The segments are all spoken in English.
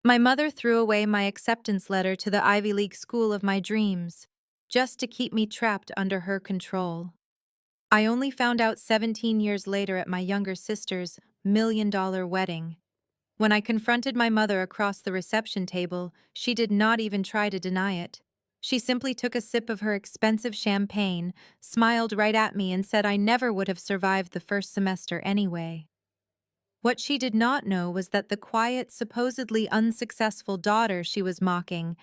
My mother threw away my acceptance letter to the Ivy League school of my dreams, just to keep me trapped under her control. I only found out 17 years later at my younger sister's $1 million wedding. When I confronted my mother across the reception table, she did not even try to deny it. She simply took a sip of her expensive champagne, smiled right at me, and said I never would have survived the first semester anyway. What she did not know was that the quiet, supposedly unsuccessful daughter she was mocking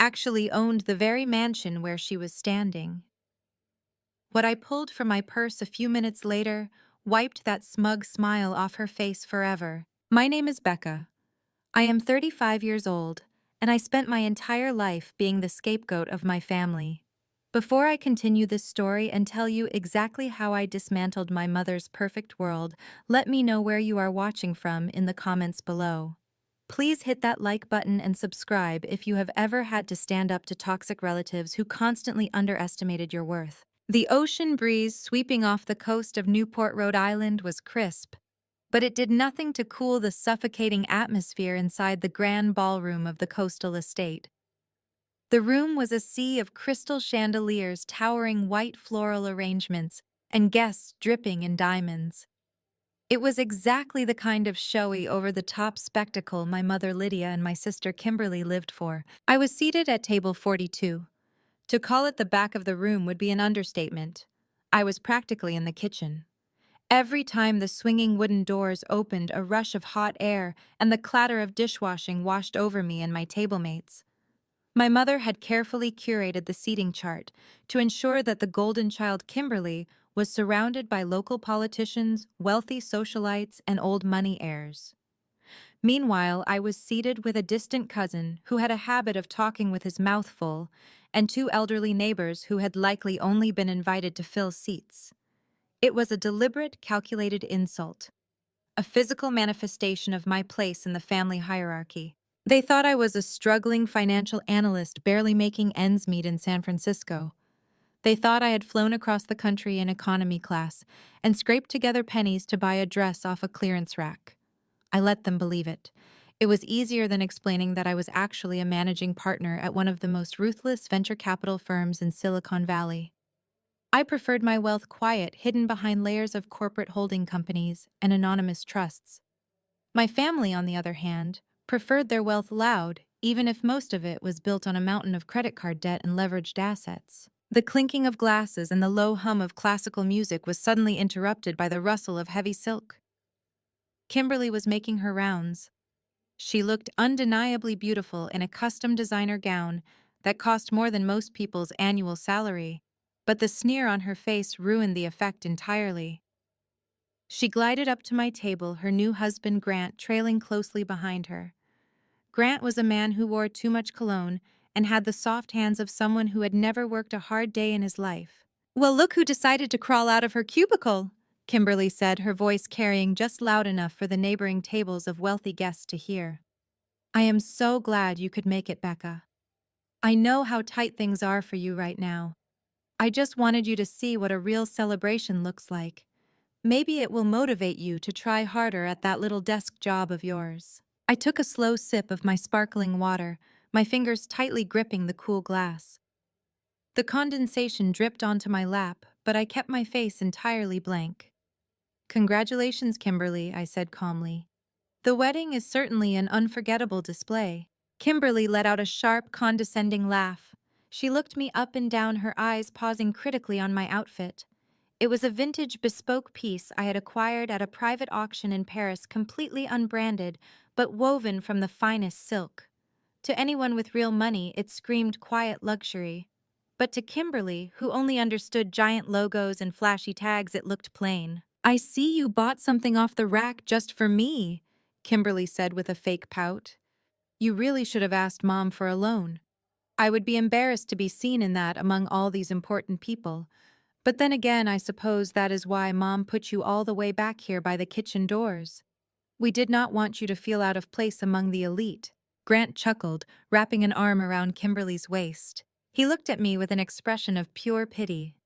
actually owned the very mansion where she was standing. What I pulled from my purse a few minutes later wiped that smug smile off her face forever. My name is Becca. I am 35 years old, and I spent my entire life being the scapegoat of my family. Before I continue this story and tell you exactly how I dismantled my mother's perfect world, let me know where you are watching from in the comments below. Please hit that like button and subscribe if you have ever had to stand up to toxic relatives who constantly underestimated your worth. The ocean breeze sweeping off the coast of Newport, Rhode Island was crisp, but it did nothing to cool the suffocating atmosphere inside the grand ballroom of the coastal estate. The room was a sea of crystal chandeliers, towering white floral arrangements, and guests dripping in diamonds. It was exactly the kind of showy, over-the-top spectacle my mother Lydia and my sister Kimberly lived for. I was seated at table 42. To call it the back of the room would be an understatement. I was practically in the kitchen. Every time the swinging wooden doors opened, a rush of hot air and the clatter of dishwashing washed over me and my table mates. My mother had carefully curated the seating chart to ensure that the golden child Kimberly was surrounded by local politicians, wealthy socialites, and old money heirs. Meanwhile, I was seated with a distant cousin who had a habit of talking with his mouth full, and two elderly neighbors who had likely only been invited to fill seats. It was a deliberate, calculated insult, a physical manifestation of my place in the family hierarchy. They thought I was a struggling financial analyst barely making ends meet in San Francisco. They thought I had flown across the country in economy class and scraped together pennies to buy a dress off a clearance rack. I let them believe it. It was easier than explaining that I was actually a managing partner at one of the most ruthless venture capital firms in Silicon Valley. I preferred my wealth quiet, hidden behind layers of corporate holding companies and anonymous trusts. My family, on the other hand, preferred their wealth loud, even if most of it was built on a mountain of credit card debt and leveraged assets. The clinking of glasses and the low hum of classical music was suddenly interrupted by the rustle of heavy silk. Kimberly was making her rounds. She looked undeniably beautiful in a custom designer gown that cost more than most people's annual salary, but the sneer on her face ruined the effect entirely. She glided up to my table, her new husband Grant trailing closely behind her. Grant was a man who wore too much cologne and had the soft hands of someone who had never worked a hard day in his life. "Well, look who decided to crawl out of her cubicle," Kimberly said, her voice carrying just loud enough for the neighboring tables of wealthy guests to hear. "I am so glad you could make it, Becca. I know how tight things are for you right now. I just wanted you to see what a real celebration looks like. Maybe it will motivate you to try harder at that little desk job of yours." I took a slow sip of my sparkling water, my fingers tightly gripping the cool glass. The condensation dripped onto my lap, but I kept my face entirely blank. "Congratulations, Kimberly," I said calmly. "The wedding is certainly an unforgettable display." Kimberly let out a sharp, condescending laugh. She looked me up and down, her eyes pausing critically on my outfit. It was a vintage bespoke piece I had acquired at a private auction in Paris, completely unbranded, but woven from the finest silk. To anyone with real money, it screamed quiet luxury. But to Kimberly, who only understood giant logos and flashy tags, it looked plain. "I see you bought something off the rack just for me," Kimberly said with a fake pout. "You really should have asked Mom for a loan. I would be embarrassed to be seen in that among all these important people. But then again, I suppose that is why Mom put you all the way back here by the kitchen doors. We did not want you to feel out of place among the elite." Grant chuckled, wrapping an arm around Kimberly's waist. He looked at me with an expression of pure pity.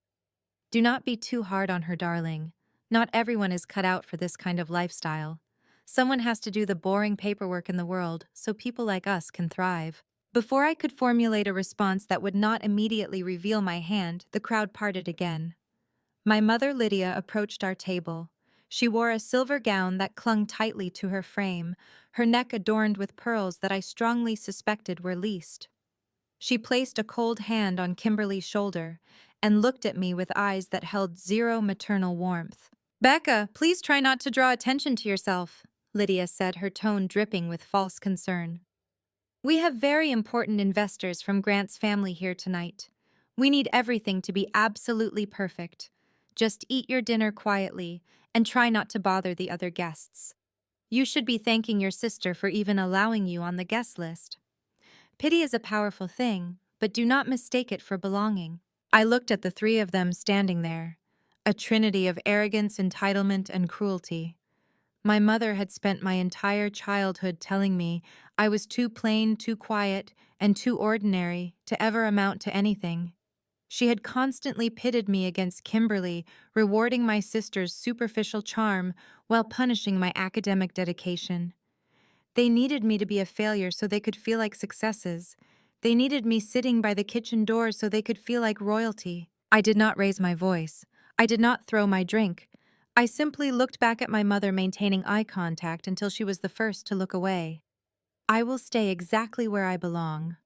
"Do not be too hard on her, darling. Not everyone is cut out for this kind of lifestyle. Someone has to do the boring paperwork in the world so people like us can thrive. Before I could formulate a response that would not immediately reveal my hand, the crowd parted again. My mother Lydia approached our table. She wore a silver gown that clung tightly to her frame, her neck adorned with pearls that I strongly suspected were leased. She placed a cold hand on Kimberly's shoulder and looked at me with eyes that held zero maternal warmth. "Becca, please try not to draw attention to yourself," Lydia said, her tone dripping with false concern. "We have very important investors from Grant's family here tonight. We need everything to be absolutely perfect. Just eat your dinner quietly and try not to bother the other guests. You should be thanking your sister for even allowing you on the guest list. Pity is a powerful thing, but do not mistake it for belonging." I looked at the three of them standing there, a trinity of arrogance, entitlement, and cruelty. My mother had spent my entire childhood telling me I was too plain, too quiet, and too ordinary to ever amount to anything. She had constantly pitted me against Kimberly, rewarding my sister's superficial charm while punishing my academic dedication. They needed me to be a failure so they could feel like successes. They needed me sitting by the kitchen door so they could feel like royalty. I did not raise my voice. I did not throw my drink. I simply looked back at my mother, maintaining eye contact until she was the first to look away. "I will stay exactly where I belong."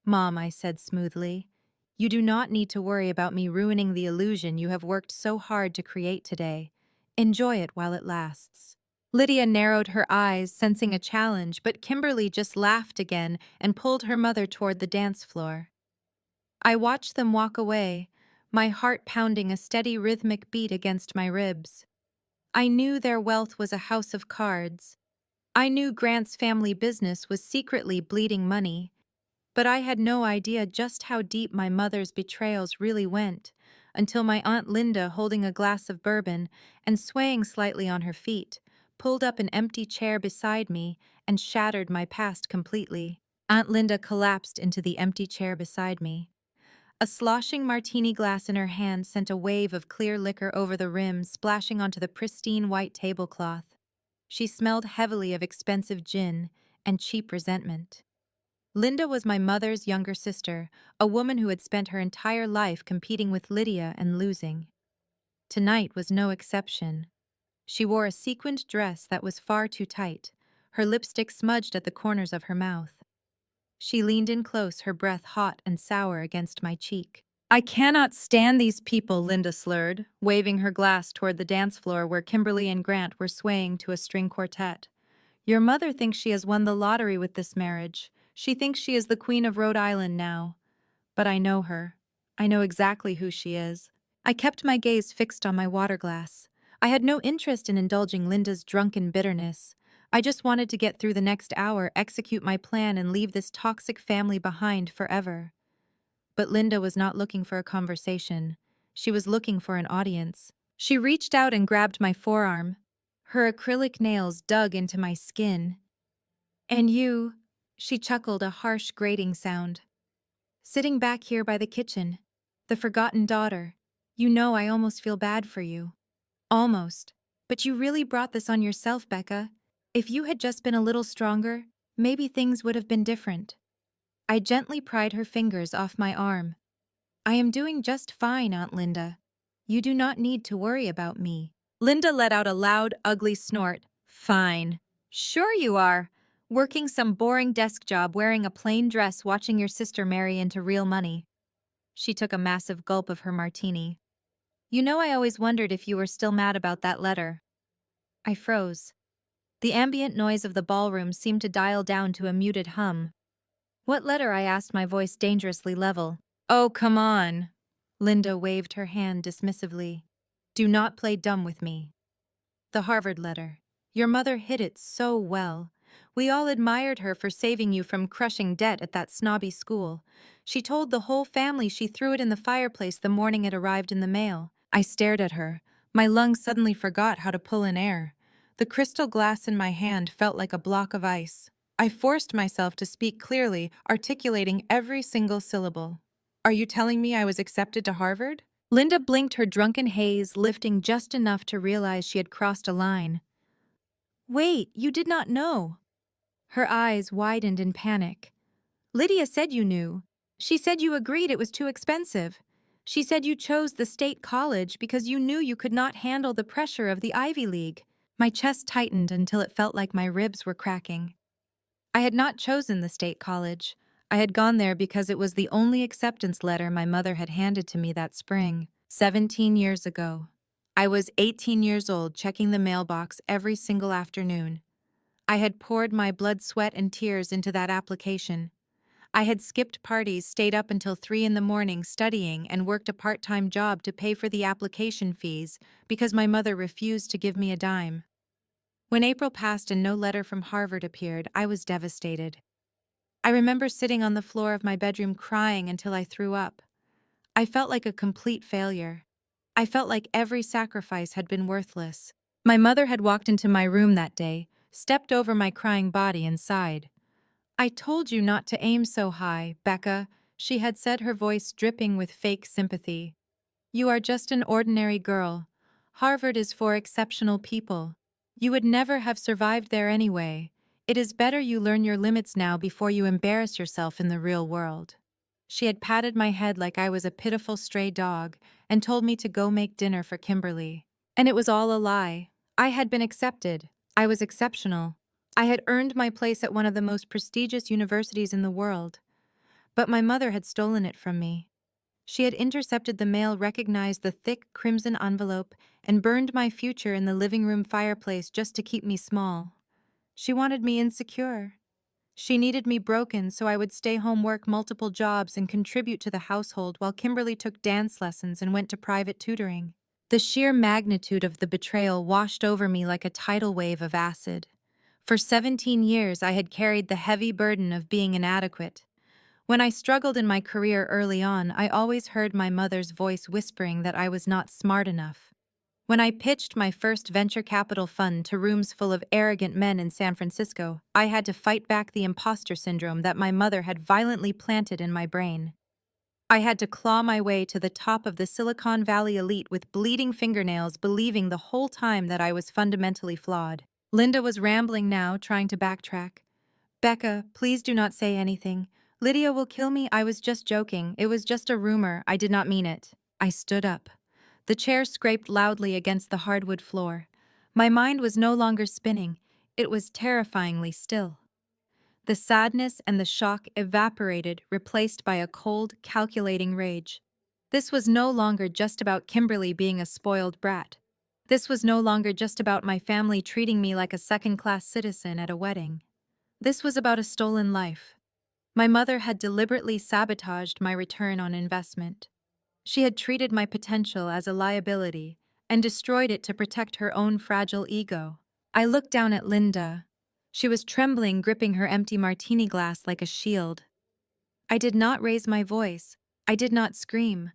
"Mom," I said smoothly, "you do not need to worry about me ruining the illusion you have worked so hard to create today. Enjoy it while it lasts." Lydia narrowed her eyes, sensing a challenge, but Kimberly just laughed again and pulled her mother toward the dance floor. I watched them walk away, my heart pounding a steady rhythmic beat against my ribs. I knew their wealth was a house of cards. I knew Grant's family business was secretly bleeding money, but I had no idea just how deep my mother's betrayals really went, until my Aunt Linda, holding a glass of bourbon and swaying slightly on her feet, pulled up an empty chair beside me and shattered my past completely. Aunt Linda collapsed into the empty chair beside me. A sloshing martini glass in her hand sent a wave of clear liquor over the rim, splashing onto the pristine white tablecloth. She smelled heavily of expensive gin and cheap resentment. Linda was my mother's younger sister, a woman who had spent her entire life competing with Lydia and losing. Tonight was no exception. She wore a sequined dress that was far too tight, her lipstick smudged at the corners of her mouth. She leaned in close, her breath hot and sour against my cheek. "I cannot stand these people," Linda slurred, waving her glass toward the dance floor where Kimberly and Grant were swaying to a string quartet. "Your mother thinks she has won the lottery with this marriage. She thinks she is the Queen of Rhode Island now. But I know her. I know exactly who she is." I kept my gaze fixed on my water glass. I had no interest in indulging Linda's drunken bitterness. I just wanted to get through the next hour, execute my plan, and leave this toxic family behind forever. But Linda was not looking for a conversation. She was looking for an audience. She reached out and grabbed my forearm. Her acrylic nails dug into my skin. "And you," she chuckled, a harsh grating sound. "Sitting back here by the kitchen, the forgotten daughter. You know I almost feel bad for you." "Almost. But you really brought this on yourself, Becca. If you had just been a little stronger, maybe things would have been different." I gently pried her fingers off my arm. "I am doing just fine, Aunt Linda. You do not need to worry about me." Linda let out a loud, ugly snort. "Fine. Sure you are. Working some boring desk job, wearing a plain dress, watching your sister marry into real money." She took a massive gulp of her martini. "You know, I always wondered if you were still mad about that letter." I froze. The ambient noise of the ballroom seemed to dial down to a muted hum. "What letter?" I asked, my voice dangerously level. "Oh, come on." Linda waved her hand dismissively. "Do not play dumb with me." "The Harvard letter. Your mother hid it so well. We all admired her for saving you from crushing debt at that snobby school. She told the whole family she threw it in the fireplace the morning it arrived in the mail." I stared at her. My lungs suddenly forgot how to pull in air. The crystal glass in my hand felt like a block of ice. I forced myself to speak clearly, articulating every single syllable. "Are you telling me I was accepted to Harvard?" Linda blinked, her drunken haze lifting just enough to realize she had crossed a line. Wait, you did not know. Her eyes widened in panic. Lydia said you knew. She said you agreed it was too expensive. She said you chose the state college because you knew you could not handle the pressure of the Ivy League. My chest tightened until it felt like my ribs were cracking. I had not chosen the state college. I had gone there because it was the only acceptance letter my mother had handed to me that spring, 17 years ago. I was 18 years old, checking the mailbox every single afternoon. I had poured my blood, sweat, and tears into that application. I had skipped parties, stayed up until 3 in the morning studying, and worked a part-time job to pay for the application fees because my mother refused to give me a dime. When April passed and no letter from Harvard appeared, I was devastated. I remember sitting on the floor of my bedroom crying until I threw up. I felt like a complete failure. I felt like every sacrifice had been worthless. My mother had walked into my room that day, stepped over my crying body and sighed. "I told you not to aim so high, Becca," she had said, her voice dripping with fake sympathy. "You are just an ordinary girl. Harvard is for exceptional people. You would never have survived there anyway. It is better you learn your limits now before you embarrass yourself in the real world." She had patted my head like I was a pitiful stray dog and told me to go make dinner for Kimberly. And it was all a lie. I had been accepted. I was exceptional. I had earned my place at one of the most prestigious universities in the world. But my mother had stolen it from me. She had intercepted the mail, recognized the thick crimson envelope, and burned my future in the living room fireplace just to keep me small. She wanted me insecure. She needed me broken so I would stay home, work multiple jobs, and contribute to the household while Kimberly took dance lessons and went to private tutoring. The sheer magnitude of the betrayal washed over me like a tidal wave of acid. For 17 years, I had carried the heavy burden of being inadequate. When I struggled in my career early on, I always heard my mother's voice whispering that I was not smart enough. When I pitched my first venture capital fund to rooms full of arrogant men in San Francisco, I had to fight back the imposter syndrome that my mother had violently planted in my brain. I had to claw my way to the top of the Silicon Valley elite with bleeding fingernails, believing the whole time that I was fundamentally flawed. Linda was rambling now, trying to backtrack. "Becca, please do not say anything. Lydia will kill me. I was just joking. It was just a rumor. I did not mean it." I stood up. The chair scraped loudly against the hardwood floor. My mind was no longer spinning. It was terrifyingly still. The sadness and the shock evaporated, replaced by a cold, calculating rage. This was no longer just about Kimberly being a spoiled brat. This was no longer just about my family treating me like a second-class citizen at a wedding. This was about a stolen life. My mother had deliberately sabotaged my return on investment. She had treated my potential as a liability and destroyed it to protect her own fragile ego. I looked down at Linda. She was trembling, gripping her empty martini glass like a shield. I did not raise my voice. I did not scream.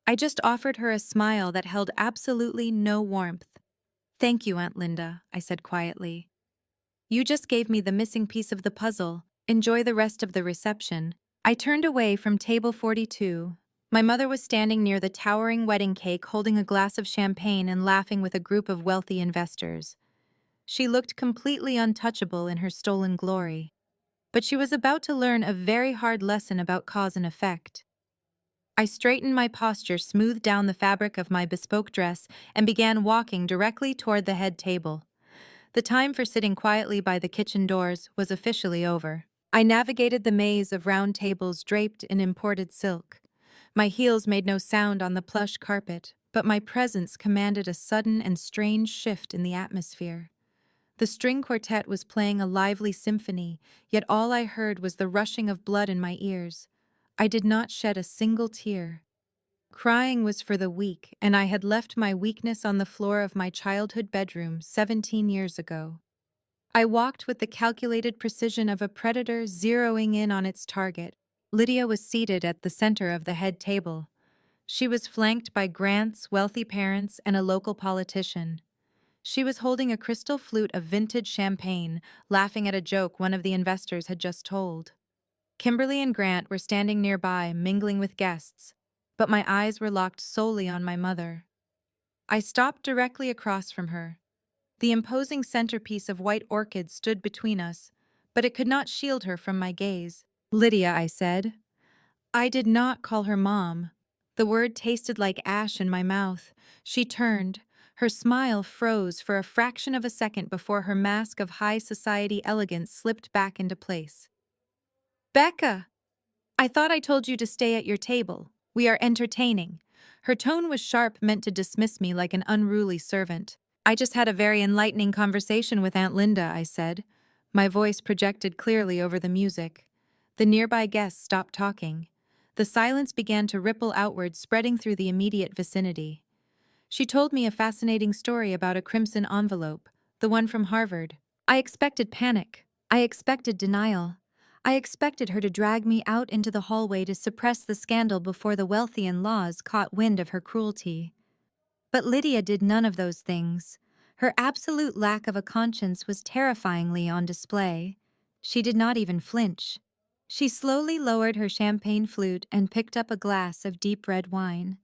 I just offered her a smile that held absolutely no warmth. "Thank you, Aunt Linda," I said quietly. "You just gave me the missing piece of the puzzle. Enjoy the rest of the reception." I turned away from table 42. My mother was standing near the towering wedding cake, holding a glass of champagne and laughing with a group of wealthy investors. She looked completely untouchable in her stolen glory. But she was about to learn a very hard lesson about cause and effect. I straightened my posture, smoothed down the fabric of my bespoke dress, and began walking directly toward the head table. The time for sitting quietly by the kitchen doors was officially over. I navigated the maze of round tables draped in imported silk. My heels made no sound on the plush carpet, but my presence commanded a sudden and strange shift in the atmosphere. The string quartet was playing a lively symphony, yet all I heard was the rushing of blood in my ears. I did not shed a single tear. Crying was for the weak, and I had left my weakness on the floor of my childhood bedroom 17 years ago. I walked with the calculated precision of a predator, zeroing in on its target. Lydia was seated at the center of the head table. She was flanked by Grant's wealthy parents and a local politician. She was holding a crystal flute of vintage champagne, laughing at a joke one of the investors had just told. Kimberly and Grant were standing nearby, mingling with guests, but my eyes were locked solely on my mother. I stopped directly across from her. The imposing centerpiece of white orchids stood between us, but it could not shield her from my gaze. Lydia, I said. I did not call her Mom. The word tasted like ash in my mouth. She turned. Her smile froze for a fraction of a second before her mask of high society elegance slipped back into place. Becca! I thought I told you to stay at your table. We are entertaining. Her tone was sharp, meant to dismiss me like an unruly servant. I just had a very enlightening conversation with Aunt Linda, I said. My voice projected clearly over the music. The nearby guests stopped talking. The silence began to ripple outward, spreading through the immediate vicinity. She told me a fascinating story about a crimson envelope, the one from Harvard. I expected panic. I expected denial. I expected her to drag me out into the hallway to suppress the scandal before the wealthy and laws caught wind of her cruelty. But Lydia did none of those things. Her absolute lack of a conscience was terrifyingly on display. She did not even flinch. She slowly lowered her champagne flute and picked up a glass of deep red wine.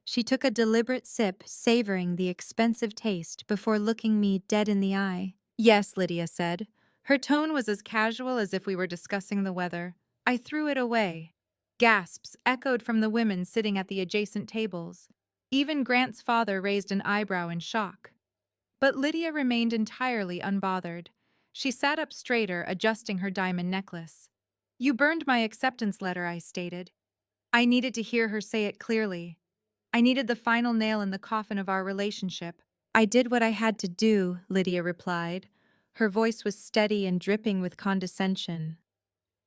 She took a deliberate sip, savoring the expensive taste before looking me dead in the eye. Yes, Lydia said. Her tone was as casual as if we were discussing the weather. I threw it away. Gasps echoed from the women sitting at the adjacent tables. Even Grant's father raised an eyebrow in shock. But Lydia remained entirely unbothered. She sat up straighter, adjusting her diamond necklace. You burned my acceptance letter, I stated. I needed to hear her say it clearly. I needed the final nail in the coffin of our relationship. I did what I had to do, Lydia replied. Her voice was steady and dripping with condescension.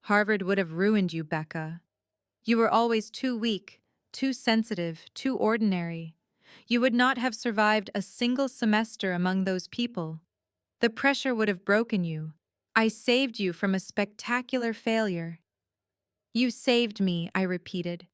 Harvard would have ruined you, Becca. You were always too weak, too sensitive, too ordinary. You would not have survived a single semester among those people. The pressure would have broken you. I saved you from a spectacular failure. You saved me, I repeated.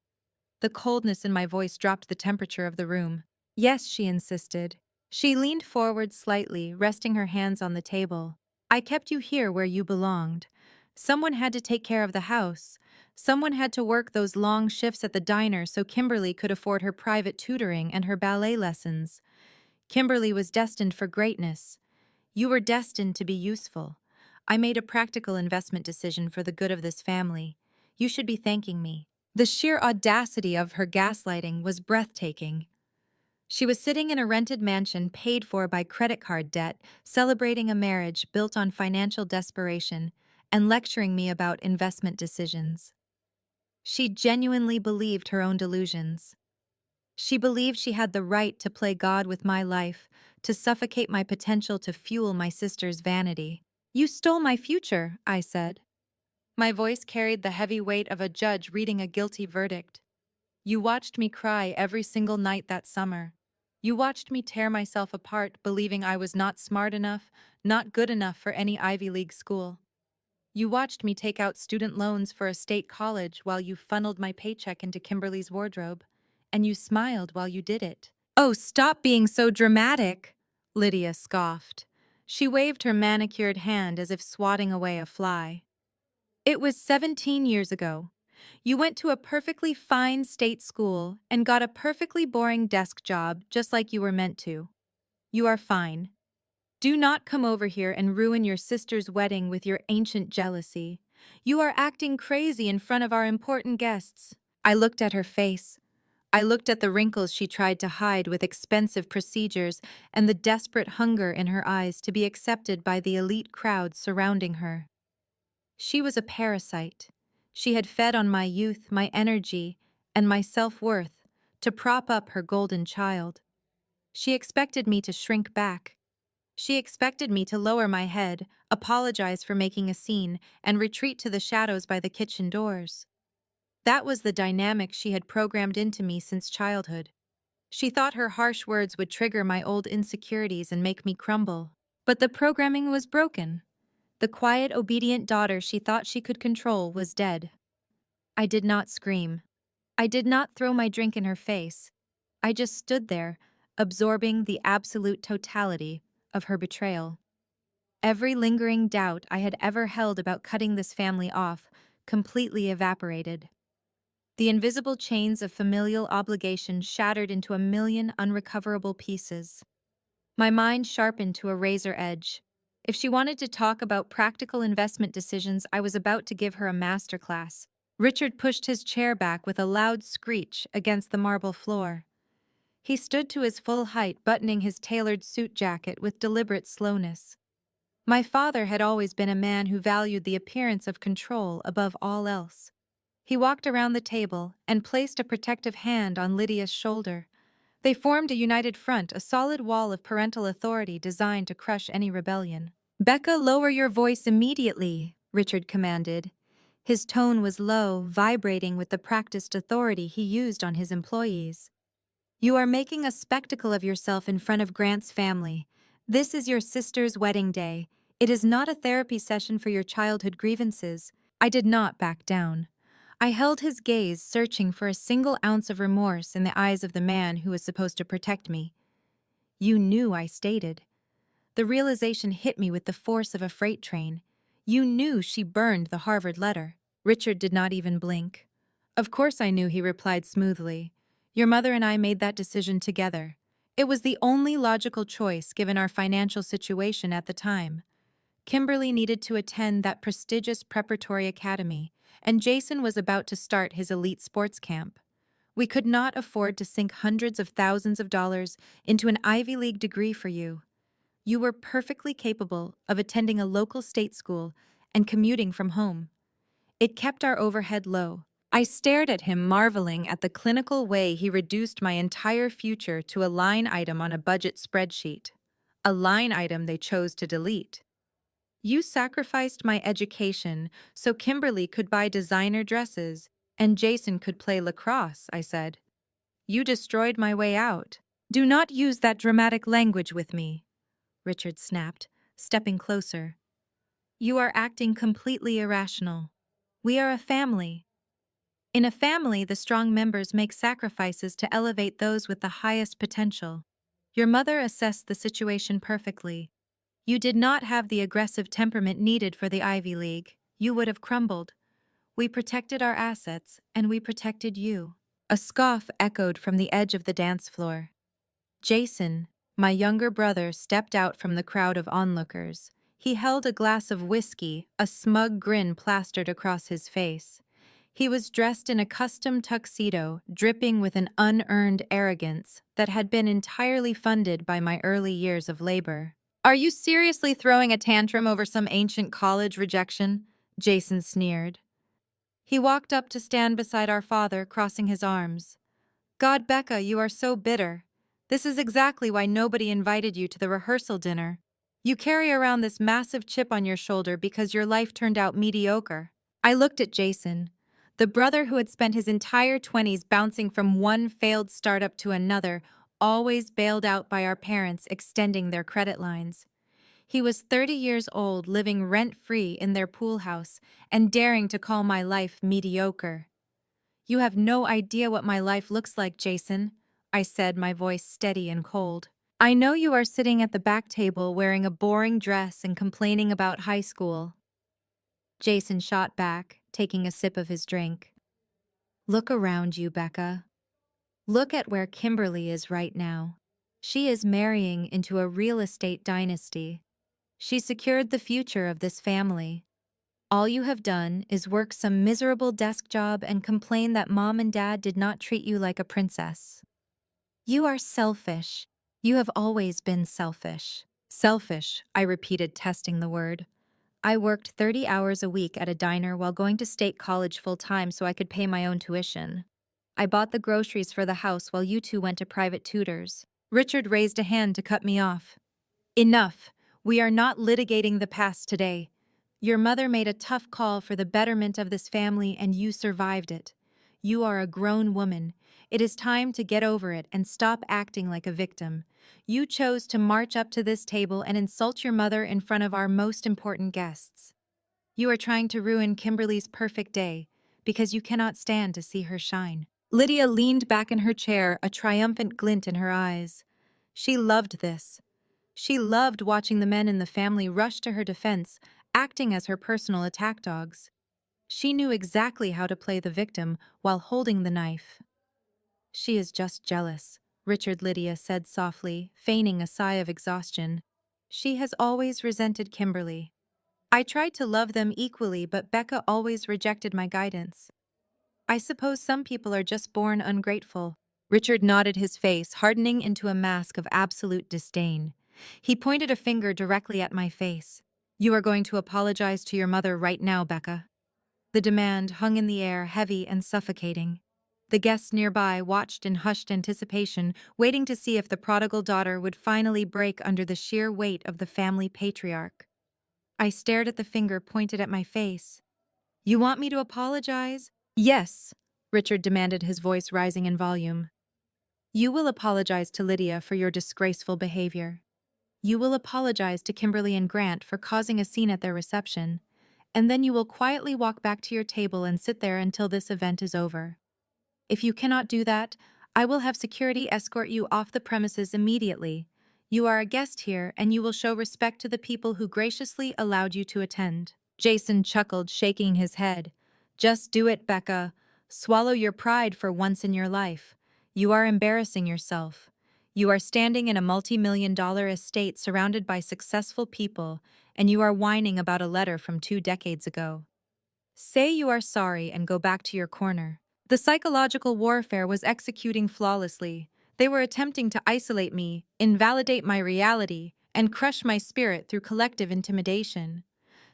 The coldness in my voice dropped the temperature of the room. Yes, she insisted. She leaned forward slightly, resting her hands on the table. I kept you here where you belonged. Someone had to take care of the house. Someone had to work those long shifts at the diner so Kimberly could afford her private tutoring and her ballet lessons. Kimberly was destined for greatness. You were destined to be useful. I made a practical investment decision for the good of this family. You should be thanking me. The sheer audacity of her gaslighting was breathtaking. She was sitting in a rented mansion paid for by credit card debt, celebrating a marriage built on financial desperation, and lecturing me about investment decisions. She genuinely believed her own delusions. She believed she had the right to play God with my life, to suffocate my potential to fuel my sister's vanity. You stole my future, I said. My voice carried the heavy weight of a judge reading a guilty verdict. You watched me cry every single night that summer. You watched me tear myself apart, believing I was not smart enough, not good enough for any Ivy League school. You watched me take out student loans for a state college while you funneled my paycheck into Kimberly's wardrobe, and you smiled while you did it. Oh, stop being so dramatic, Lydia scoffed. She waved her manicured hand as if swatting away a fly. It was 17 years ago. You went to a perfectly fine state school and got a perfectly boring desk job just like you were meant to. You are fine. Do not come over here and ruin your sister's wedding with your ancient jealousy. You are acting crazy in front of our important guests. I looked at her face. I looked at the wrinkles she tried to hide with expensive procedures and the desperate hunger in her eyes to be accepted by the elite crowd surrounding her. She was a parasite. She had fed on my youth, my energy, and my self-worth to prop up her golden child. She expected me to shrink back. She expected me to lower my head, apologize for making a scene, and retreat to the shadows by the kitchen doors. That was the dynamic she had programmed into me since childhood. She thought her harsh words would trigger my old insecurities and make me crumble. But the programming was broken. The quiet, obedient daughter she thought she could control was dead. I did not scream. I did not throw my drink in her face. I just stood there, absorbing the absolute totality of her betrayal. Every lingering doubt I had ever held about cutting this family off completely evaporated. The invisible chains of familial obligation shattered into a million unrecoverable pieces. My mind sharpened to a razor edge. If she wanted to talk about practical investment decisions, I was about to give her a masterclass. Richard pushed his chair back with a loud screech against the marble floor. He stood to his full height, buttoning his tailored suit jacket with deliberate slowness. My father had always been a man who valued the appearance of control above all else. He walked around the table and placed a protective hand on Lydia's shoulder. They formed a united front, a solid wall of parental authority designed to crush any rebellion. "Becca, lower your voice immediately," Richard commanded. His tone was low, vibrating with the practiced authority he used on his employees. "You are making a spectacle of yourself in front of Grant's family. This is your sister's wedding day. It is not a therapy session for your childhood grievances." I did not back down. I held his gaze, searching for a single ounce of remorse in the eyes of the man who was supposed to protect me. "You knew," I stated. The realization hit me with the force of a freight train. "You knew she burned the Harvard letter." Richard did not even blink. "Of course I knew," he replied smoothly. "Your mother and I made that decision together. It was the only logical choice given our financial situation at the time. Kimberly needed to attend that prestigious preparatory academy, and Jason was about to start his elite sports camp. We could not afford to sink hundreds of thousands of dollars into an Ivy League degree for you. You were perfectly capable of attending a local state school and commuting from home. It kept our overhead low." I stared at him, marveling at the clinical way he reduced my entire future to a line item on a budget spreadsheet. A line item they chose to delete. "You sacrificed my education so Kimberly could buy designer dresses and Jason could play lacrosse," I said. "You destroyed my way out." "Do not use that dramatic language with me," Richard snapped, stepping closer. "You are acting completely irrational. We are a family. In a family, the strong members make sacrifices to elevate those with the highest potential. Your mother assessed the situation perfectly. You did not have the aggressive temperament needed for the Ivy League. You would have crumbled. We protected our assets, and we protected you." A scoff echoed from the edge of the dance floor. Jason, my younger brother, stepped out from the crowd of onlookers. He held a glass of whiskey, a smug grin plastered across his face. He was dressed in a custom tuxedo, dripping with an unearned arrogance that had been entirely funded by my early years of labor. "Are you seriously throwing a tantrum over some ancient college rejection?" Jason sneered. He walked up to stand beside our father, crossing his arms. "God, Becca, you are so bitter. This is exactly why nobody invited you to the rehearsal dinner. You carry around this massive chip on your shoulder because your life turned out mediocre." I looked at Jason, the brother who had spent his entire 20s bouncing from one failed startup to another, always bailed out by our parents extending their credit lines. He was 30 years old, living rent-free in their pool house, and daring to call my life mediocre. "You have no idea what my life looks like, Jason," I said, my voice steady and cold. "I know you are sitting at the back table wearing a boring dress and complaining about high school." Jason shot back, taking a sip of his drink. "Look around you, Becca. Look at where Kimberly is right now. She is marrying into a real estate dynasty. She secured the future of this family. All you have done is work some miserable desk job and complain that mom and dad did not treat you like a princess. You are selfish. You have always been selfish." "Selfish," I repeated, testing the word. "I worked 30 hours a week at a diner while going to state college full-time so I could pay my own tuition. I bought the groceries for the house while you two went to private tutors." Richard raised a hand to cut me off. "Enough. We are not litigating the past today. Your mother made a tough call for the betterment of this family and you survived it. You are a grown woman. It is time to get over it and stop acting like a victim. You chose to march up to this table and insult your mother in front of our most important guests. You are trying to ruin Kimberly's perfect day because you cannot stand to see her shine." Lydia leaned back in her chair, a triumphant glint in her eyes. She loved this. She loved watching the men in the family rush to her defense, acting as her personal attack dogs. She knew exactly how to play the victim while holding the knife. "She is just jealous," Richard Lydia said softly, feigning a sigh of exhaustion. She has always resented Kimberly. I tried to love them equally, but Becca always rejected my guidance. I suppose some people are just born ungrateful. Richard nodded, his face hardening into a mask of absolute disdain. He pointed a finger directly at my face. You are going to apologize to your mother right now, Becca. The demand hung in the air, heavy and suffocating. The guests nearby watched in hushed anticipation, waiting to see if the prodigal daughter would finally break under the sheer weight of the family patriarch. I stared at the finger pointed at my face. You want me to apologize? Yes, Richard demanded, his voice rising in volume. You will apologize to Lydia for your disgraceful behavior. You will apologize to Kimberly and Grant for causing a scene at their reception, and then you will quietly walk back to your table and sit there until this event is over. If you cannot do that, I will have security escort you off the premises immediately. You are a guest here, and you will show respect to the people who graciously allowed you to attend. Jason chuckled, shaking his head. Just do it, Becca. Swallow your pride for once in your life. You are embarrassing yourself. You are standing in a multi-million-dollar estate surrounded by successful people, and you are whining about a letter from 2 decades ago. Say you are sorry and go back to your corner. The psychological warfare was executing flawlessly. They were attempting to isolate me, invalidate my reality, and crush my spirit through collective intimidation.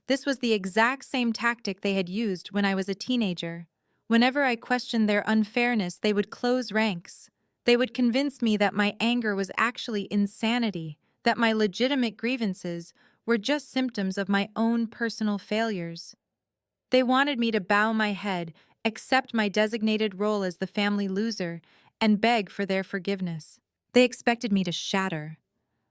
This was the exact same tactic they had used when I was a teenager. Whenever I questioned their unfairness, they would close ranks. They would convince me that my anger was actually insanity, that my legitimate grievances were just symptoms of my own personal failures. They wanted me to bow my head, accept my designated role as the family loser, and beg for their forgiveness. They expected me to shatter.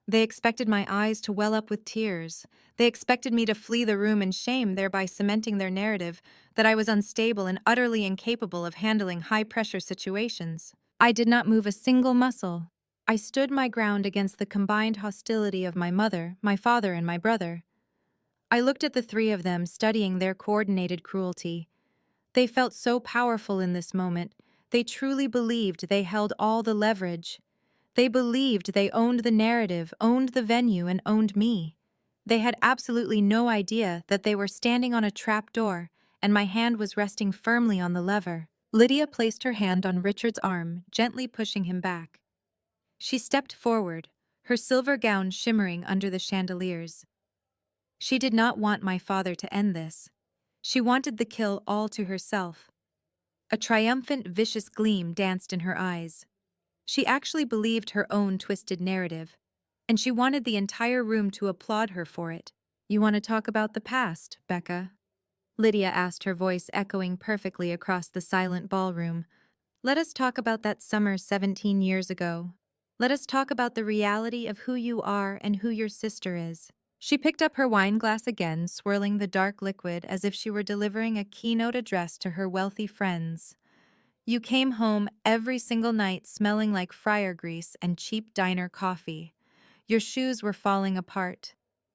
They expected my eyes to well up with tears. They expected me to flee the room in shame, thereby cementing their narrative that I was unstable and utterly incapable of handling high-pressure situations. I did not move a single muscle. I stood my ground against the combined hostility of my mother, my father, and my brother. I looked at the three of them, studying their coordinated cruelty. They felt so powerful in this moment. They truly believed they held all the leverage. They believed they owned the narrative, owned the venue, and owned me. They had absolutely no idea that they were standing on a trap door, and my hand was resting firmly on the lever. Lydia placed her hand on Richard's arm, gently pushing him back. She stepped forward, her silver gown shimmering under the chandeliers. She did not want my father to end this. She wanted the kill all to herself. A triumphant, vicious gleam danced in her eyes. She actually believed her own twisted narrative, and she wanted the entire room to applaud her for it. You want to talk about the past, Becca? Lydia asked, her voice echoing perfectly across the silent ballroom. Let us talk about that summer 17 years ago. Let us talk about the reality of who you are and who your sister is. She picked up her wine glass again, swirling the dark liquid as if she were delivering a keynote address to her wealthy friends. You came home every single night smelling like fryer grease and cheap diner coffee. Your shoes were falling apart.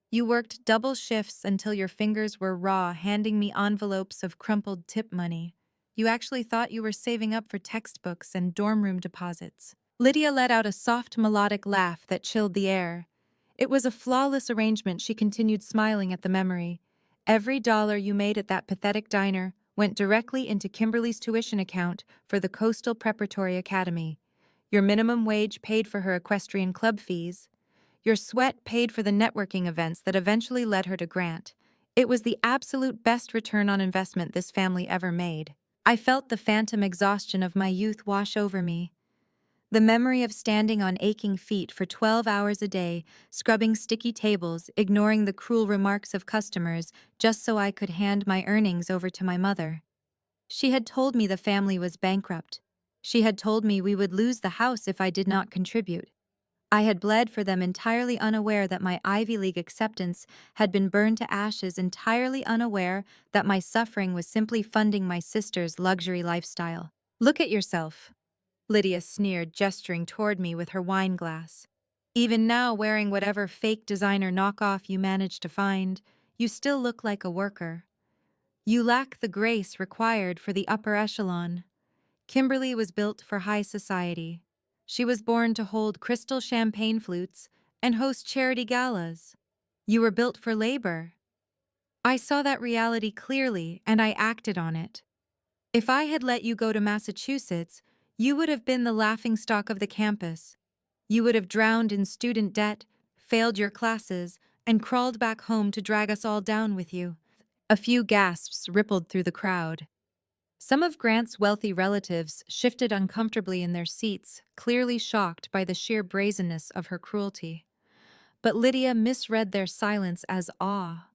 You worked double shifts until your fingers were raw, handing me envelopes of crumpled tip money. You actually thought you were saving up for textbooks and dorm room deposits. Lydia let out a soft melodic laugh that chilled the air. It was a flawless arrangement, she continued, smiling at the memory. Every dollar you made at that pathetic diner went directly into Kimberly's tuition account for the Coastal Preparatory Academy. Your minimum wage paid for her equestrian club fees. Your sweat paid for the networking events that eventually led her to Grant. It was the absolute best return on investment this family ever made. I felt the phantom exhaustion of my youth wash over me. The memory of standing on aching feet for 12 hours a day, scrubbing sticky tables, ignoring the cruel remarks of customers, just so I could hand my earnings over to my mother. She had told me the family was bankrupt. She had told me we would lose the house if I did not contribute. I had bled for them, entirely unaware that my Ivy League acceptance had been burned to ashes, entirely unaware that my suffering was simply funding my sister's luxury lifestyle. Look at yourself, Lydia sneered, gesturing toward me with her wine glass. Even now, wearing whatever fake designer knockoff you managed to find, you still look like a worker. You lack the grace required for the upper echelon. Kimberly was built for high society. She was born to hold crystal champagne flutes and host charity galas. You were built for labor. I saw that reality clearly and I acted on it. If I had let you go to Massachusetts, you would have been the laughingstock of the campus. You would have drowned in student debt, failed your classes, and crawled back home to drag us all down with you. A few gasps rippled through the crowd. Some of Grant's wealthy relatives shifted uncomfortably in their seats, clearly shocked by the sheer brazenness of her cruelty. But Lydia misread their silence as awe.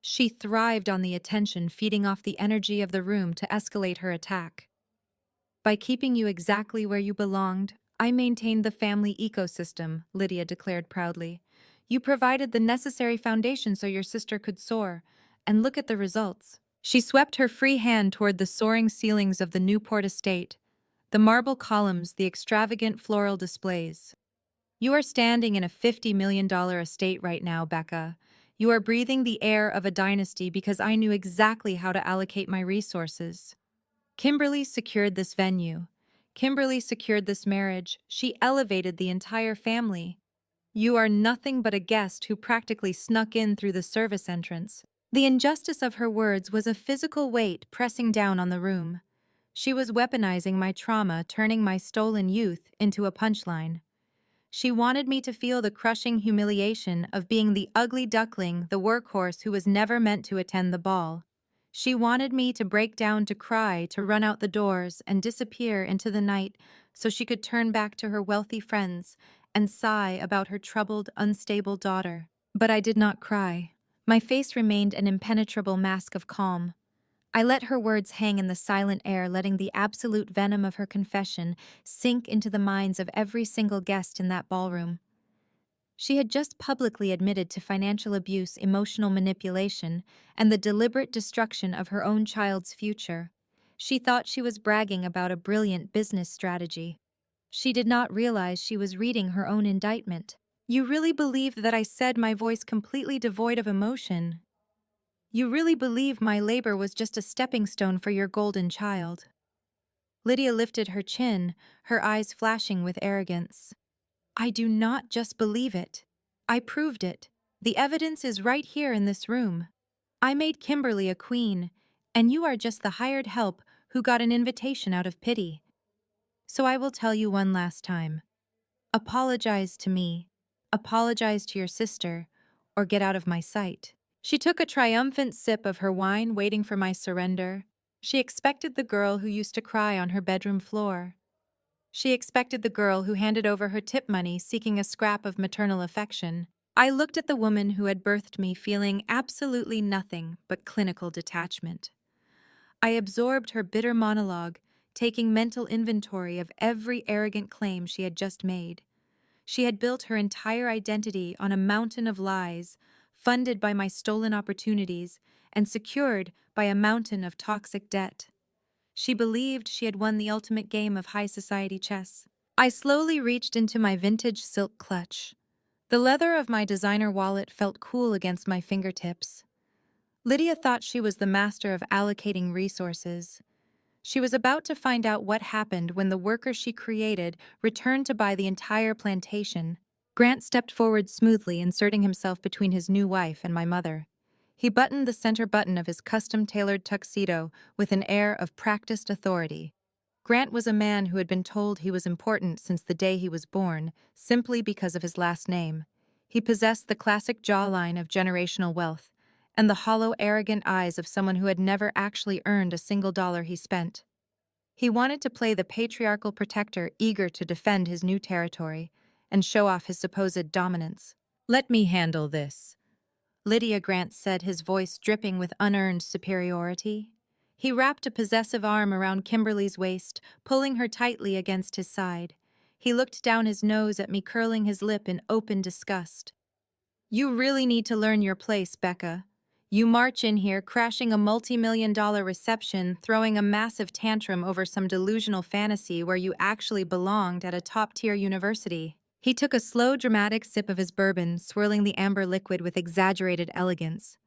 She thrived on the attention, feeding off the energy of the room to escalate her attack. By keeping you exactly where you belonged, I maintained the family ecosystem, Lydia declared proudly. You provided the necessary foundation so your sister could soar, and look at the results. She swept her free hand toward the soaring ceilings of the Newport estate, the marble columns, the extravagant floral displays. You are standing in a $50 million estate right now, Becca. You are breathing the air of a dynasty because I knew exactly how to allocate my resources. Kimberly secured this venue. Kimberly secured this marriage. She elevated the entire family. You are nothing but a guest who practically snuck in through the service entrance. The injustice of her words was a physical weight pressing down on the room. She was weaponizing my trauma, turning my stolen youth into a punchline. She wanted me to feel the crushing humiliation of being the ugly duckling, the workhorse who was never meant to attend the ball. She wanted me to break down, to cry, to run out the doors and disappear into the night so she could turn back to her wealthy friends and sigh about her troubled, unstable daughter. But I did not cry. My face remained an impenetrable mask of calm. I let her words hang in the silent air, letting the absolute venom of her confession sink into the minds of every single guest in that ballroom. She had just publicly admitted to financial abuse, emotional manipulation, and the deliberate destruction of her own child's future. She thought she was bragging about a brilliant business strategy. She did not realize she was reading her own indictment. You really believed that I said my voice completely devoid of emotion? You really believe my labor was just a stepping stone for your golden child? Lydia lifted her chin, her eyes flashing with arrogance. I do not just believe it. I proved it. The evidence is right here in this room. I made Kimberly a queen, and you are just the hired help who got an invitation out of pity. So I will tell you one last time. Apologize to me. Apologize to your sister, or get out of my sight. She took a triumphant sip of her wine, waiting for my surrender. She expected the girl who used to cry on her bedroom floor. She expected the girl who handed over her tip money seeking a scrap of maternal affection. I looked at the woman who had birthed me, feeling absolutely nothing but clinical detachment. I absorbed her bitter monologue, taking mental inventory of every arrogant claim she had just made. She had built her entire identity on a mountain of lies, funded by my stolen opportunities and secured by a mountain of toxic debt. She believed she had won the ultimate game of high society chess. I slowly reached into my vintage silk clutch. The leather of my designer wallet felt cool against my fingertips. Lydia thought she was the master of allocating resources. She was about to find out what happened when the worker she created returned to buy the entire plantation. Grant stepped forward smoothly, inserting himself between his new wife and my mother. He buttoned the center button of his custom-tailored tuxedo with an air of practiced authority. Grant was a man who had been told he was important since the day he was born, simply because of his last name. He possessed the classic jawline of generational wealth, and the hollow, arrogant eyes of someone who had never actually earned a single dollar he spent. He wanted to play the patriarchal protector, eager to defend his new territory and show off his supposed dominance. "Let me handle this," Lydia Grant said, his voice dripping with unearned superiority. He wrapped a possessive arm around Kimberly's waist, pulling her tightly against his side. He looked down his nose at me, curling his lip in open disgust. "You really need to learn your place, Becca. You march in here crashing a multi-million-dollar reception, throwing a massive tantrum over some delusional fantasy where you actually belonged at a top-tier university." He took a slow, dramatic sip of his bourbon, swirling the amber liquid with exaggerated elegance.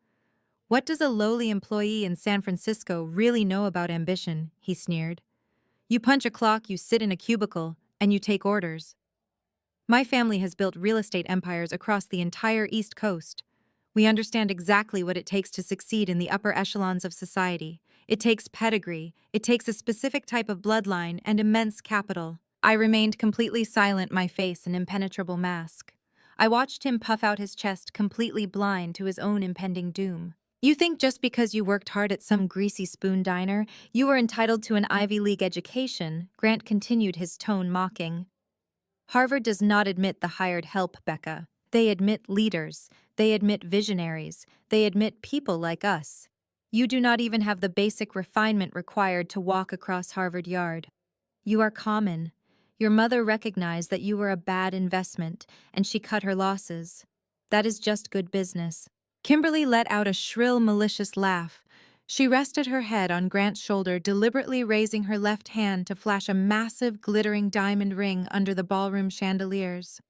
"What does a lowly employee in San Francisco really know about ambition?" he sneered. "You punch a clock, you sit in a cubicle, and you take orders. My family has built real estate empires across the entire East Coast. We understand exactly what it takes to succeed in the upper echelons of society. It takes pedigree, it takes a specific type of bloodline, and immense capital. I remained completely silent, my face an impenetrable mask. I watched him puff out his chest, completely blind to his own impending doom. You think just because you worked hard at some greasy spoon diner, you were entitled to an Ivy League education? Grant continued, his tone mocking. Harvard does not admit the hired help, Becca. They admit leaders. They admit visionaries. They admit people like us. You do not even have the basic refinement required to walk across Harvard Yard. You are common. Your mother recognized that you were a bad investment, and she cut her losses. That is just good business. Kimberly let out a shrill, malicious laugh. She rested her head on Grant's shoulder, deliberately raising her left hand to flash a massive, glittering diamond ring under the ballroom chandeliers.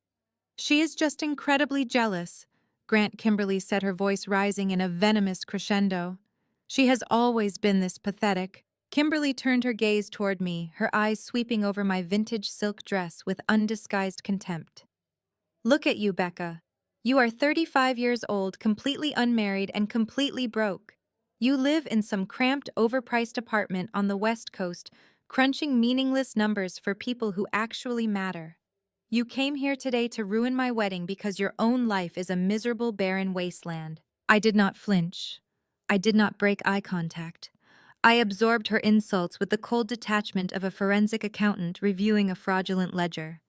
She is just incredibly jealous, Grant. Kimberly said, her voice rising in a venomous crescendo. She has always been this pathetic. Kimberly turned her gaze toward me, her eyes sweeping over my vintage silk dress with undisguised contempt. Look at you, Becca. You are 35 years old, completely unmarried, and completely broke. You live in some cramped, overpriced apartment on the West Coast, crunching meaningless numbers for people who actually matter. You came here today to ruin my wedding because your own life is a miserable, barren wasteland. I did not flinch. I did not break eye contact. I absorbed her insults with the cold detachment of a forensic accountant reviewing a fraudulent ledger.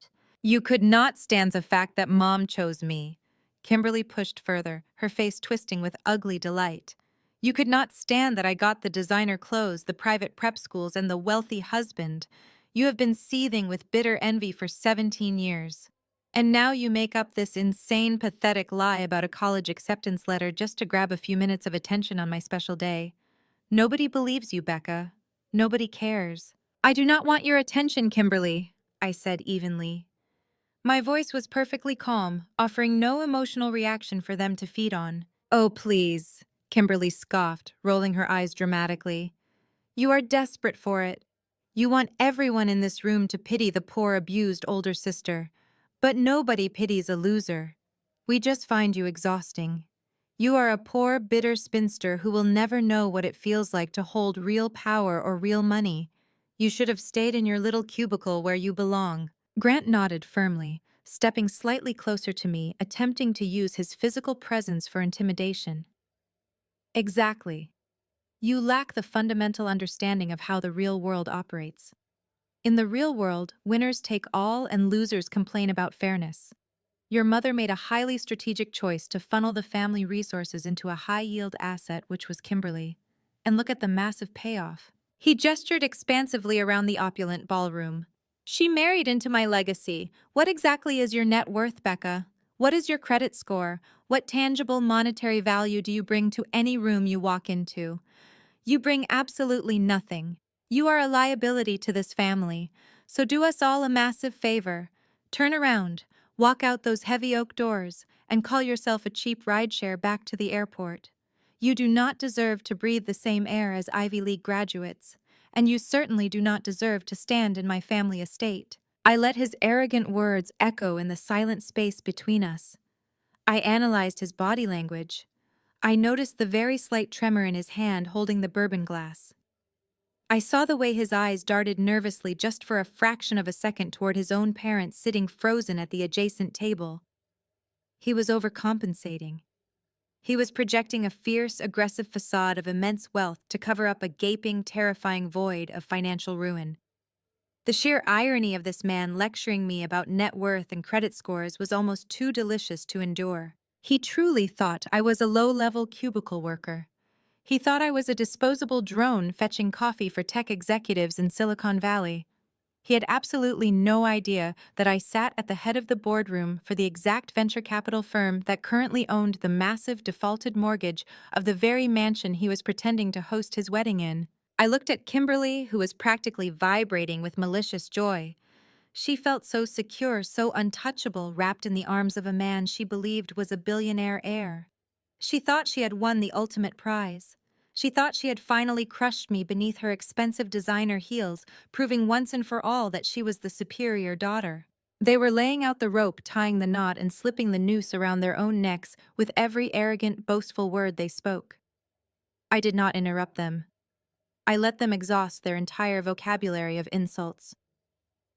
You could not stand the fact that Mom chose me. Kimberly pushed further, her face twisting with ugly delight. You could not stand that I got the designer clothes, the private prep schools, and the wealthy husband. You have been seething with bitter envy for 17 years. And now you make up this insane, pathetic lie about a college acceptance letter just to grab a few minutes of attention on my special day. Nobody believes you, Becca. Nobody cares. I do not want your attention, Kimberly, I said evenly. My voice was perfectly calm, offering no emotional reaction for them to feed on. Oh, please, Kimberly scoffed, rolling her eyes dramatically. You are desperate for it. You want everyone in this room to pity the poor, abused older sister. But nobody pities a loser. We just find you exhausting. You are a poor, bitter spinster who will never know what it feels like to hold real power or real money. You should have stayed in your little cubicle where you belong. Grant nodded firmly, stepping slightly closer to me, attempting to use his physical presence for intimidation. Exactly. You lack the fundamental understanding of how the real world operates. In the real world, winners take all and losers complain about fairness. Your mother made a highly strategic choice to funnel the family resources into a high-yield asset, which was Kimberly. And look at the massive payoff. He gestured expansively around the opulent ballroom. She married into my legacy. What exactly is your net worth, Becca? What is your credit score? What tangible monetary value do you bring to any room you walk into? You bring absolutely nothing. You are a liability to this family. So do us all a massive favor. Turn around, walk out those heavy oak doors, and call yourself a cheap rideshare back to the airport. You do not deserve to breathe the same air as Ivy League graduates, and you certainly do not deserve to stand in my family estate. I let his arrogant words echo in the silent space between us. I analyzed his body language. I noticed the very slight tremor in his hand holding the bourbon glass. I saw the way his eyes darted nervously just for a fraction of a second toward his own parents sitting frozen at the adjacent table. He was overcompensating. He was projecting a fierce, aggressive facade of immense wealth to cover up a gaping, terrifying void of financial ruin. The sheer irony of this man lecturing me about net worth and credit scores was almost too delicious to endure. He truly thought I was a low-level cubicle worker. He thought I was a disposable drone fetching coffee for tech executives in Silicon Valley. He had absolutely no idea that I sat at the head of the boardroom for the exact venture capital firm that currently owned the massive defaulted mortgage of the very mansion he was pretending to host his wedding in. I looked at Kimberly, who was practically vibrating with malicious joy. She felt so secure, so untouchable, wrapped in the arms of a man she believed was a billionaire heir. She thought she had won the ultimate prize. She thought she had finally crushed me beneath her expensive designer heels, proving once and for all that she was the superior daughter. They were laying out the rope, tying the knot, and slipping the noose around their own necks with every arrogant, boastful word they spoke. I did not interrupt them. I let them exhaust their entire vocabulary of insults.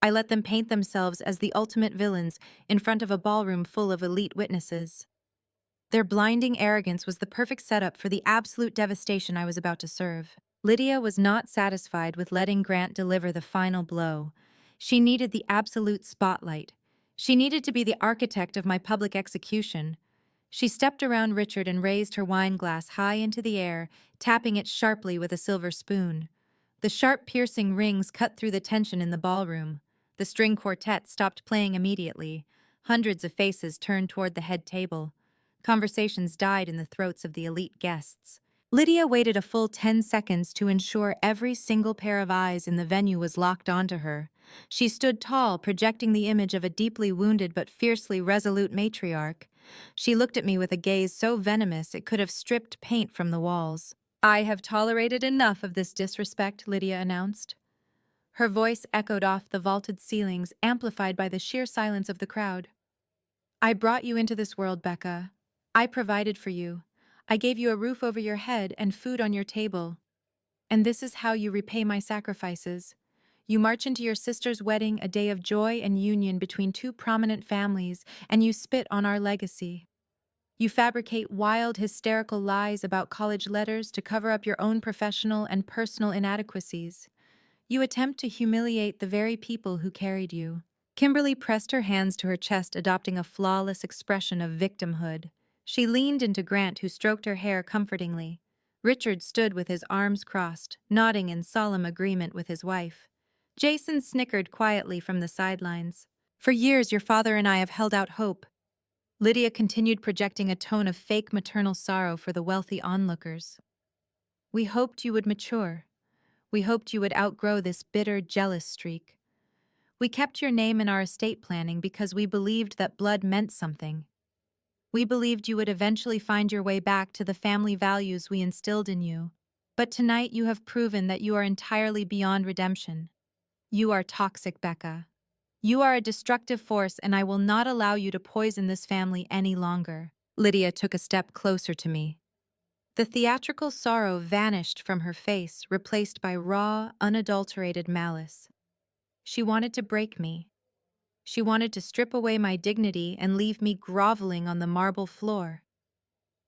I let them paint themselves as the ultimate villains in front of a ballroom full of elite witnesses. Their blinding arrogance was the perfect setup for the absolute devastation I was about to serve. Lydia was not satisfied with letting Grant deliver the final blow. She needed the absolute spotlight. She needed to be the architect of my public execution. She stepped around Richard and raised her wine glass high into the air, tapping it sharply with a silver spoon. The sharp, piercing rings cut through the tension in the ballroom. The string quartet stopped playing immediately. Hundreds of faces turned toward the head table. Conversations died in the throats of the elite guests. Lydia waited a full 10 seconds to ensure every single pair of eyes in the venue was locked onto her. She stood tall, projecting the image of a deeply wounded but fiercely resolute matriarch. She looked at me with a gaze so venomous it could have stripped paint from the walls. "I have tolerated enough of this disrespect," Lydia announced. Her voice echoed off the vaulted ceilings, amplified by the sheer silence of the crowd. "I brought you into this world, Becca. I provided for you. I gave you a roof over your head and food on your table. And this is how you repay my sacrifices. You march into your sister's wedding, a day of joy and union between two prominent families, and you spit on our legacy. You fabricate wild, hysterical lies about college letters to cover up your own professional and personal inadequacies. You attempt to humiliate the very people who carried you." Kimberly pressed her hands to her chest, adopting a flawless expression of victimhood. She leaned into Grant, who stroked her hair comfortingly. Richard stood with his arms crossed, nodding in solemn agreement with his wife. Jason snickered quietly from the sidelines. "For years, your father and I have held out hope." Lydia continued, projecting a tone of fake maternal sorrow for the wealthy onlookers. "We hoped you would mature. We hoped you would outgrow this bitter, jealous streak. We kept your name in our estate planning because we believed that blood meant something. We believed you would eventually find your way back to the family values we instilled in you. But tonight you have proven that you are entirely beyond redemption. You are toxic, Becca. You are a destructive force, and I will not allow you to poison this family any longer." Lydia took a step closer to me. The theatrical sorrow vanished from her face, replaced by raw, unadulterated malice. She wanted to break me. She wanted to strip away my dignity and leave me groveling on the marble floor.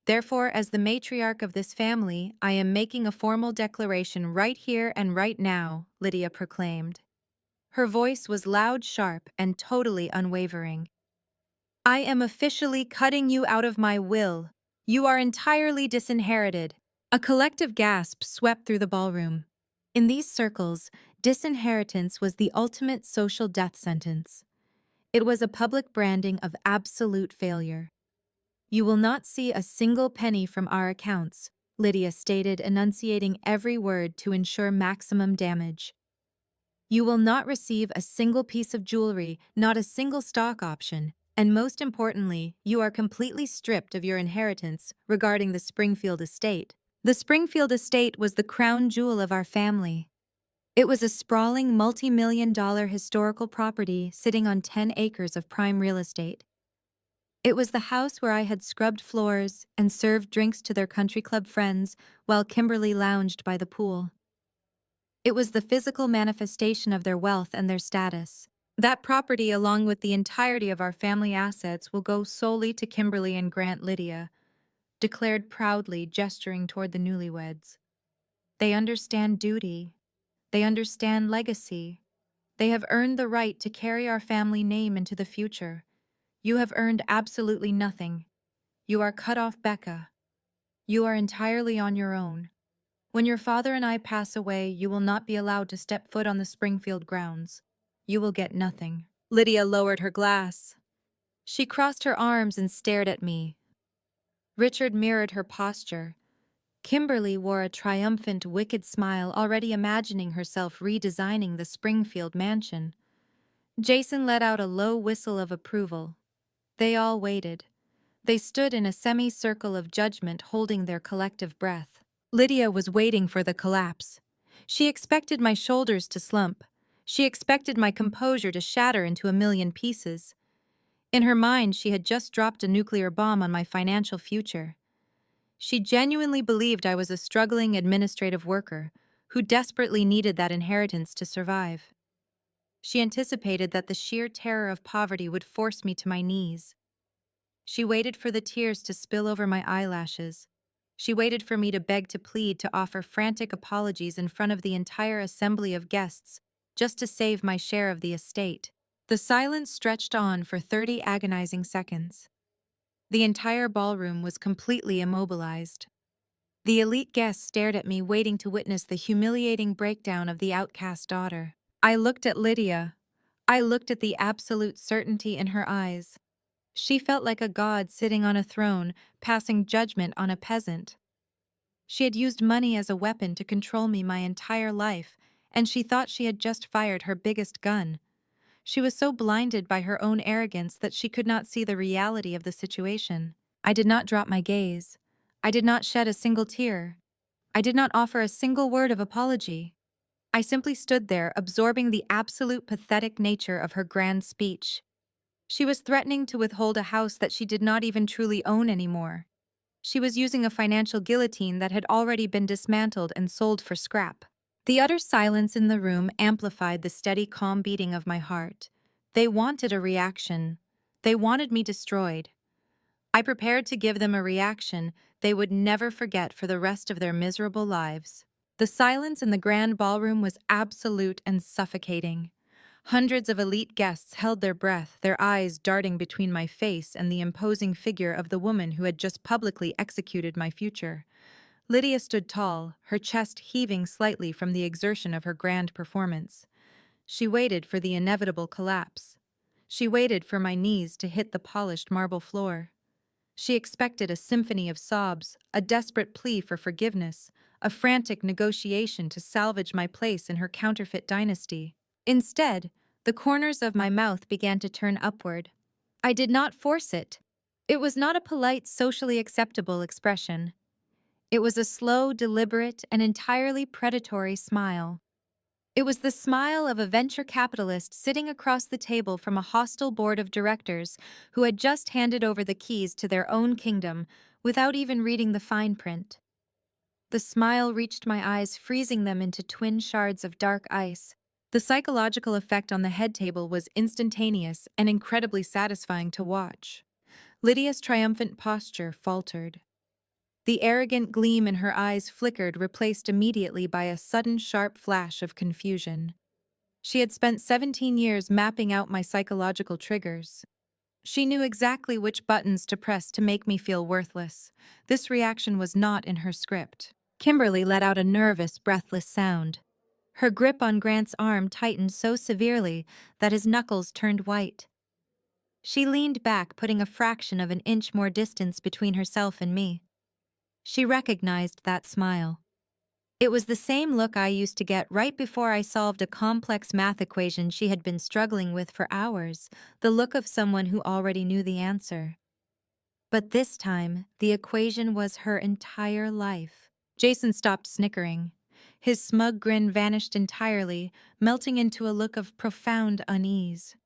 "Therefore, as the matriarch of this family, I am making a formal declaration right here and right now," Lydia proclaimed. Her voice was loud, sharp, and totally unwavering. "I am officially cutting you out of my will. You are entirely disinherited." A collective gasp swept through the ballroom. In these circles, disinheritance was the ultimate social death sentence. It was a public branding of absolute failure. "You will not see a single penny from our accounts," Lydia stated, enunciating every word to ensure maximum damage. "You will not receive a single piece of jewelry, not a single stock option, and most importantly, you are completely stripped of your inheritance regarding the Springfield estate." The Springfield estate was the crown jewel of our family. It was a sprawling multi-million-dollar historical property sitting on 10 acres of prime real estate. It was the house where I had scrubbed floors and served drinks to their country club friends while Kimberly lounged by the pool. It was the physical manifestation of their wealth and their status. That property, along with the entirety of our family assets, will go solely to Kimberly and Grant, Lydia declared proudly, gesturing toward the newlyweds. "They understand duty. They understand legacy. They have earned the right to carry our family name into the future. You have earned absolutely nothing. You are cut off, Becca. You are entirely on your own. When your father and I pass away, you will not be allowed to step foot on the Springfield grounds. You will get nothing." Lydia lowered her glass. She crossed her arms and stared at me. Richard mirrored her posture. Kimberly wore a triumphant, wicked smile, already imagining herself redesigning the Springfield mansion. Jason let out a low whistle of approval. They all waited. They stood in a semicircle of judgment, holding their collective breath. Lydia was waiting for the collapse. She expected my shoulders to slump. She expected my composure to shatter into a million pieces. In her mind, she had just dropped a nuclear bomb on my financial future. She genuinely believed I was a struggling administrative worker who desperately needed that inheritance to survive. She anticipated that the sheer terror of poverty would force me to my knees. She waited for the tears to spill over my eyelashes. She waited for me to beg to plead to offer frantic apologies in front of the entire assembly of guests, just to save my share of the estate. The silence stretched on for 30 agonizing seconds. The entire ballroom was completely immobilized. The elite guests stared at me, waiting to witness the humiliating breakdown of the outcast daughter. I looked at Lydia. I looked at the absolute certainty in her eyes. She felt like a god sitting on a throne, passing judgment on a peasant. She had used money as a weapon to control me my entire life, and she thought she had just fired her biggest gun. She was so blinded by her own arrogance that she could not see the reality of the situation. I did not drop my gaze. I did not shed a single tear. I did not offer a single word of apology. I simply stood there, absorbing the absolute pathetic nature of her grand speech. She was threatening to withhold a house that she did not even truly own anymore. She was using a financial guillotine that had already been dismantled and sold for scrap. The utter silence in the room amplified the steady, calm beating of my heart. They wanted a reaction. They wanted me destroyed. I prepared to give them a reaction they would never forget for the rest of their miserable lives. The silence in the grand ballroom was absolute and suffocating. Hundreds of elite guests held their breath, their eyes darting between my face and the imposing figure of the woman who had just publicly executed my future. Lydia stood tall, her chest heaving slightly from the exertion of her grand performance. She waited for the inevitable collapse. She waited for my knees to hit the polished marble floor. She expected a symphony of sobs, a desperate plea for forgiveness, a frantic negotiation to salvage my place in her counterfeit dynasty. Instead, the corners of my mouth began to turn upward. I did not force it. It was not a polite, socially acceptable expression. It was a slow, deliberate, and entirely predatory smile. It was the smile of a venture capitalist sitting across the table from a hostile board of directors who had just handed over the keys to their own kingdom without even reading the fine print. The smile reached my eyes, freezing them into twin shards of dark ice. The psychological effect on the head table was instantaneous and incredibly satisfying to watch. Lydia's triumphant posture faltered. The arrogant gleam in her eyes flickered, replaced immediately by a sudden sharp flash of confusion. She had spent 17 years mapping out my psychological triggers. She knew exactly which buttons to press to make me feel worthless. This reaction was not in her script. Kimberly let out a nervous, breathless sound. Her grip on Grant's arm tightened so severely that his knuckles turned white. She leaned back, putting a fraction of an inch more distance between herself and me. She recognized that smile. It was the same look I used to get right before I solved a complex math equation she had been struggling with for hours, the look of someone who already knew the answer. But this time, the equation was her entire life. Jason stopped snickering. His smug grin vanished entirely, melting into a look of profound unease.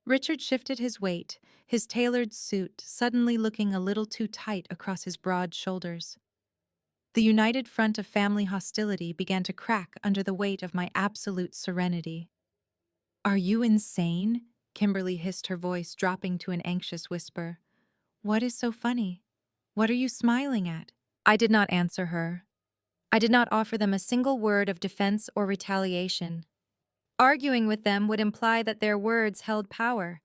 Richard shifted his weight, his tailored suit suddenly looking a little too tight across his broad shoulders. The united front of family hostility began to crack under the weight of my absolute serenity. "Are you insane?" Kimberly hissed, her voice dropping to an anxious whisper. "What is so funny? What are you smiling at?" I did not answer her. I did not offer them a single word of defense or retaliation. Arguing with them would imply that their words held power.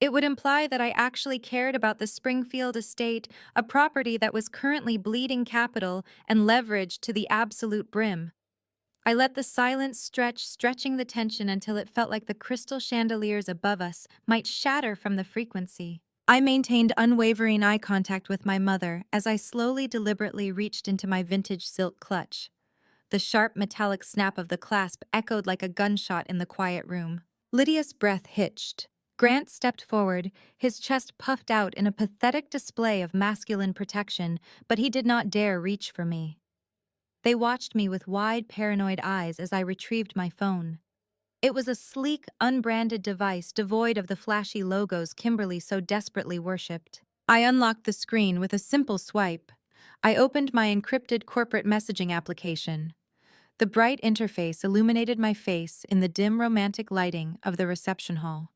It would imply that I actually cared about the Springfield estate, a property that was currently bleeding capital and leveraged to the absolute brim. I let the silence stretch, stretching the tension until it felt like the crystal chandeliers above us might shatter from the frequency. I maintained unwavering eye contact with my mother as I slowly, deliberately reached into my vintage silk clutch. The sharp metallic snap of the clasp echoed like a gunshot in the quiet room. Lydia's breath hitched. Grant stepped forward, his chest puffed out in a pathetic display of masculine protection, but he did not dare reach for me. They watched me with wide, paranoid eyes as I retrieved my phone. It was a sleek, unbranded device devoid of the flashy logos Kimberly so desperately worshipped. I unlocked the screen with a simple swipe. I opened my encrypted corporate messaging application. The bright interface illuminated my face in the dim romantic lighting of the reception hall.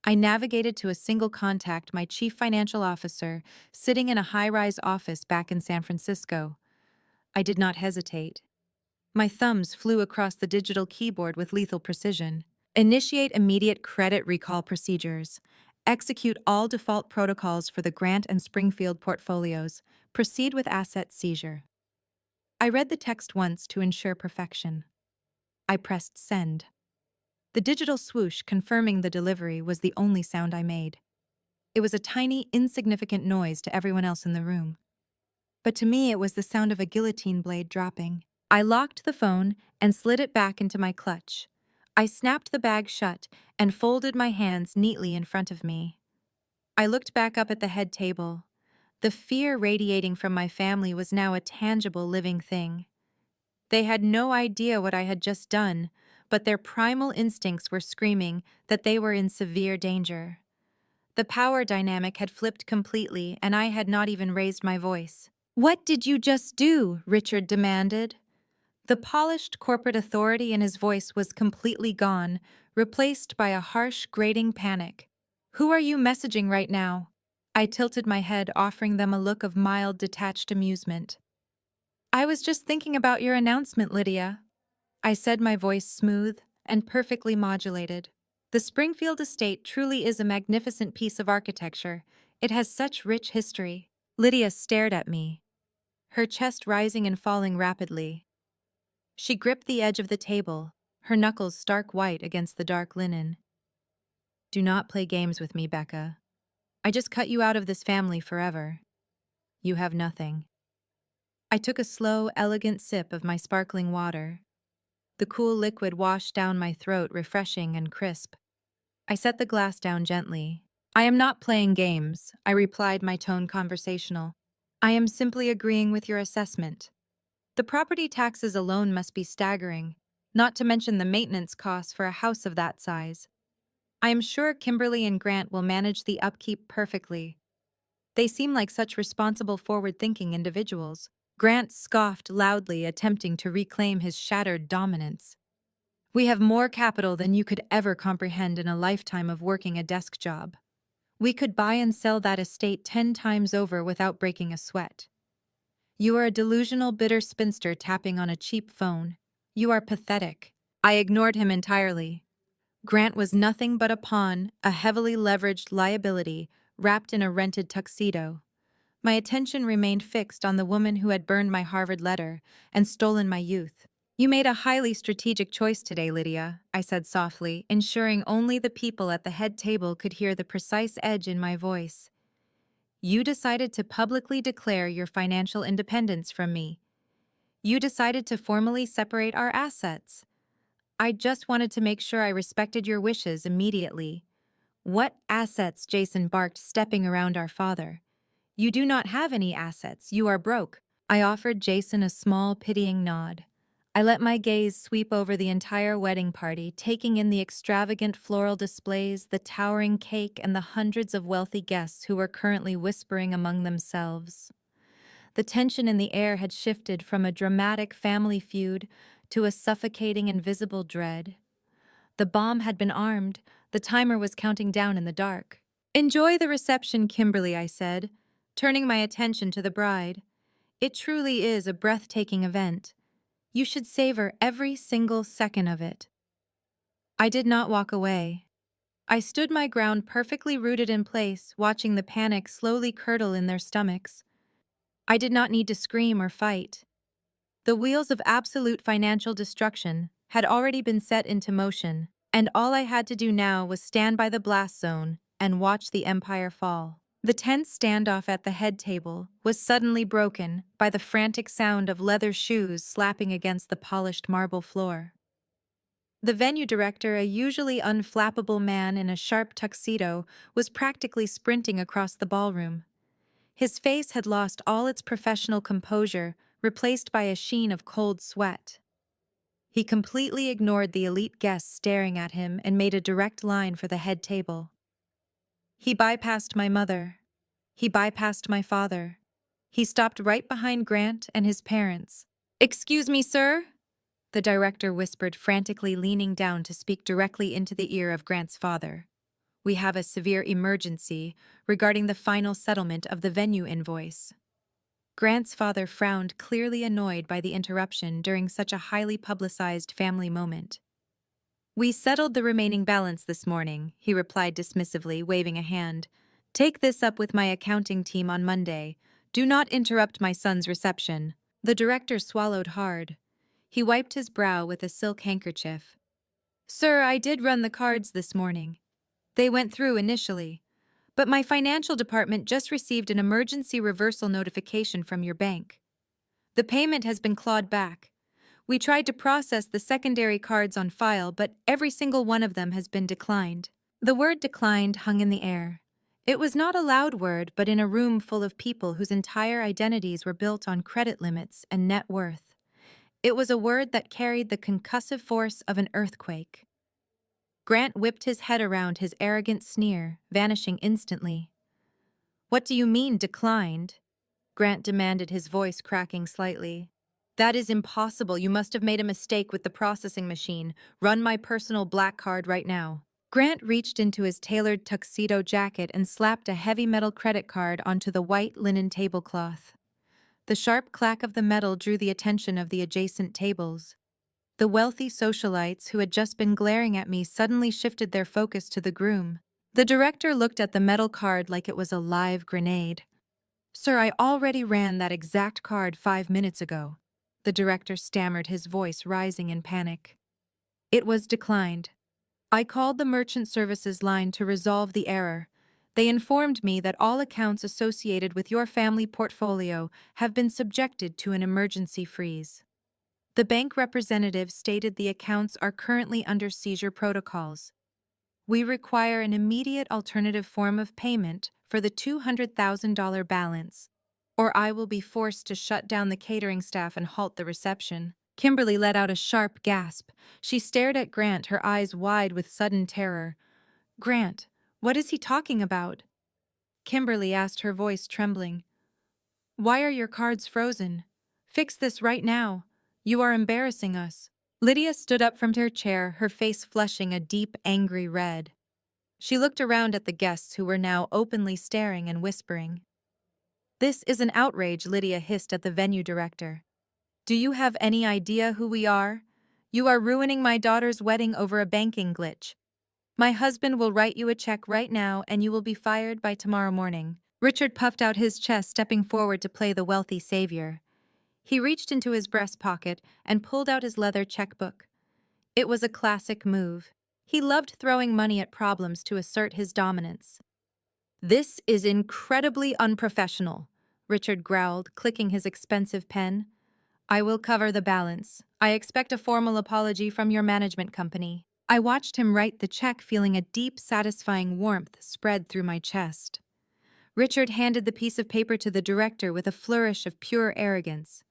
I navigated to a single contact, my chief financial officer, sitting in a high-rise office back in San Francisco. I did not hesitate. My thumbs flew across the digital keyboard with lethal precision. Initiate immediate credit recall procedures. Execute all default protocols for the Grant and Springfield portfolios. Proceed with asset seizure. I read the text once to ensure perfection. I pressed send. The digital swoosh confirming the delivery was the only sound I made. It was a tiny, insignificant noise to everyone else in the room. But to me, it was the sound of a guillotine blade dropping. I locked the phone and slid it back into my clutch. I snapped the bag shut and folded my hands neatly in front of me. I looked back up at the head table. The fear radiating from my family was now a tangible living thing. They had no idea what I had just done, but their primal instincts were screaming that they were in severe danger. The power dynamic had flipped completely, and I had not even raised my voice. "What did you just do?" Richard demanded. The polished corporate authority in his voice was completely gone, replaced by a harsh, grating panic. "Who are you messaging right now?" I tilted my head, offering them a look of mild, detached amusement. "I was just thinking about your announcement, Lydia," I said, my voice smooth and perfectly modulated. "The Springfield estate truly is a magnificent piece of architecture. It has such rich history." Lydia stared at me, her chest rising and falling rapidly. She gripped the edge of the table, her knuckles stark white against the dark linen. "Do not play games with me, Becca. I just cut you out of this family forever. You have nothing." I took a slow, elegant sip of my sparkling water. The cool liquid washed down my throat, refreshing and crisp. I set the glass down gently. "I am not playing games," I replied, my tone conversational. "I am simply agreeing with your assessment. The property taxes alone must be staggering, not to mention the maintenance costs for a house of that size. I am sure Kimberly and Grant will manage the upkeep perfectly. They seem like such responsible, forward-thinking individuals." Grant scoffed loudly, attempting to reclaim his shattered dominance. "We have more capital than you could ever comprehend in a lifetime of working a desk job. We could buy and sell that estate 10 times over without breaking a sweat. You are a delusional, bitter spinster tapping on a cheap phone. You are pathetic." I ignored him entirely. Grant was nothing but a pawn, a heavily leveraged liability, wrapped in a rented tuxedo. My attention remained fixed on the woman who had burned my Harvard letter and stolen my youth. "You made a highly strategic choice today, Lydia," I said softly, ensuring only the people at the head table could hear the precise edge in my voice. "You decided to publicly declare your financial independence from me. You decided to formally separate our assets. I just wanted to make sure I respected your wishes immediately." "What assets?" Jason barked, stepping around our father. "You do not have any assets. You are broke." I offered Jason a small, pitying nod. I let my gaze sweep over the entire wedding party, taking in the extravagant floral displays, the towering cake, and the hundreds of wealthy guests who were currently whispering among themselves. The tension in the air had shifted from a dramatic family feud to a suffocating, invisible dread. The bomb had been armed. The timer was counting down in the dark. "Enjoy the reception, Kimberly," I said, turning my attention to the bride. "It truly is a breathtaking event. You should savor every single second of it." I did not walk away. I stood my ground, perfectly rooted in place, watching the panic slowly curdle in their stomachs. I did not need to scream or fight. The wheels of absolute financial destruction had already been set into motion, and all I had to do now was stand by the blast zone and watch the empire fall. The tense standoff at the head table was suddenly broken by the frantic sound of leather shoes slapping against the polished marble floor. The venue director, a usually unflappable man in a sharp tuxedo, was practically sprinting across the ballroom. His face had lost all its professional composure, replaced by a sheen of cold sweat. He completely ignored the elite guests staring at him and made a direct line for the head table. He bypassed my mother. He bypassed my father. He stopped right behind Grant and his parents. "Excuse me, sir?" the director whispered, frantically leaning down to speak directly into the ear of Grant's father. "We have a severe emergency regarding the final settlement of the venue invoice." Grant's father frowned, clearly annoyed by the interruption during such a highly publicized family moment. "We settled the remaining balance this morning," he replied dismissively, waving a hand. "Take this up with my accounting team on Monday. Do not interrupt my son's reception." The director swallowed hard. He wiped his brow with a silk handkerchief. "Sir, I did run the cards this morning. They went through initially. But my financial department just received an emergency reversal notification from your bank. The payment has been clawed back. We tried to process the secondary cards on file, but every single one of them has been declined." The word declined hung in the air. It was not a loud word, but in a room full of people whose entire identities were built on credit limits and net worth. It was a word that carried the concussive force of an earthquake. Grant whipped his head around his arrogant sneer, vanishing instantly. "What do you mean, declined?" Grant demanded, his voice cracking slightly. "That is impossible. You must have made a mistake with the processing machine. Run my personal black card right now." Grant reached into his tailored tuxedo jacket and slapped a heavy metal credit card onto the white linen tablecloth. The sharp clack of the metal drew the attention of the adjacent tables. The wealthy socialites who had just been glaring at me suddenly shifted their focus to the groom. The director looked at the metal card like it was a live grenade. "Sir, I already ran that exact card 5 minutes ago." The director stammered, his voice rising in panic. "It was declined. I called the merchant services line to resolve the error. They informed me that all accounts associated with your family portfolio have been subjected to an emergency freeze. The bank representative stated the accounts are currently under seizure protocols. We require an immediate alternative form of payment for the $200,000 balance, or I will be forced to shut down the catering staff and halt the reception." Kimberly let out a sharp gasp. She stared at Grant, her eyes wide with sudden terror. "Grant, what is he talking about?" Kimberly asked, her voice trembling. "Why are your cards frozen? Fix this right now. You are embarrassing us." Lydia stood up from her chair, her face flushing a deep, angry red. She looked around at the guests who were now openly staring and whispering. "This is an outrage," Lydia hissed at the venue director. "Do you have any idea who we are? You are ruining my daughter's wedding over a banking glitch. My husband will write you a check right now and you will be fired by tomorrow morning." Richard puffed out his chest, stepping forward to play the wealthy savior. He reached into his breast pocket and pulled out his leather checkbook. It was a classic move. He loved throwing money at problems to assert his dominance. "This is incredibly unprofessional," Richard growled, clicking his expensive pen. "I will cover the balance. I expect a formal apology from your management company." I watched him write the check, feeling a deep, satisfying warmth spread through my chest. Richard handed the piece of paper to the director with a flourish of pure arrogance.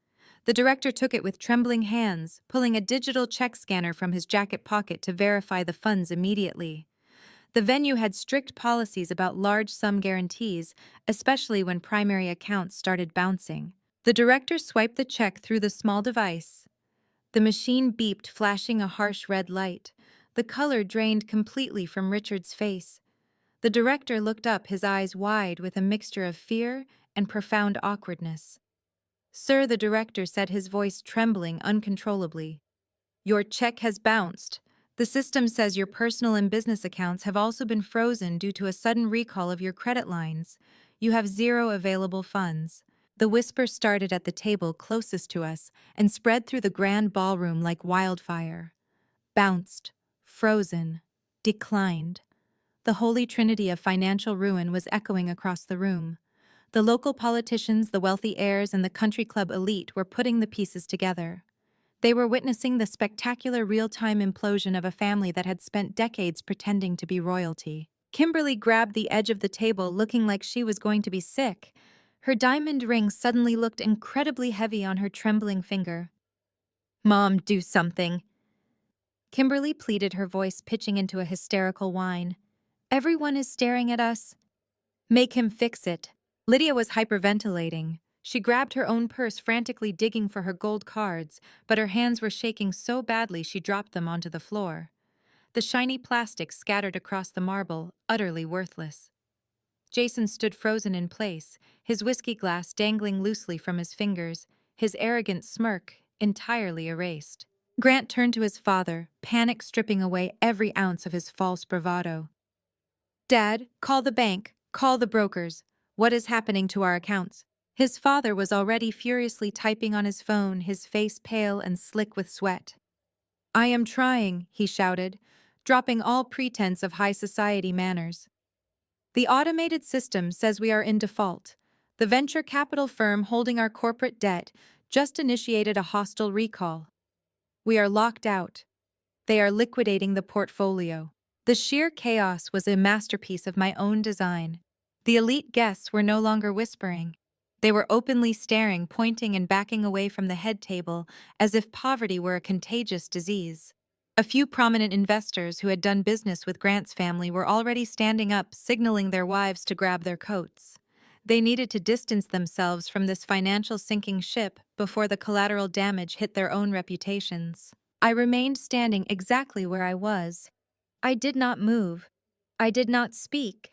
The director took it with trembling hands, pulling a digital check scanner from his jacket pocket to verify the funds immediately. The venue had strict policies about large sum guarantees, especially when primary accounts started bouncing. The director swiped the check through the small device. The machine beeped, flashing a harsh red light. The color drained completely from Richard's face. The director looked up, his eyes wide with a mixture of fear and profound awkwardness. "Sir," the director said, his voice trembling uncontrollably, "your check has bounced. The system says your personal and business accounts have also been frozen due to a sudden recall of your credit lines. You have 0 available funds." The whisper started at the table closest to us and spread through the grand ballroom like wildfire. Bounced, frozen, declined. The holy trinity of financial ruin was echoing across the room. The local politicians, the wealthy heirs, and the country club elite were putting the pieces together. They were witnessing the spectacular real-time implosion of a family that had spent decades pretending to be royalty. Kimberly grabbed the edge of the table, looking like she was going to be sick. Her diamond ring suddenly looked incredibly heavy on her trembling finger. "Mom, do something," Kimberly pleaded, her voice pitching into a hysterical whine. "Everyone is staring at us. Make him fix it." Lydia was hyperventilating. She grabbed her own purse, frantically digging for her gold cards, but her hands were shaking so badly she dropped them onto the floor. The shiny plastic scattered across the marble, utterly worthless. Jason stood frozen in place, his whiskey glass dangling loosely from his fingers, his arrogant smirk entirely erased. Grant turned to his father, panic stripping away every ounce of his false bravado. "Dad, call the bank, call the brokers. What is happening to our accounts?" His father was already furiously typing on his phone, his face pale and slick with sweat. "I am trying," he shouted, dropping all pretense of high society manners. "The automated system says we are in default. The venture capital firm holding our corporate debt just initiated a hostile recall. We are locked out. They are liquidating the portfolio." The sheer chaos was a masterpiece of my own design. The elite guests were no longer whispering. They were openly staring, pointing and backing away from the head table as if poverty were a contagious disease. A few prominent investors who had done business with Grant's family were already standing up, signaling their wives to grab their coats. They needed to distance themselves from this financial sinking ship before the collateral damage hit their own reputations. I remained standing exactly where I was. I did not move. I did not speak.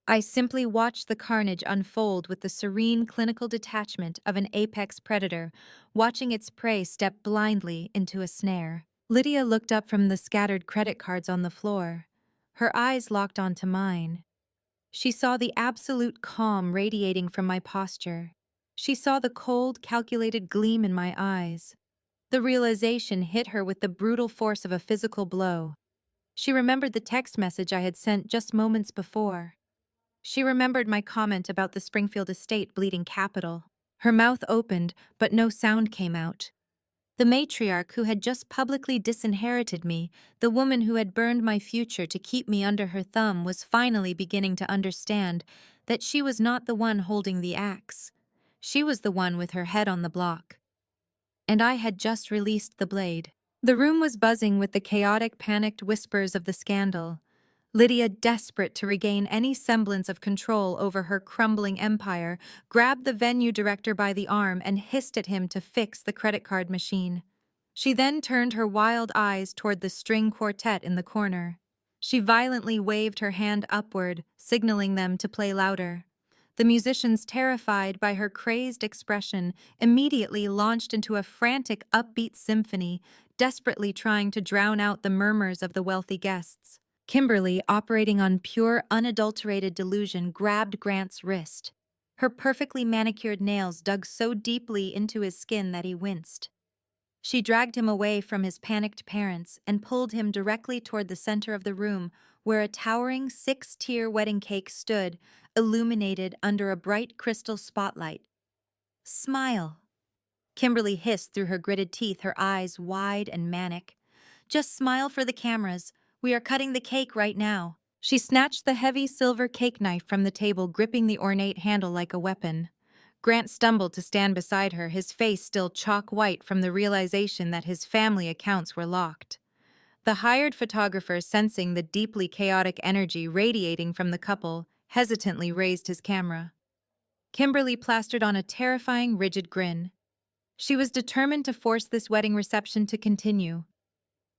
I simply watched the carnage unfold with the serene clinical detachment of an apex predator, watching its prey step blindly into a snare. Lydia looked up from the scattered credit cards on the floor. Her eyes locked onto mine. She saw the absolute calm radiating from my posture. She saw the cold, calculated gleam in my eyes. The realization hit her with the brutal force of a physical blow. She remembered the text message I had sent just moments before. She remembered my comment about the Springfield estate bleeding capital. Her mouth opened, but no sound came out. The matriarch who had just publicly disinherited me, the woman who had burned my future to keep me under her thumb, was finally beginning to understand that she was not the one holding the axe. She was the one with her head on the block. And I had just released the blade. The room was buzzing with the chaotic, panicked whispers of the scandal. Lydia, desperate to regain any semblance of control over her crumbling empire, grabbed the venue director by the arm and hissed at him to fix the credit card machine. She then turned her wild eyes toward the string quartet in the corner. She violently waved her hand upward, signaling them to play louder. The musicians, terrified by her crazed expression, immediately launched into a frantic, upbeat symphony, desperately trying to drown out the murmurs of the wealthy guests. Kimberly, operating on pure, unadulterated delusion, grabbed Grant's wrist. Her perfectly manicured nails dug so deeply into his skin that he winced. She dragged him away from his panicked parents and pulled him directly toward the center of the room, where a towering 6-tier wedding cake stood, illuminated under a bright crystal spotlight. "Smile," Kimberly hissed through her gritted teeth, her eyes wide and manic. "Just smile for the cameras. We are cutting the cake right now." She snatched the heavy silver cake knife from the table, gripping the ornate handle like a weapon. Grant stumbled to stand beside her, his face still chalk white from the realization that his family accounts were locked. The hired photographer, sensing the deeply chaotic energy radiating from the couple, hesitantly raised his camera. Kimberly plastered on a terrifying, rigid grin. She was determined to force this wedding reception to continue.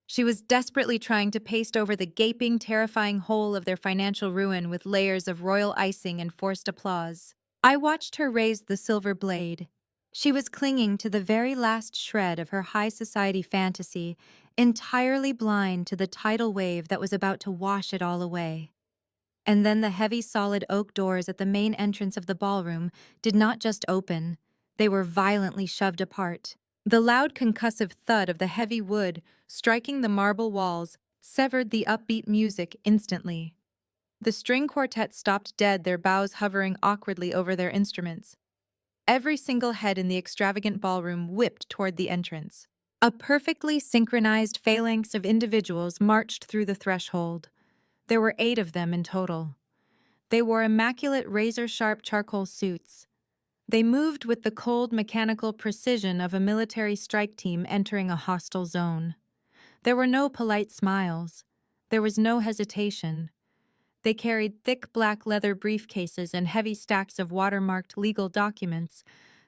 She was desperately trying to paste over the gaping, terrifying hole of their financial ruin with layers of royal icing and forced applause. I watched her raise the silver blade. She was clinging to the very last shred of her high society fantasy, entirely blind to the tidal wave that was about to wash it all away. And then the heavy, solid oak doors at the main entrance of the ballroom did not just open, they were violently shoved apart. The loud concussive thud of the heavy wood striking the marble walls severed the upbeat music instantly. The string quartet stopped dead, their bows hovering awkwardly over their instruments. Every single head in the extravagant ballroom whipped toward the entrance. A perfectly synchronized phalanx of individuals marched through the threshold. There were 8 of them in total. They wore immaculate razor-sharp charcoal suits. They moved with the cold mechanical precision of a military strike team entering a hostile zone. There were no polite smiles. There was no hesitation. They carried thick black leather briefcases and heavy stacks of watermarked legal documents.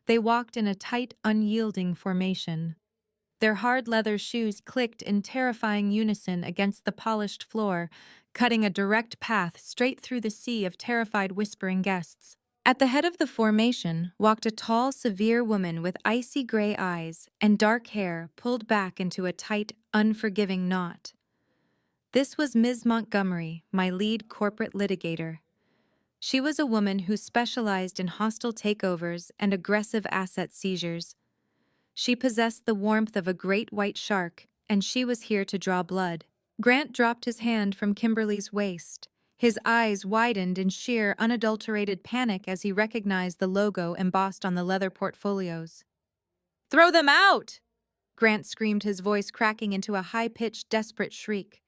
They walked in a tight, unyielding formation. Their hard leather shoes clicked in terrifying unison against the polished floor, cutting a direct path straight through the sea of terrified whispering guests. At the head of the formation walked a tall, severe woman with icy gray eyes and dark hair pulled back into a tight, unforgiving knot. This was Ms. Montgomery, my lead corporate litigator. She was a woman who specialized in hostile takeovers and aggressive asset seizures. She possessed the warmth of a great white shark, and she was here to draw blood. Grant dropped his hand from Kimberly's waist. His eyes widened in sheer, unadulterated panic as he recognized the logo embossed on the leather portfolios. "Throw them out!" Grant screamed, his voice cracking into a high-pitched, desperate shriek.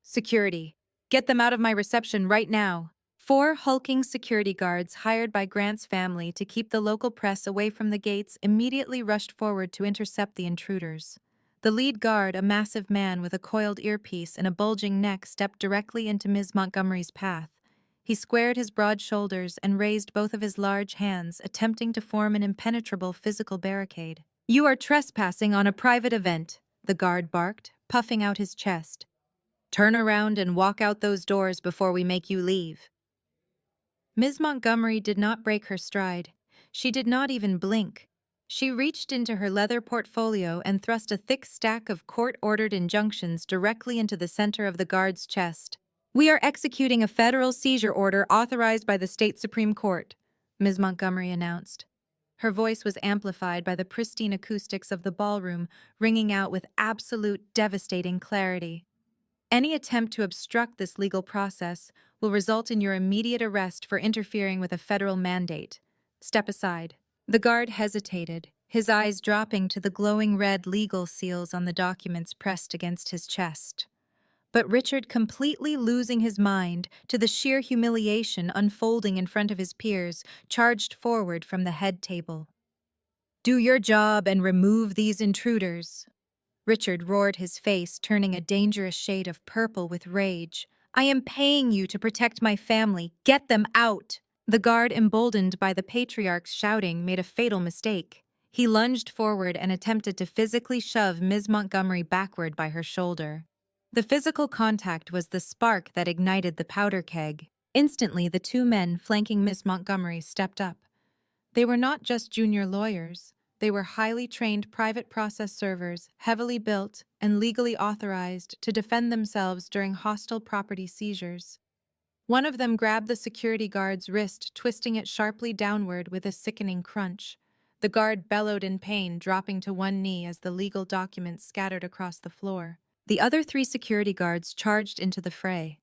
"Security, get them out of my reception right now." 4 hulking security guards hired by Grant's family to keep the local press away from the gates immediately rushed forward to intercept the intruders. The lead guard, a massive man with a coiled earpiece and a bulging neck, stepped directly into Ms. Montgomery's path. He squared his broad shoulders and raised both of his large hands, attempting to form an impenetrable physical barricade. "You are trespassing on a private event," the guard barked, puffing out his chest. "Turn around and walk out those doors before we make you leave." Ms. Montgomery did not break her stride. She did not even blink. She reached into her leather portfolio and thrust a thick stack of court-ordered injunctions directly into the center of the guard's chest. "We are executing a federal seizure order authorized by the state Supreme Court," Ms. Montgomery announced. Her voice was amplified by the pristine acoustics of the ballroom, ringing out with absolute, devastating clarity. "Any attempt to obstruct this legal process will result in your immediate arrest for interfering with a federal mandate. Step aside." The guard hesitated, his eyes dropping to the glowing red legal seals on the documents pressed against his chest. But Richard, completely losing his mind to the sheer humiliation unfolding in front of his peers, charged forward from the head table. "Do your job and remove these intruders." Richard roared, his face turning a dangerous shade of purple with rage. "I am paying you to protect my family. Get them out!" The guard, emboldened by the patriarch's shouting, made a fatal mistake. He lunged forward and attempted to physically shove Ms. Montgomery backward by her shoulder. The physical contact was the spark that ignited the powder keg. Instantly, the 2 men flanking Miss Montgomery stepped up. They were not just junior lawyers. They were highly trained private process servers, heavily built and legally authorized to defend themselves during hostile property seizures. One of them grabbed the security guard's wrist, twisting it sharply downward with a sickening crunch. The guard bellowed in pain, dropping to one knee as the legal documents scattered across the floor. The other 3 security guards charged into the fray.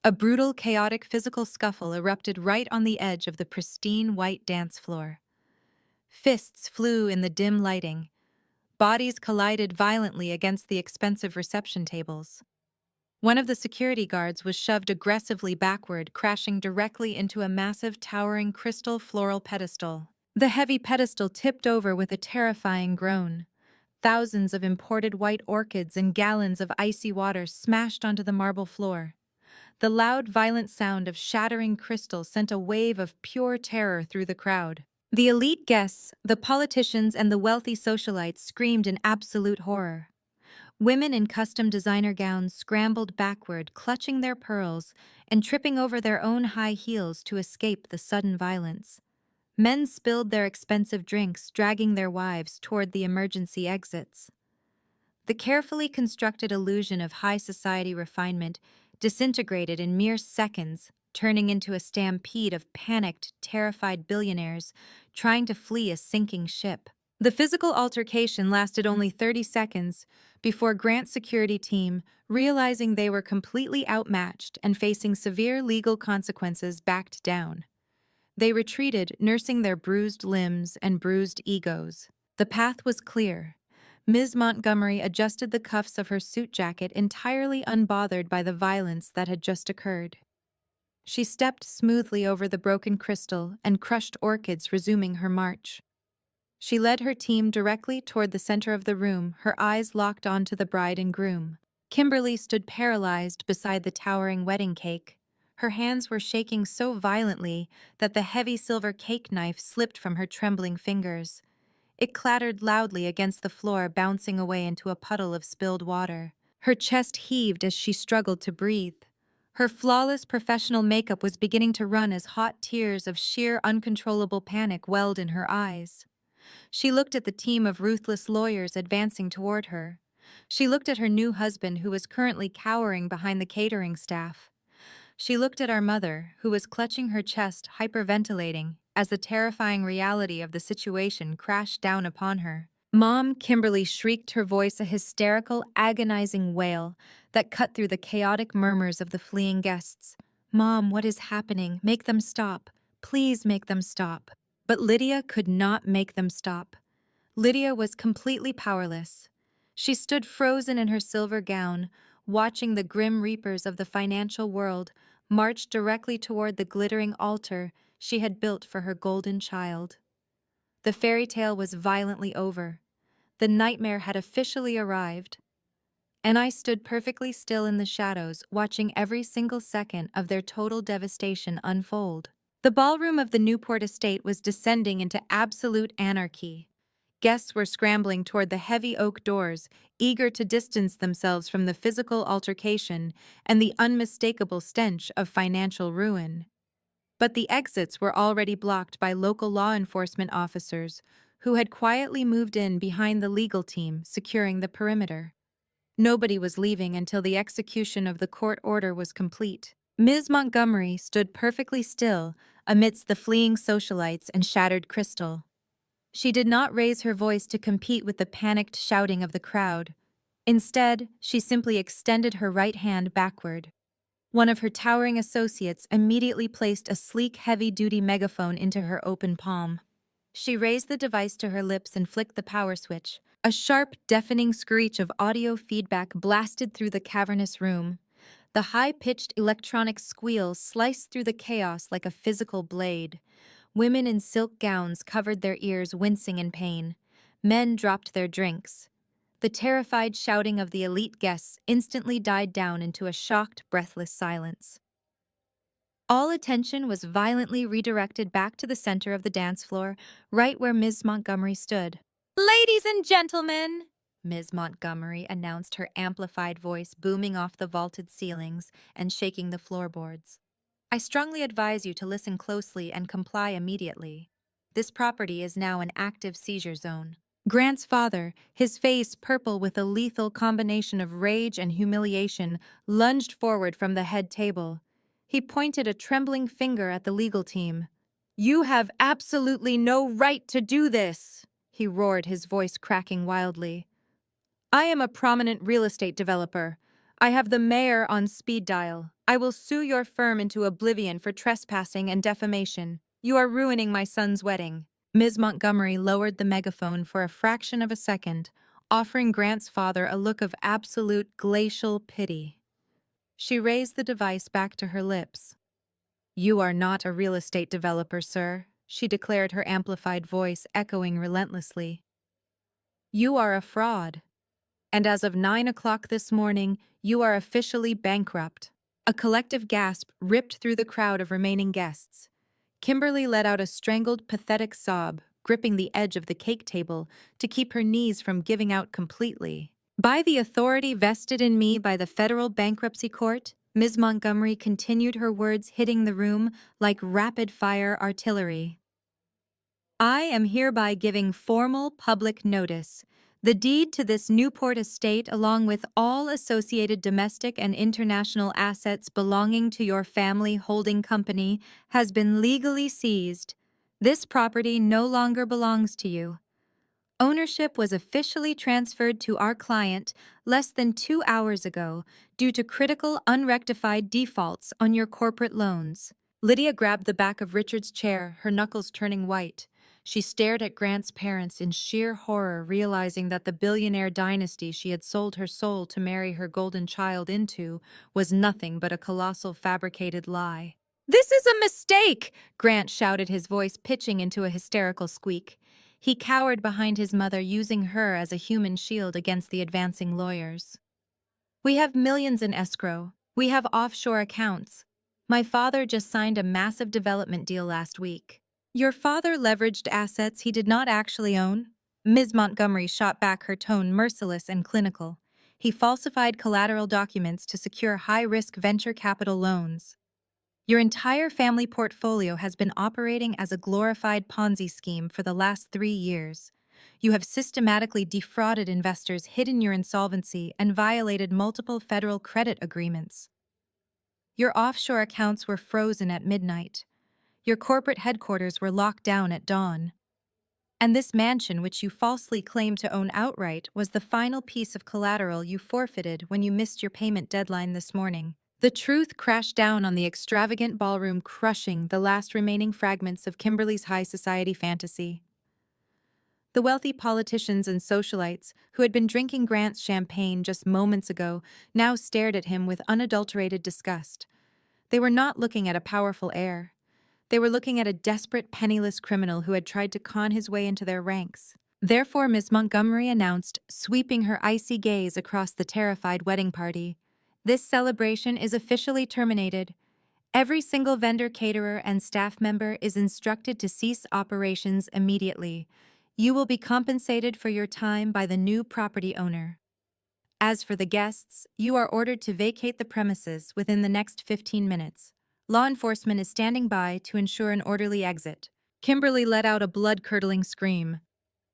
A brutal, chaotic physical scuffle erupted right on the edge of the pristine white dance floor. Fists flew in the dim lighting. Bodies collided violently against the expensive reception tables. One of the security guards was shoved aggressively backward, crashing directly into a massive, towering crystal floral pedestal. The heavy pedestal tipped over with a terrifying groan. Thousands of imported white orchids and gallons of icy water smashed onto the marble floor. The loud, violent sound of shattering crystal sent a wave of pure terror through the crowd. The elite guests, the politicians, and the wealthy socialites screamed in absolute horror. Women in custom designer gowns scrambled backward, clutching their pearls and tripping over their own high heels to escape the sudden violence. Men spilled their expensive drinks, dragging their wives toward the emergency exits. The carefully constructed illusion of high society refinement disintegrated in mere seconds, turning into a stampede of panicked, terrified billionaires trying to flee a sinking ship. The physical altercation lasted only 30 seconds before Grant's security team, realizing they were completely outmatched and facing severe legal consequences, backed down. They retreated, nursing their bruised limbs and bruised egos. The path was clear. Ms. Montgomery adjusted the cuffs of her suit jacket, entirely unbothered by the violence that had just occurred. She stepped smoothly over the broken crystal and crushed orchids, resuming her march. She led her team directly toward the center of the room, her eyes locked onto the bride and groom. Kimberly stood paralyzed beside the towering wedding cake. Her hands were shaking so violently that the heavy silver cake knife slipped from her trembling fingers. It clattered loudly against the floor, bouncing away into a puddle of spilled water. Her chest heaved as she struggled to breathe. Her flawless professional makeup was beginning to run as hot tears of sheer uncontrollable panic welled in her eyes. She looked at the team of ruthless lawyers advancing toward her. She looked at her new husband, who was currently cowering behind the catering staff. She looked at our mother, who was clutching her chest, hyperventilating, as the terrifying reality of the situation crashed down upon her. Mom, Kimberly shrieked, her voice a hysterical, agonizing wail that cut through the chaotic murmurs of the fleeing guests. Mom, what is happening? Make them stop. Please make them stop. But Lydia could not make them stop. Lydia was completely powerless. She stood frozen in her silver gown, watching the grim reapers of the financial world march directly toward the glittering altar she had built for her golden child. The fairy tale was violently over. The nightmare had officially arrived, and I stood perfectly still in the shadows, watching every single second of their total devastation unfold. The ballroom of the Newport estate was descending into absolute anarchy. Guests were scrambling toward the heavy oak doors, eager to distance themselves from the physical altercation and the unmistakable stench of financial ruin. But the exits were already blocked by local law enforcement officers who had quietly moved in behind the legal team, securing the perimeter. Nobody was leaving until the execution of the court order was complete. Ms. Montgomery stood perfectly still amidst the fleeing socialites and shattered crystal. She did not raise her voice to compete with the panicked shouting of the crowd. Instead, she simply extended her right hand backward. One of her towering associates immediately placed a sleek, heavy-duty megaphone into her open palm. She raised the device to her lips and flicked the power switch. A sharp, deafening screech of audio feedback blasted through the cavernous room. The high-pitched electronic squeal sliced through the chaos like a physical blade. Women in silk gowns covered their ears, wincing in pain. Men dropped their drinks. The terrified shouting of the elite guests instantly died down into a shocked, breathless silence. All attention was violently redirected back to the center of the dance floor, right where Ms. Montgomery stood. "Ladies and gentlemen," Ms. Montgomery announced, her amplified voice booming off the vaulted ceilings and shaking the floorboards. "I strongly advise you to listen closely and comply immediately. This property is now an active seizure zone." Grant's father, his face purple with a lethal combination of rage and humiliation, lunged forward from the head table. He pointed a trembling finger at the legal team. "You have absolutely no right to do this," he roared, his voice cracking wildly. "I am a prominent real estate developer. I have the mayor on speed dial. I will sue your firm into oblivion for trespassing and defamation. You are ruining my son's wedding." Ms. Montgomery lowered the megaphone for a fraction of a second, offering Grant's father a look of absolute glacial pity. She raised the device back to her lips. "You are not a real estate developer, sir," she declared, her amplified voice echoing relentlessly. "You are a fraud. And as of 9 o'clock this morning, you are officially bankrupt." A collective gasp ripped through the crowd of remaining guests. Kimberly let out a strangled, pathetic sob, gripping the edge of the cake table to keep her knees from giving out completely. "By the authority vested in me by the federal bankruptcy court," Ms. Montgomery continued, her words hitting the room like rapid-fire artillery, "I am hereby giving formal public notice. The deed to this Newport estate, along with all associated domestic and international assets belonging to your family holding company, has been legally seized. This property no longer belongs to you. Ownership was officially transferred to our client less than 2 hours ago due to critical unrectified defaults on your corporate loans." Lydia grabbed the back of Richard's chair, her knuckles turning white. She stared at Grant's parents in sheer horror, realizing that the billionaire dynasty she had sold her soul to marry her golden child into was nothing but a colossal fabricated lie. This is a mistake! Grant shouted, his voice pitching into a hysterical squeak. He cowered behind his mother, using her as a human shield against the advancing lawyers. We have millions in escrow. We have offshore accounts. My father just signed a massive development deal last week. Your father leveraged assets he did not actually own? Ms. Montgomery shot back, her tone merciless and clinical. He falsified collateral documents to secure high-risk venture capital loans. Your entire family portfolio has been operating as a glorified Ponzi scheme for the last 3 years. You have systematically defrauded investors, hidden your insolvency, and violated multiple federal credit agreements. Your offshore accounts were frozen at midnight. Your corporate headquarters were locked down at dawn. And this mansion, which you falsely claimed to own outright, was the final piece of collateral you forfeited when you missed your payment deadline this morning. The truth crashed down on the extravagant ballroom, crushing the last remaining fragments of Kimberly's high society fantasy. The wealthy politicians and socialites who had been drinking Grant's champagne just moments ago now stared at him with unadulterated disgust. They were not looking at a powerful heir. They were looking at a desperate, penniless criminal who had tried to con his way into their ranks. Therefore, Miss Montgomery announced, sweeping her icy gaze across the terrified wedding party, "This celebration is officially terminated. Every single vendor, caterer, and staff member is instructed to cease operations immediately. You will be compensated for your time by the new property owner. As for the guests, you are ordered to vacate the premises within the next 15 minutes. Law enforcement is standing by to ensure an orderly exit." Kimberly let out a blood-curdling scream.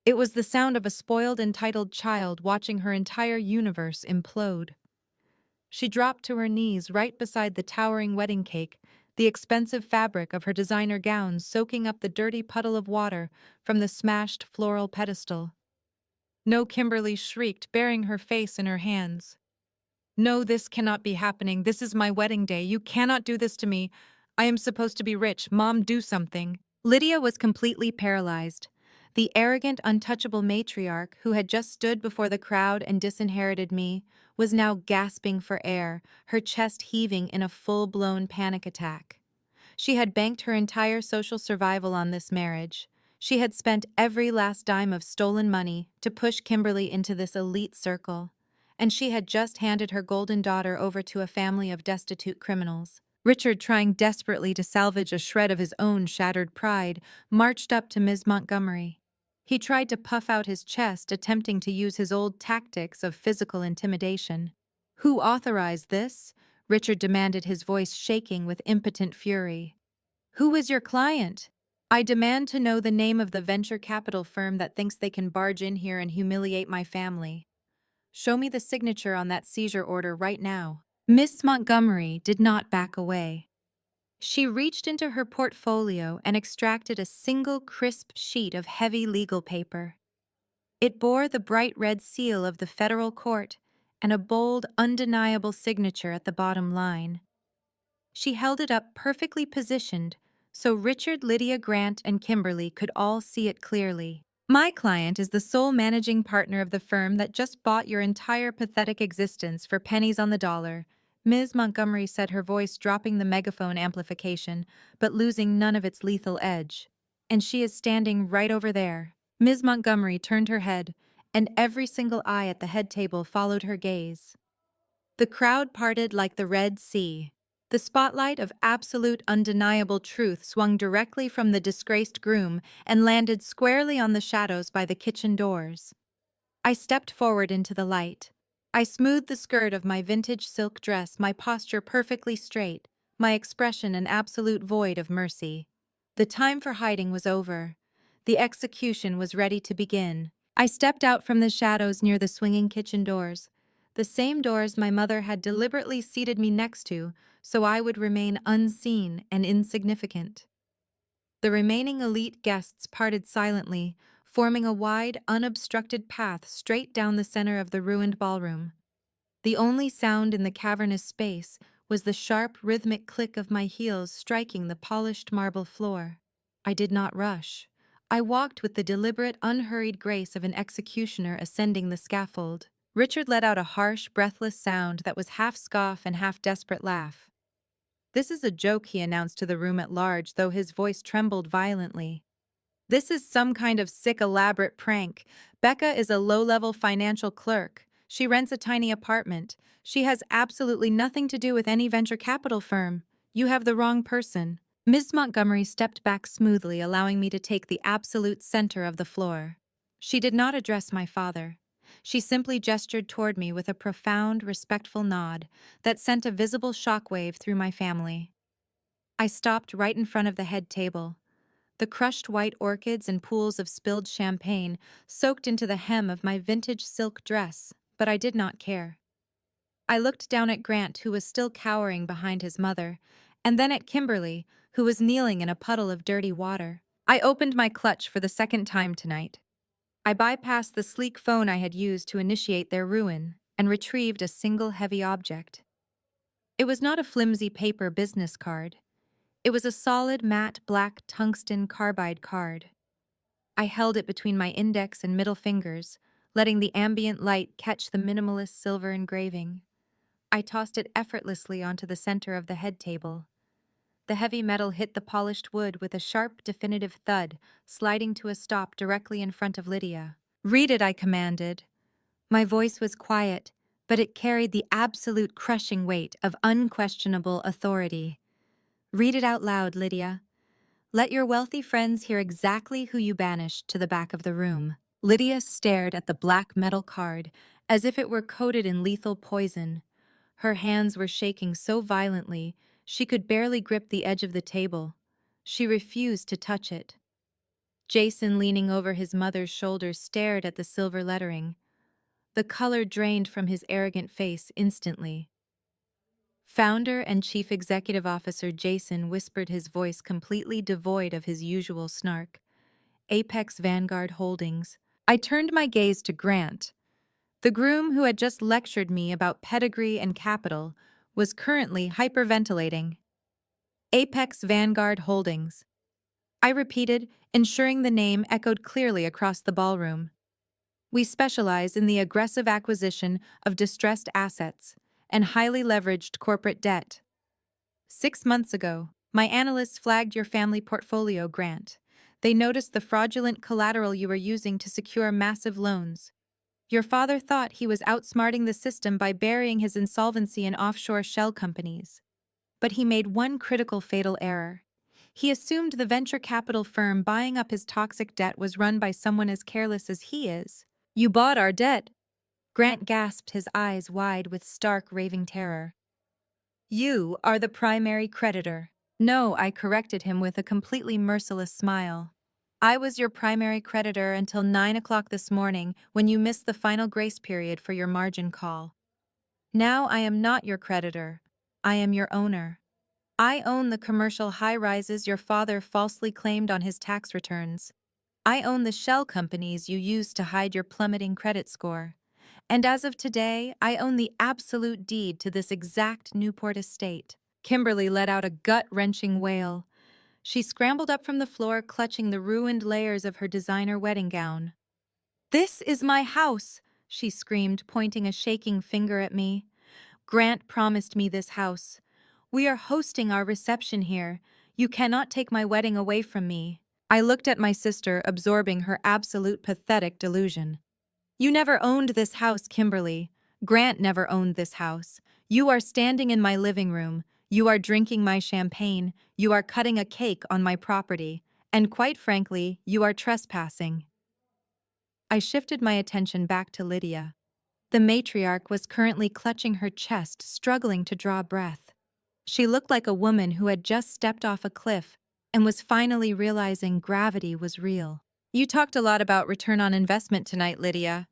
It was the sound of a spoiled, entitled child watching her entire universe implode. She dropped to her knees right beside the towering wedding cake, the expensive fabric of her designer gown soaking up the dirty puddle of water from the smashed floral pedestal. "No," Kimberly shrieked, burying her face in her hands. "No, this cannot be happening. This is my wedding day. You cannot do this to me. I am supposed to be rich. Mom, do something." Lydia was completely paralyzed. The arrogant, untouchable matriarch who had just stood before the crowd and disinherited me was now gasping for air, her chest heaving in a full-blown panic attack. She had banked her entire social survival on this marriage. She had spent every last dime of stolen money to push Kimberly into this elite circle. And she had just handed her golden daughter over to a family of destitute criminals. Richard, trying desperately to salvage a shred of his own shattered pride, marched up to Ms. Montgomery. He tried to puff out his chest, attempting to use his old tactics of physical intimidation. "Who authorized this?" Richard demanded, his voice shaking with impotent fury. "Who is your client? I demand to know the name of the venture capital firm that thinks they can barge in here and humiliate my family. Show me the signature on that seizure order right now." Miss Montgomery did not back away. She reached into her portfolio and extracted a single crisp sheet of heavy legal paper. It bore the bright red seal of the federal court and a bold, undeniable signature at the bottom line. She held it up, perfectly positioned, so Richard, Lydia, Grant, and Kimberly could all see it clearly. "My client is the sole managing partner of the firm that just bought your entire pathetic existence for pennies on the dollar," Ms. Montgomery said, her voice dropping the megaphone amplification, but losing none of its lethal edge. "And she is standing right over there." Ms. Montgomery turned her head, and every single eye at the head table followed her gaze. The crowd parted like the Red Sea. The spotlight of absolute, undeniable truth swung directly from the disgraced groom and landed squarely on the shadows by the kitchen doors. I stepped forward into the light. I smoothed the skirt of my vintage silk dress, my posture perfectly straight, my expression an absolute void of mercy. The time for hiding was over. The execution was ready to begin. I stepped out from the shadows near the swinging kitchen doors, the same doors my mother had deliberately seated me next to so I would remain unseen and insignificant. The remaining elite guests parted silently, forming a wide, unobstructed path straight down the center of the ruined ballroom. The only sound in the cavernous space was the sharp, rhythmic click of my heels striking the polished marble floor. I did not rush. I walked with the deliberate, unhurried grace of an executioner ascending the scaffold. Richard let out a harsh, breathless sound that was half scoff and half desperate laugh. "This is a joke," he announced to the room at large, though his voice trembled violently. "This is some kind of sick, elaborate prank. Becca is a low-level financial clerk. She rents a tiny apartment. She has absolutely nothing to do with any venture capital firm. You have the wrong person." Ms. Montgomery stepped back smoothly, allowing me to take the absolute center of the floor. She did not address my father. She simply gestured toward me with a profound, respectful nod that sent a visible shockwave through my family. I stopped right in front of the head table. The crushed white orchids and pools of spilled champagne soaked into the hem of my vintage silk dress, but I did not care. I looked down at Grant, who was still cowering behind his mother, and then at Kimberly, who was kneeling in a puddle of dirty water. I opened my clutch for the second time tonight. I bypassed the sleek phone I had used to initiate their ruin and retrieved a single heavy object. It was not a flimsy paper business card. It was a solid matte black tungsten carbide card. I held it between my index and middle fingers, letting the ambient light catch the minimalist silver engraving. I tossed it effortlessly onto the center of the head table. The heavy metal hit the polished wood with a sharp, definitive thud, sliding to a stop directly in front of Lydia. "Read it," I commanded. My voice was quiet, but it carried the absolute crushing weight of unquestionable authority. "Read it out loud, Lydia. Let your wealthy friends hear exactly who you banished to the back of the room." Lydia stared at the black metal card as if it were coated in lethal poison. Her hands were shaking so violently she could barely grip the edge of the table. She refused to touch it. Jason, leaning over his mother's shoulder, stared at the silver lettering. The color drained from his arrogant face instantly. Founder and Chief Executive Officer Jason whispered, his voice completely devoid of his usual snark. "Apex Vanguard Holdings." I turned my gaze to Grant. The groom who had just lectured me about pedigree and capital was currently hyperventilating. "Apex Vanguard Holdings," I repeated, ensuring the name echoed clearly across the ballroom. "We specialize in the aggressive acquisition of distressed assets and highly leveraged corporate debt. 6 months ago, my analysts flagged your family portfolio, Grant. They noticed the fraudulent collateral you were using to secure massive loans. Your father thought he was outsmarting the system by burying his insolvency in offshore shell companies. But he made one critical fatal error. He assumed the venture capital firm buying up his toxic debt was run by someone as careless as he is." "You bought our debt," Grant gasped, his eyes wide with stark, raving terror. "You are the primary creditor." "No," I corrected him with a completely merciless smile. "I was your primary creditor until 9 o'clock this morning when you missed the final grace period for your margin call. Now I am not your creditor. I am your owner. I own the commercial high-rises your father falsely claimed on his tax returns. I own the shell companies you used to hide your plummeting credit score. And as of today, I own the absolute deed to this exact Newport estate." Kimberly let out a gut-wrenching wail. She scrambled up from the floor, clutching the ruined layers of her designer wedding gown. "This is my house," she screamed, pointing a shaking finger at me. "Grant promised me this house. We are hosting our reception here. You cannot take my wedding away from me." I looked at my sister, absorbing her absolute pathetic delusion. "You never owned this house, Kimberly. Grant never owned this house. You are standing in my living room. You are drinking my champagne. You are cutting a cake on my property. And quite frankly, you are trespassing." I shifted my attention back to Lydia. The matriarch was currently clutching her chest, struggling to draw breath. She looked like a woman who had just stepped off a cliff and was finally realizing gravity was real. "You talked a lot about return on investment tonight, Lydia,"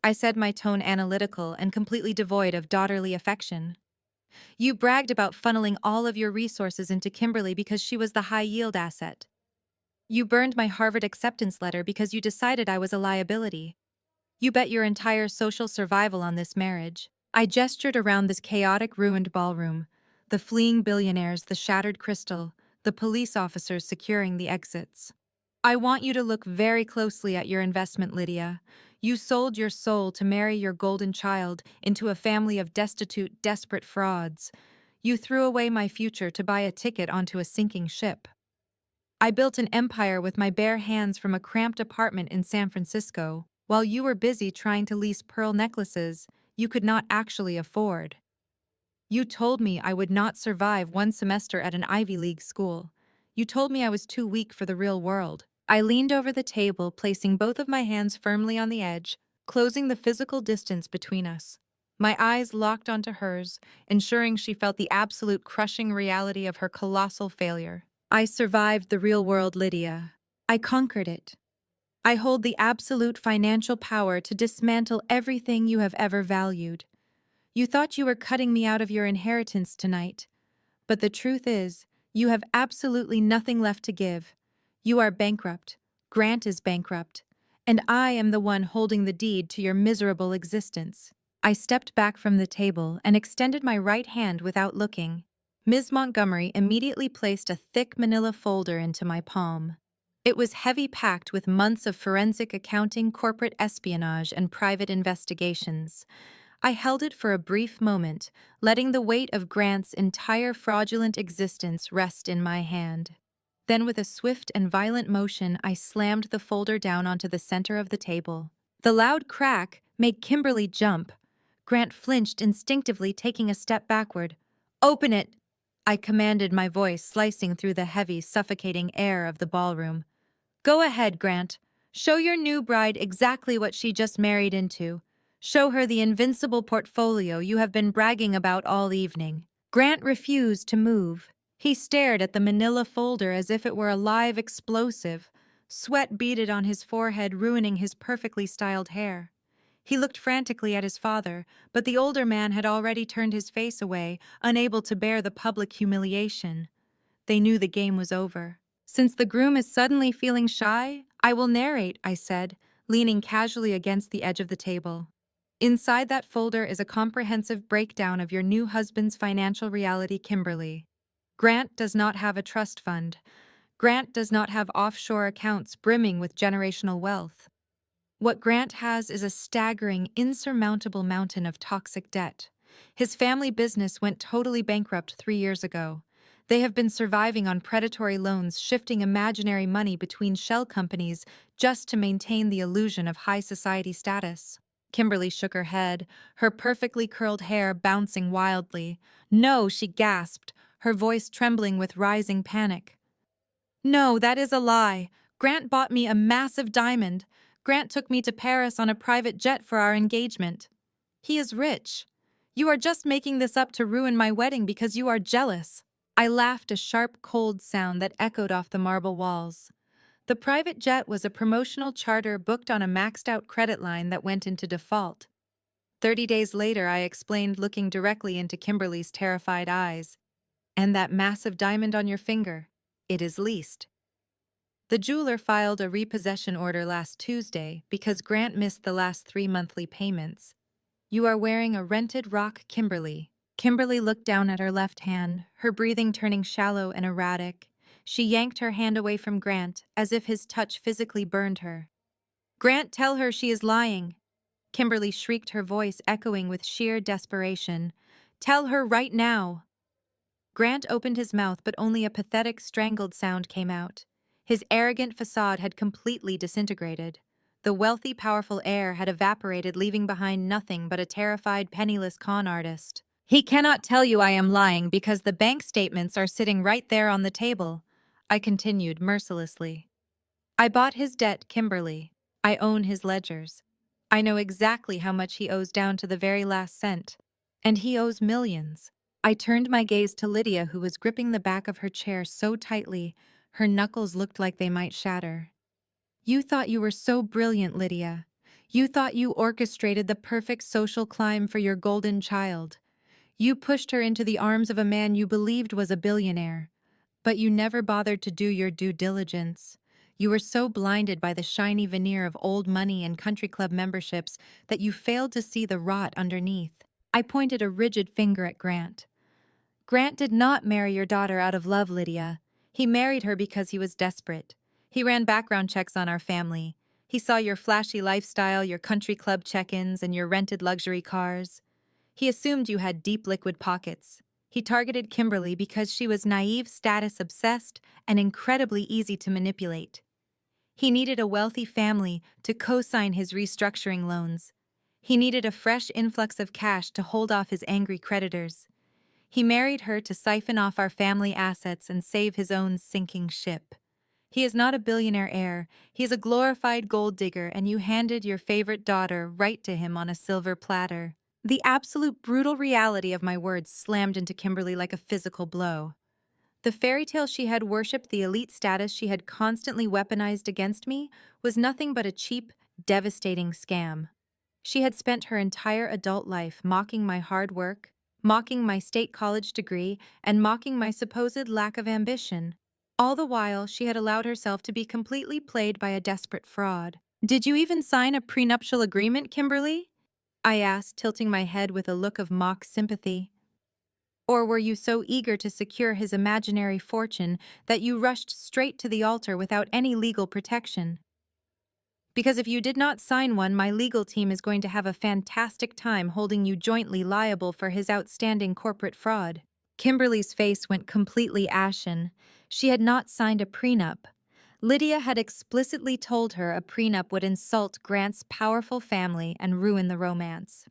I said, my tone analytical and completely devoid of daughterly affection. "You bragged about funneling all of your resources into Kimberly because she was the high-yield asset. You burned my Harvard acceptance letter because you decided I was a liability. You bet your entire social survival on this marriage." I gestured around this chaotic, ruined ballroom. The fleeing billionaires, the shattered crystal, the police officers securing the exits. "I want you to look very closely at your investment, Lydia. You sold your soul to marry your golden child into a family of destitute, desperate frauds. You threw away my future to buy a ticket onto a sinking ship. I built an empire with my bare hands from a cramped apartment in San Francisco, while you were busy trying to lease pearl necklaces you could not actually afford. You told me I would not survive one semester at an Ivy League school. You told me I was too weak for the real world. I leaned over the table, placing both of my hands firmly on the edge, closing the physical distance between us. My eyes locked onto hers, ensuring she felt the absolute crushing reality of her colossal failure. I survived the real world, Lydia. I conquered it. I hold the absolute financial power to dismantle everything you have ever valued. You thought you were cutting me out of your inheritance tonight, but the truth is, you have absolutely nothing left to give. You are bankrupt, Grant is bankrupt, and I am the one holding the deed to your miserable existence. I stepped back from the table and extended my right hand without looking. Ms. Montgomery immediately placed a thick manila folder into my palm. It was heavy, packed with months of forensic accounting, corporate espionage, and private investigations. I held it for a brief moment, letting the weight of Grant's entire fraudulent existence rest in my hand. Then, with a swift and violent motion, I slammed the folder down onto the center of the table. The loud crack made Kimberly jump. Grant flinched instinctively, taking a step backward. "Open it!" I commanded, my voice slicing through the heavy, suffocating air of the ballroom. "Go ahead, Grant. Show your new bride exactly what she just married into. Show her the invincible portfolio you have been bragging about all evening." Grant refused to move. He stared at the manila folder as if it were a live explosive. Sweat beaded on his forehead, ruining his perfectly styled hair. He looked frantically at his father, but the older man had already turned his face away, unable to bear the public humiliation. They knew the game was over. "Since the groom is suddenly feeling shy, I will narrate," I said, leaning casually against the edge of the table. "Inside that folder is a comprehensive breakdown of your new husband's financial reality, Kimberly. Grant does not have a trust fund. Grant does not have offshore accounts brimming with generational wealth. What Grant has is a staggering, insurmountable mountain of toxic debt. His family business went totally bankrupt 3 years ago. They have been surviving on predatory loans, shifting imaginary money between shell companies just to maintain the illusion of high society status." Kimberly shook her head, her perfectly curled hair bouncing wildly. "No," she gasped, her voice trembling with rising panic. "No, that is a lie. Grant bought me a massive diamond. Grant took me to Paris on a private jet for our engagement. He is rich. You are just making this up to ruin my wedding because you are jealous." I laughed, a sharp, cold sound that echoed off the marble walls. The private jet was a promotional charter booked on a maxed-out credit line that went into default. 30 days later, I explained, looking directly into Kimberly's terrified eyes. "And that massive diamond on your finger? It is leased. The jeweler filed a repossession order last Tuesday because Grant missed the last 3 monthly payments. You are wearing a rented rock, Kimberly." Kimberly looked down at her left hand, her breathing turning shallow and erratic. She yanked her hand away from Grant, as if his touch physically burned her. "Grant, tell her she is lying." Kimberly shrieked, her voice echoing with sheer desperation. "Tell her right now." Grant opened his mouth, but only a pathetic, strangled sound came out. His arrogant facade had completely disintegrated. The wealthy, powerful heir had evaporated, leaving behind nothing but a terrified, penniless con artist. "He cannot tell you I am lying because the bank statements are sitting right there on the table," I continued mercilessly. "I bought his debt, Kimberly. I own his ledgers. I know exactly how much he owes down to the very last cent. And he owes millions." I turned my gaze to Lydia, who was gripping the back of her chair so tightly, her knuckles looked like they might shatter. "You thought you were so brilliant, Lydia. You thought you orchestrated the perfect social climb for your golden child. You pushed her into the arms of a man you believed was a billionaire. But you never bothered to do your due diligence. You were so blinded by the shiny veneer of old money and country club memberships that you failed to see the rot underneath." I pointed a rigid finger at Grant. "Grant did not marry your daughter out of love, Lydia. He married her because he was desperate. He ran background checks on our family. He saw your flashy lifestyle, your country club check-ins, and your rented luxury cars. He assumed you had deep liquid pockets. He targeted Kimberly because she was naive, status-obsessed, and incredibly easy to manipulate. He needed a wealthy family to co-sign his restructuring loans. He needed a fresh influx of cash to hold off his angry creditors. He married her to siphon off our family assets and save his own sinking ship. He is not a billionaire heir. He is a glorified gold digger, and you handed your favorite daughter right to him on a silver platter. The absolute brutal reality of my words slammed into Kimberly like a physical blow. The fairy tale she had worshipped, the elite status she had constantly weaponized against me, was nothing but a cheap, devastating scam. She had spent her entire adult life mocking my hard work, mocking my state college degree, and mocking my supposed lack of ambition. All the while, she had allowed herself to be completely played by a desperate fraud. "Did you even sign a prenuptial agreement, Kimberly?" I asked, tilting my head with a look of mock sympathy. "Or were you so eager to secure his imaginary fortune that you rushed straight to the altar without any legal protection? Because if you did not sign one, my legal team is going to have a fantastic time holding you jointly liable for his outstanding corporate fraud." Kimberly's face went completely ashen. She had not signed a prenup. Lydia had explicitly told her a prenup would insult Grant's powerful family and ruin the romance.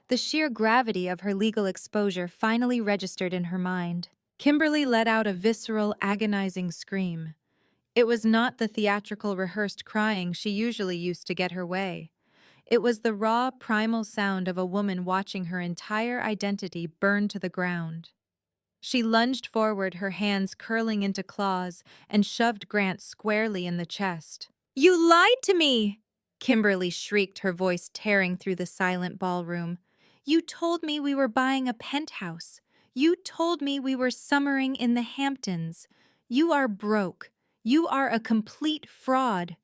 The sheer gravity of her legal exposure finally registered in her mind. Kimberly let out a visceral, agonizing scream. It was not the theatrical, rehearsed crying she usually used to get her way. It was the raw, primal sound of a woman watching her entire identity burn to the ground. She lunged forward, her hands curling into claws, and shoved Grant squarely in the chest. "You lied to me!" Kimberly shrieked, her voice tearing through the silent ballroom. "You told me we were buying a penthouse. You told me we were summering in the Hamptons. You are broke. You are a complete fraud."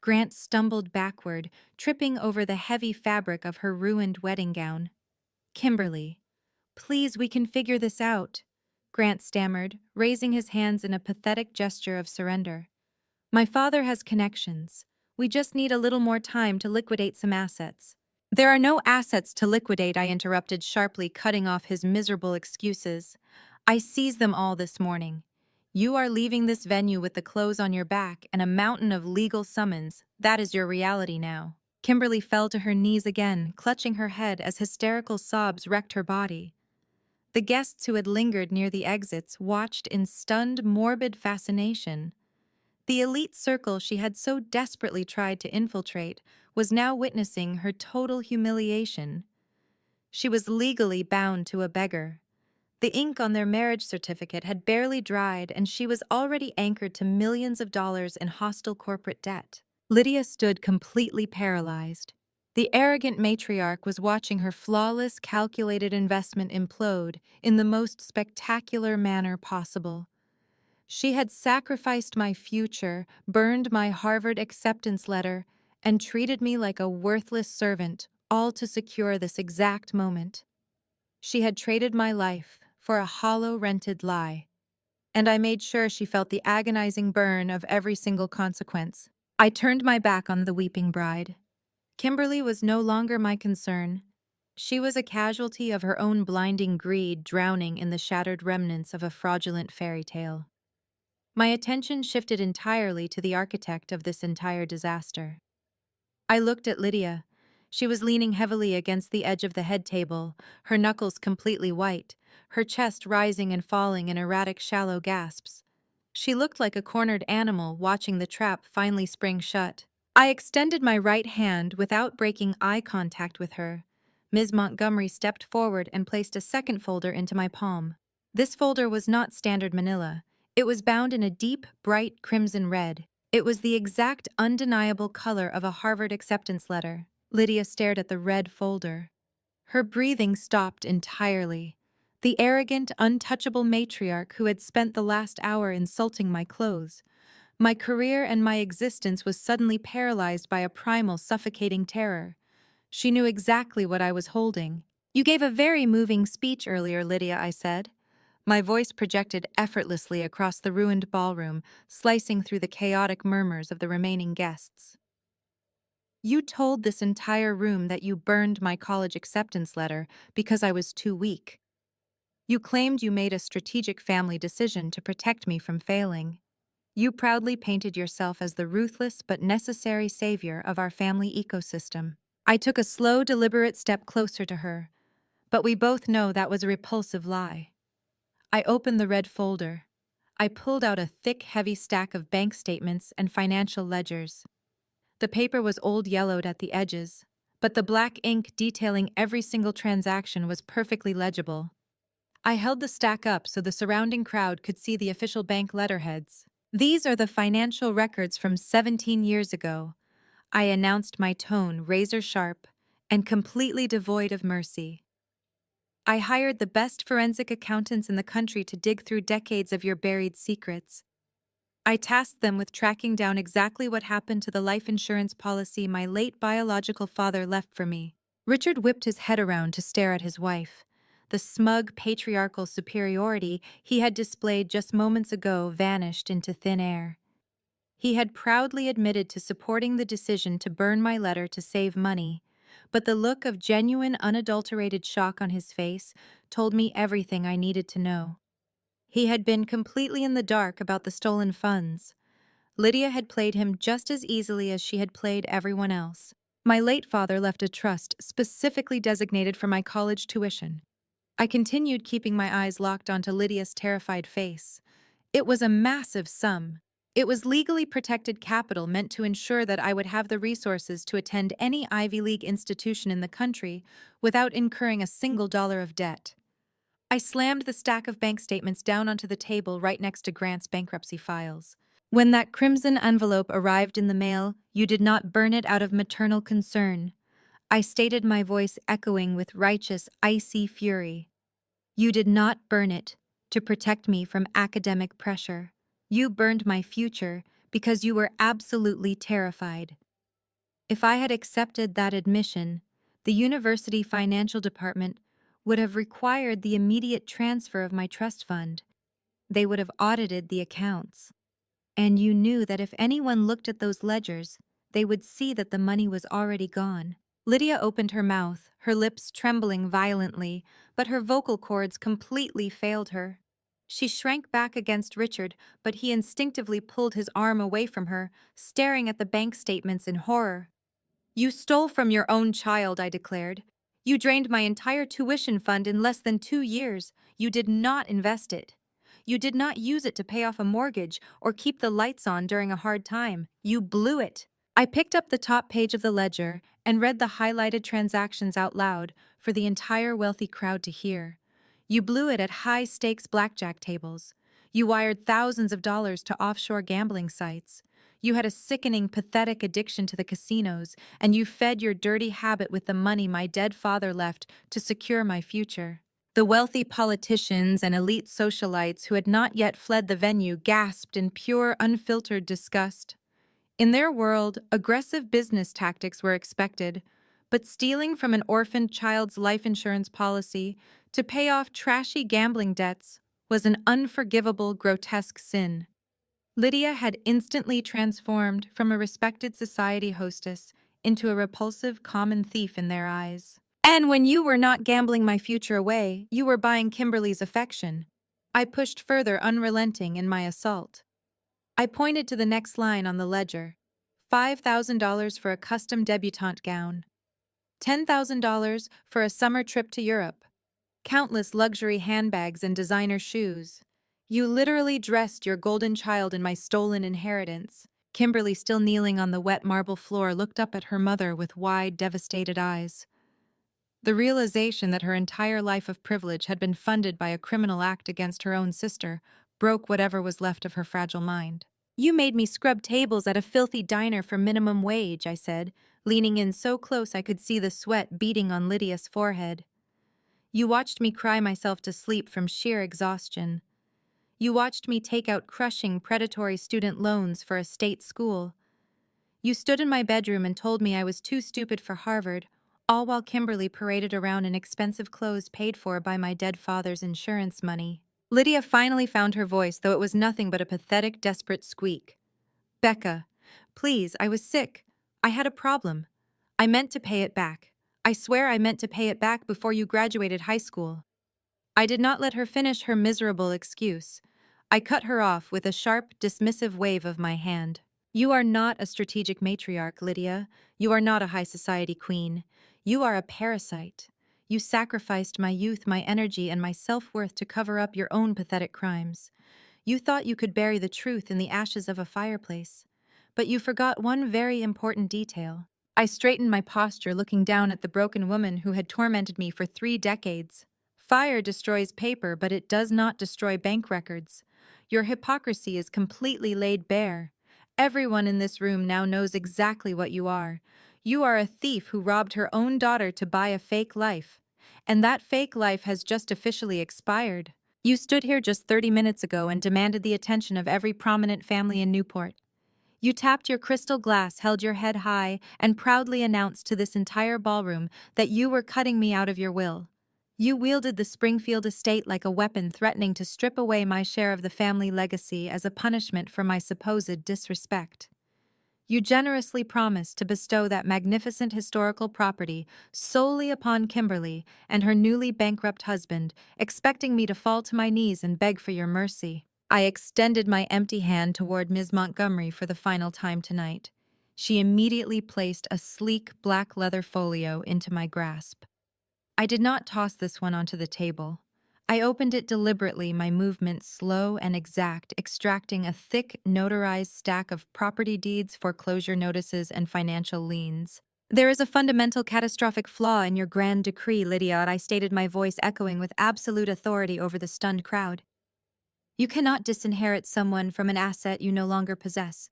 Grant stumbled backward, tripping over the heavy fabric of her ruined wedding gown. "Kimberly, please, we can figure this out," Grant stammered, raising his hands in a pathetic gesture of surrender. "My father has connections. We just need a little more time to liquidate some assets." "There are no assets to liquidate," I interrupted sharply, cutting off his miserable excuses. "I seized them all this morning. You are leaving this venue with the clothes on your back and a mountain of legal summons. That is your reality now." Kimberly fell to her knees again, clutching her head as hysterical sobs wrecked her body. The guests who had lingered near the exits watched in stunned, morbid fascination. The elite circle she had so desperately tried to infiltrate was now witnessing her total humiliation. She was legally bound to a beggar. The ink on their marriage certificate had barely dried, and she was already anchored to millions of dollars in hostile corporate debt. Lydia stood completely paralyzed. The arrogant matriarch was watching her flawless, calculated investment implode in the most spectacular manner possible. She had sacrificed my future, burned my Harvard acceptance letter, and treated me like a worthless servant, all to secure this exact moment. She had traded my life for a hollow, rented lie, and I made sure she felt the agonizing burn of every single consequence. I turned my back on the weeping bride. Kimberly was no longer my concern. She was a casualty of her own blinding greed, drowning in the shattered remnants of a fraudulent fairy tale. My attention shifted entirely to the architect of this entire disaster. I looked at Lydia. She was leaning heavily against the edge of the head table, her knuckles completely white, her chest rising and falling in erratic, shallow gasps. She looked like a cornered animal watching the trap finally spring shut. I extended my right hand without breaking eye contact with her. Ms. Montgomery stepped forward and placed a second folder into my palm. This folder was not standard manila. It was bound in a deep, bright crimson red. It was the exact, undeniable color of a Harvard acceptance letter. Lydia stared at the red folder. Her breathing stopped entirely. The arrogant, untouchable matriarch who had spent the last hour insulting my clothes. My career and my existence was suddenly paralyzed by a primal, suffocating terror. She knew exactly what I was holding. "You gave a very moving speech earlier, Lydia," I said. My voice projected effortlessly across the ruined ballroom, slicing through the chaotic murmurs of the remaining guests. "You told this entire room that you burned my college acceptance letter because I was too weak. You claimed you made a strategic family decision to protect me from failing. You proudly painted yourself as the ruthless but necessary savior of our family ecosystem. I took a slow, deliberate step closer to her, but we both know that was a repulsive lie. I opened the red folder. I pulled out a thick, heavy stack of bank statements and financial ledgers. The paper was old yellowed at the edges, but the black ink detailing every single transaction was perfectly legible. I held the stack up so the surrounding crowd could see the official bank letterheads. These are the financial records from 17 years ago. I announced, my tone razor sharp and completely devoid of mercy. I hired the best forensic accountants in the country to dig through decades of your buried secrets. I tasked them with tracking down exactly what happened to the life insurance policy my late biological father left for me. Richard whipped his head around to stare at his wife. The smug, patriarchal superiority he had displayed just moments ago vanished into thin air. He had proudly admitted to supporting the decision to burn my letter to save money, but the look of genuine, unadulterated shock on his face told me everything I needed to know. He had been completely in the dark about the stolen funds. Lydia had played him just as easily as she had played everyone else. My late father left a trust specifically designated for my college tuition. I continued keeping my eyes locked onto Lydia's terrified face. It was a massive sum. It was legally protected capital meant to ensure that I would have the resources to attend any Ivy League institution in the country without incurring a single dollar of debt. I slammed the stack of bank statements down onto the table right next to Grant's bankruptcy files. When that crimson envelope arrived in the mail, you did not burn it out of maternal concern. I stated, my voice echoing with righteous, icy fury. You did not burn it to protect me from academic pressure. You burned my future because you were absolutely terrified. If I had accepted that admission, the university financial department would have required the immediate transfer of my trust fund. They would have audited the accounts. And you knew that if anyone looked at those ledgers, they would see that the money was already gone. Lydia opened her mouth, her lips trembling violently, but her vocal cords completely failed her. She shrank back against Richard, but he instinctively pulled his arm away from her, staring at the bank statements in horror. You stole from your own child, I declared. You drained my entire tuition fund in less than 2 years. You did not invest it. You did not use it to pay off a mortgage or keep the lights on during a hard time. You blew it. I picked up the top page of the ledger and read the highlighted transactions out loud for the entire wealthy crowd to hear. You blew it at high-stakes blackjack tables. You wired thousands of dollars to offshore gambling sites. You had a sickening, pathetic addiction to the casinos, and you fed your dirty habit with the money my dead father left to secure my future. The wealthy politicians and elite socialites who had not yet fled the venue gasped in pure, unfiltered disgust. In their world, aggressive business tactics were expected, but stealing from an orphaned child's life insurance policy to pay off trashy gambling debts was an unforgivable, grotesque sin. Lydia had instantly transformed from a respected society hostess into a repulsive common thief in their eyes. And when you were not gambling my future away, you were buying Kimberly's affection. I pushed further, unrelenting in my assault. I pointed to the next line on the ledger. $5,000 for a custom debutante gown. $10,000 for a summer trip to Europe. Countless luxury handbags and designer shoes. You literally dressed your golden child in my stolen inheritance. Kimberly, still kneeling on the wet marble floor, looked up at her mother with wide, devastated eyes. The realization that her entire life of privilege had been funded by a criminal act against her own sister broke whatever was left of her fragile mind. You made me scrub tables at a filthy diner for minimum wage, I said, leaning in so close I could see the sweat beading on Lydia's forehead. You watched me cry myself to sleep from sheer exhaustion. You watched me take out crushing, predatory student loans for a state school. You stood in my bedroom and told me I was too stupid for Harvard, all while Kimberly paraded around in expensive clothes paid for by my dead father's insurance money. Lydia finally found her voice, though it was nothing but a pathetic, desperate squeak. Becca, please, I was sick. I had a problem. I meant to pay it back. I swear I meant to pay it back before you graduated high school. I did not let her finish her miserable excuse. I cut her off with a sharp, dismissive wave of my hand. You are not a strategic matriarch, Lydia. You are not a high society queen. You are a parasite. You sacrificed my youth, my energy, and my self-worth to cover up your own pathetic crimes. You thought you could bury the truth in the ashes of a fireplace. But you forgot one very important detail. I straightened my posture, looking down at the broken woman who had tormented me for 3 decades. Fire destroys paper, but it does not destroy bank records. Your hypocrisy is completely laid bare. Everyone in this room now knows exactly what you are. You are a thief who robbed her own daughter to buy a fake life. And that fake life has just officially expired. You stood here just 30 minutes ago and demanded the attention of every prominent family in Newport. You tapped your crystal glass, held your head high, and proudly announced to this entire ballroom that you were cutting me out of your will. You wielded the Springfield estate like a weapon, threatening to strip away my share of the family legacy as a punishment for my supposed disrespect. You generously promised to bestow that magnificent historical property solely upon Kimberly and her newly bankrupt husband, expecting me to fall to my knees and beg for your mercy. I extended my empty hand toward Ms. Montgomery for the final time tonight. She immediately placed a sleek black leather folio into my grasp. I did not toss this one onto the table. I opened it deliberately, my movements slow and exact, extracting a thick, notarized stack of property deeds, foreclosure notices, and financial liens. There is a fundamental catastrophic flaw in your grand decree, Lydia, I stated, my voice echoing with absolute authority over the stunned crowd. You cannot disinherit someone from an asset you no longer possess.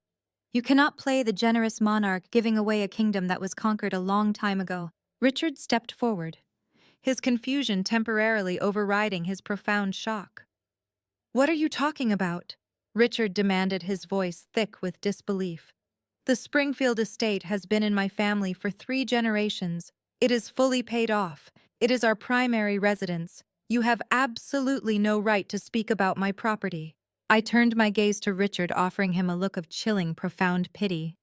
You cannot play the generous monarch giving away a kingdom that was conquered a long time ago. Richard stepped forward, his confusion temporarily overriding his profound shock. What are you talking about? Richard demanded, his voice thick with disbelief. The Springfield estate has been in my family for 3 generations. It is fully paid off. It is our primary residence. You have absolutely no right to speak about my property. I turned my gaze to Richard, offering him a look of chilling, profound pity.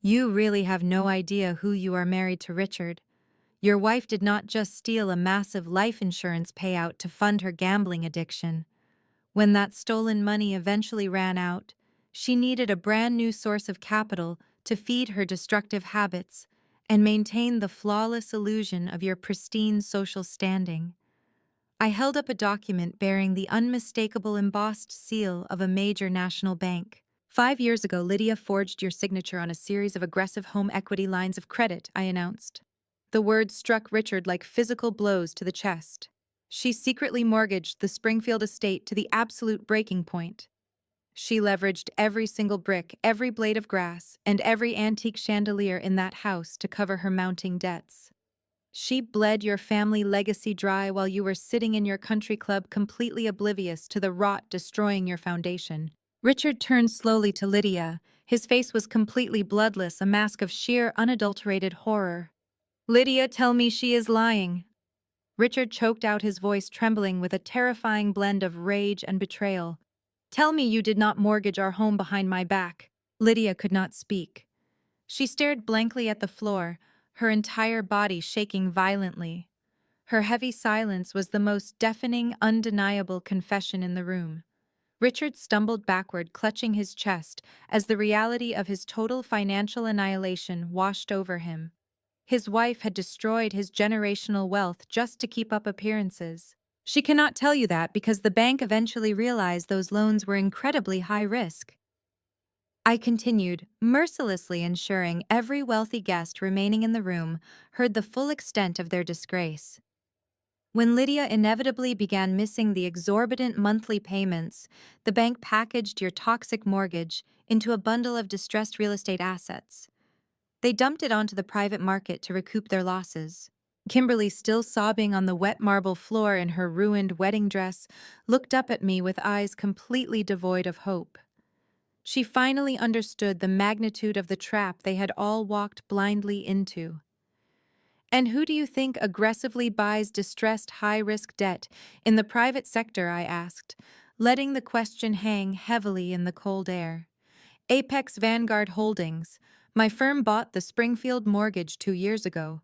You really have no idea who you are married to, Richard. Your wife did not just steal a massive life insurance payout to fund her gambling addiction. When that stolen money eventually ran out, she needed a brand new source of capital to feed her destructive habits and maintain the flawless illusion of your pristine social standing. I held up a document bearing the unmistakable embossed seal of a major national bank. 5 years ago, Lydia forged your signature on a series of aggressive home equity lines of credit, I announced. The words struck Richard like physical blows to the chest. She secretly mortgaged the Springfield estate to the absolute breaking point. She leveraged every single brick, every blade of grass, and every antique chandelier in that house to cover her mounting debts. She bled your family legacy dry while you were sitting in your country club, completely oblivious to the rot destroying your foundation. Richard turned slowly to Lydia. His face was completely bloodless, a mask of sheer, unadulterated horror. Lydia, tell me she is lying. Richard choked out, his voice trembling with a terrifying blend of rage and betrayal. Tell me you did not mortgage our home behind my back. Lydia could not speak. She stared blankly at the floor, her entire body shaking violently. Her heavy silence was the most deafening, undeniable confession in the room. Richard stumbled backward, clutching his chest, as the reality of his total financial annihilation washed over him. His wife had destroyed his generational wealth just to keep up appearances. She cannot tell you that because the bank eventually realized those loans were incredibly high risk. I continued, mercilessly ensuring every wealthy guest remaining in the room heard the full extent of their disgrace. When Lydia inevitably began missing the exorbitant monthly payments, the bank packaged your toxic mortgage into a bundle of distressed real estate assets. They dumped it onto the private market to recoup their losses. Kimberly, still sobbing on the wet marble floor in her ruined wedding dress, looked up at me with eyes completely devoid of hope. She finally understood the magnitude of the trap they had all walked blindly into. And who do you think aggressively buys distressed high-risk debt in the private sector, I asked, letting the question hang heavily in the cold air. Apex Vanguard Holdings. My firm bought the Springfield mortgage 2 years ago.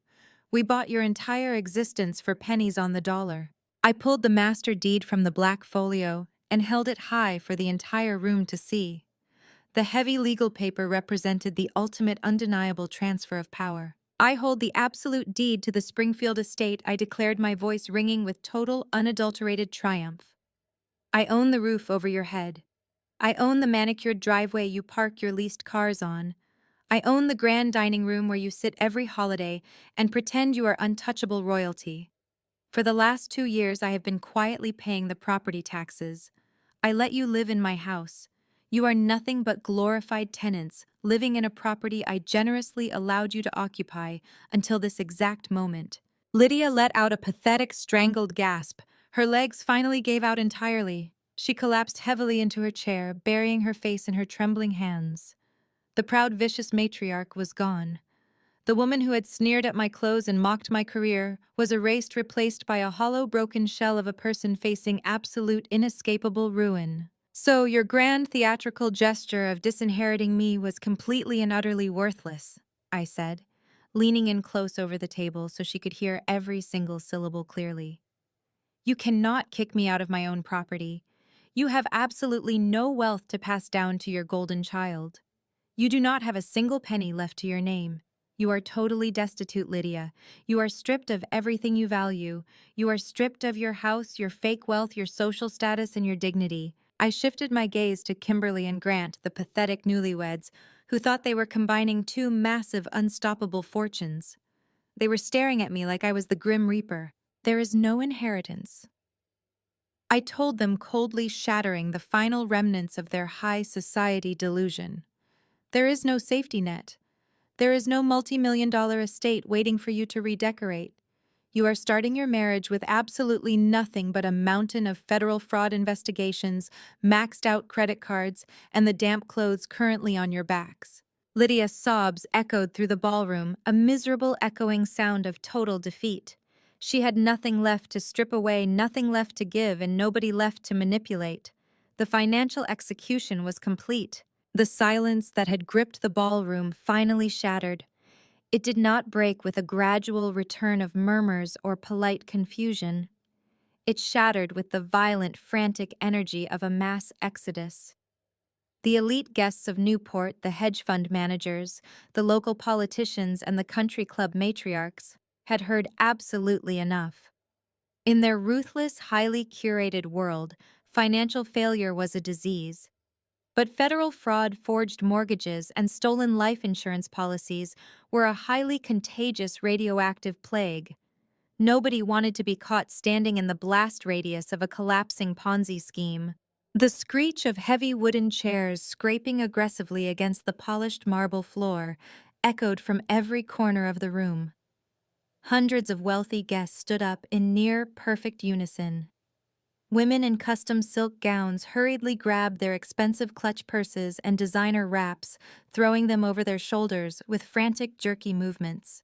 We bought your entire existence for pennies on the dollar. I pulled the master deed from the black folio and held it high for the entire room to see. The heavy legal paper represented the ultimate undeniable transfer of power. I hold the absolute deed to the Springfield estate, I declared, my voice ringing with total, unadulterated triumph. I own the roof over your head. I own the manicured driveway you park your leased cars on. I own the grand dining room where you sit every holiday and pretend you are untouchable royalty. For the last 2 years, I have been quietly paying the property taxes. I let you live in my house. You are nothing but glorified tenants living in a property I generously allowed you to occupy until this exact moment. Lydia let out a pathetic, strangled gasp. Her legs finally gave out entirely. She collapsed heavily into her chair, burying her face in her trembling hands. The proud, vicious matriarch was gone. The woman who had sneered at my clothes and mocked my career was erased, replaced by a hollow, broken shell of a person facing absolute, inescapable ruin. So your grand theatrical gesture of disinheriting me was completely and utterly worthless, I said, leaning in close over the table so she could hear every single syllable clearly. You cannot kick me out of my own property. You have absolutely no wealth to pass down to your golden child. You do not have a single penny left to your name. You are totally destitute, Lydia. You are stripped of everything you value. You are stripped of your house, your fake wealth, your social status, and your dignity. I shifted my gaze to Kimberly and Grant, the pathetic newlyweds, who thought they were combining two massive, unstoppable fortunes. They were staring at me like I was the Grim Reaper. There is no inheritance, I told them, coldly, shattering the final remnants of their high society delusion. There is no safety net. There is no multi-million-dollar estate waiting for you to redecorate. You are starting your marriage with absolutely nothing but a mountain of federal fraud investigations, maxed-out credit cards, and the damp clothes currently on your backs. Lydia's sobs echoed through the ballroom, a miserable echoing sound of total defeat. She had nothing left to strip away, nothing left to give, and nobody left to manipulate. The financial execution was complete. The silence that had gripped the ballroom finally shattered. It did not break with a gradual return of murmurs or polite confusion. It shattered with the violent, frantic energy of a mass exodus. The elite guests of Newport, the hedge fund managers, the local politicians, and the country club matriarchs had heard absolutely enough. In their ruthless, highly curated world, financial failure was a disease. But federal fraud, forged mortgages, and stolen life insurance policies were a highly contagious radioactive plague. Nobody wanted to be caught standing in the blast radius of a collapsing Ponzi scheme. The screech of heavy wooden chairs scraping aggressively against the polished marble floor echoed from every corner of the room. Hundreds of wealthy guests stood up in near-perfect unison. Women in custom silk gowns hurriedly grabbed their expensive clutch purses and designer wraps, throwing them over their shoulders with frantic, jerky movements.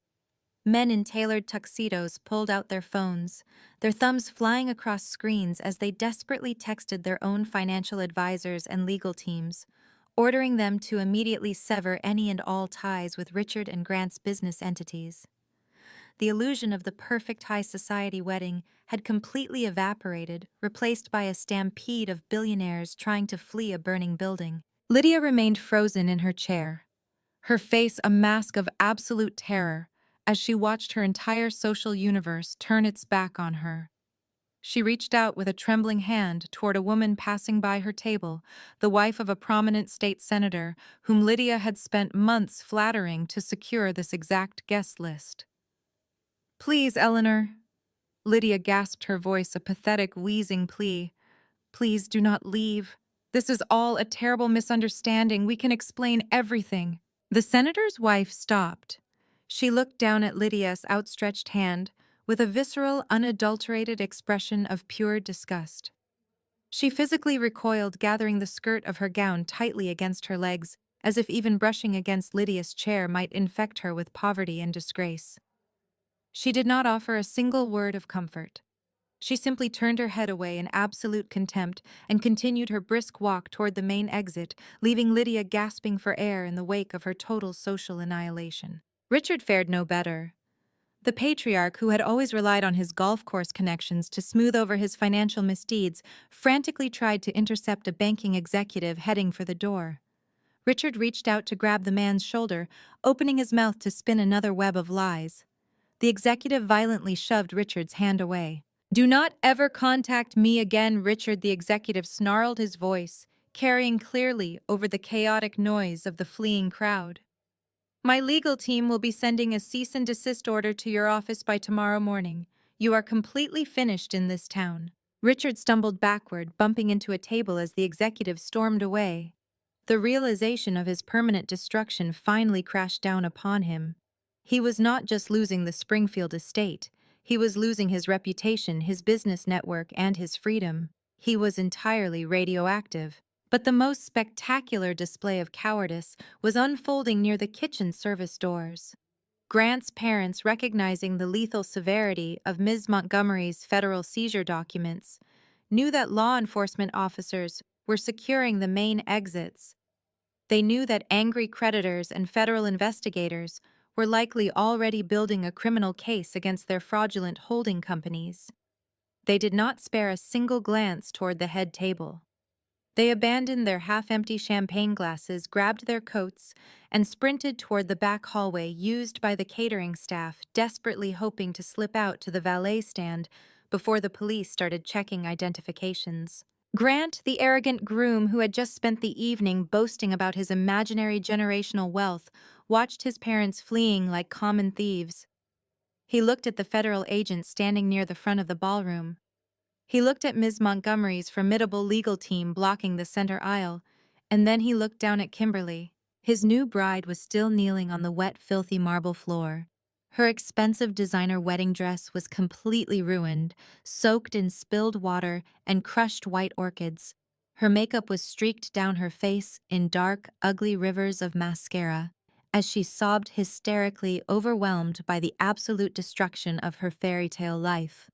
Men in tailored tuxedos pulled out their phones, their thumbs flying across screens as they desperately texted their own financial advisors and legal teams, ordering them to immediately sever any and all ties with Richard and Grant's business entities. The illusion of the perfect high society wedding had completely evaporated, replaced by a stampede of billionaires trying to flee a burning building. Lydia remained frozen in her chair, her face a mask of absolute terror, as she watched her entire social universe turn its back on her. She reached out with a trembling hand toward a woman passing by her table, the wife of a prominent state senator whom Lydia had spent months flattering to secure this exact guest list. "Please, Eleanor." Lydia gasped, her voice a pathetic, wheezing plea. "Please do not leave. This is all a terrible misunderstanding. We can explain everything." The senator's wife stopped. She looked down at Lydia's outstretched hand with a visceral, unadulterated expression of pure disgust. She physically recoiled, gathering the skirt of her gown tightly against her legs, as if even brushing against Lydia's chair might infect her with poverty and disgrace. She did not offer a single word of comfort. She simply turned her head away in absolute contempt and continued her brisk walk toward the main exit, leaving Lydia gasping for air in the wake of her total social annihilation. Richard fared no better. The patriarch, who had always relied on his golf course connections to smooth over his financial misdeeds, frantically tried to intercept a banking executive heading for the door. Richard reached out to grab the man's shoulder, opening his mouth to spin another web of lies. The executive violently shoved Richard's hand away. "Do not ever contact me again," Richard the executive snarled, his voice carrying clearly over the chaotic noise of the fleeing crowd. "My legal team will be sending a cease and desist order to your office by tomorrow morning. You are completely finished in this town." Richard stumbled backward, bumping into a table as the executive stormed away. The realization of his permanent destruction finally crashed down upon him. He was not just losing the Springfield estate, he was losing his reputation, his business network, and his freedom. He was entirely radioactive. But the most spectacular display of cowardice was unfolding near the kitchen service doors. Grant's parents, recognizing the lethal severity of Ms. Montgomery's federal seizure documents, knew that law enforcement officers were securing the main exits. They knew that angry creditors and federal investigators were likely already building a criminal case against their fraudulent holding companies. They did not spare a single glance toward the head table. They abandoned their half-empty champagne glasses, grabbed their coats, and sprinted toward the back hallway used by the catering staff, desperately hoping to slip out to the valet stand before the police started checking identifications. Grant, the arrogant groom who had just spent the evening boasting about his imaginary generational wealth, watched his parents fleeing like common thieves. He looked at the federal agent standing near the front of the ballroom. He looked at Ms. Montgomery's formidable legal team blocking the center aisle, and then he looked down at Kimberly. His new bride was still kneeling on the wet, filthy marble floor. Her expensive designer wedding dress was completely ruined, soaked in spilled water and crushed white orchids. Her makeup was streaked down her face in dark, ugly rivers of mascara, as she sobbed hysterically, overwhelmed by the absolute destruction of her fairy tale life.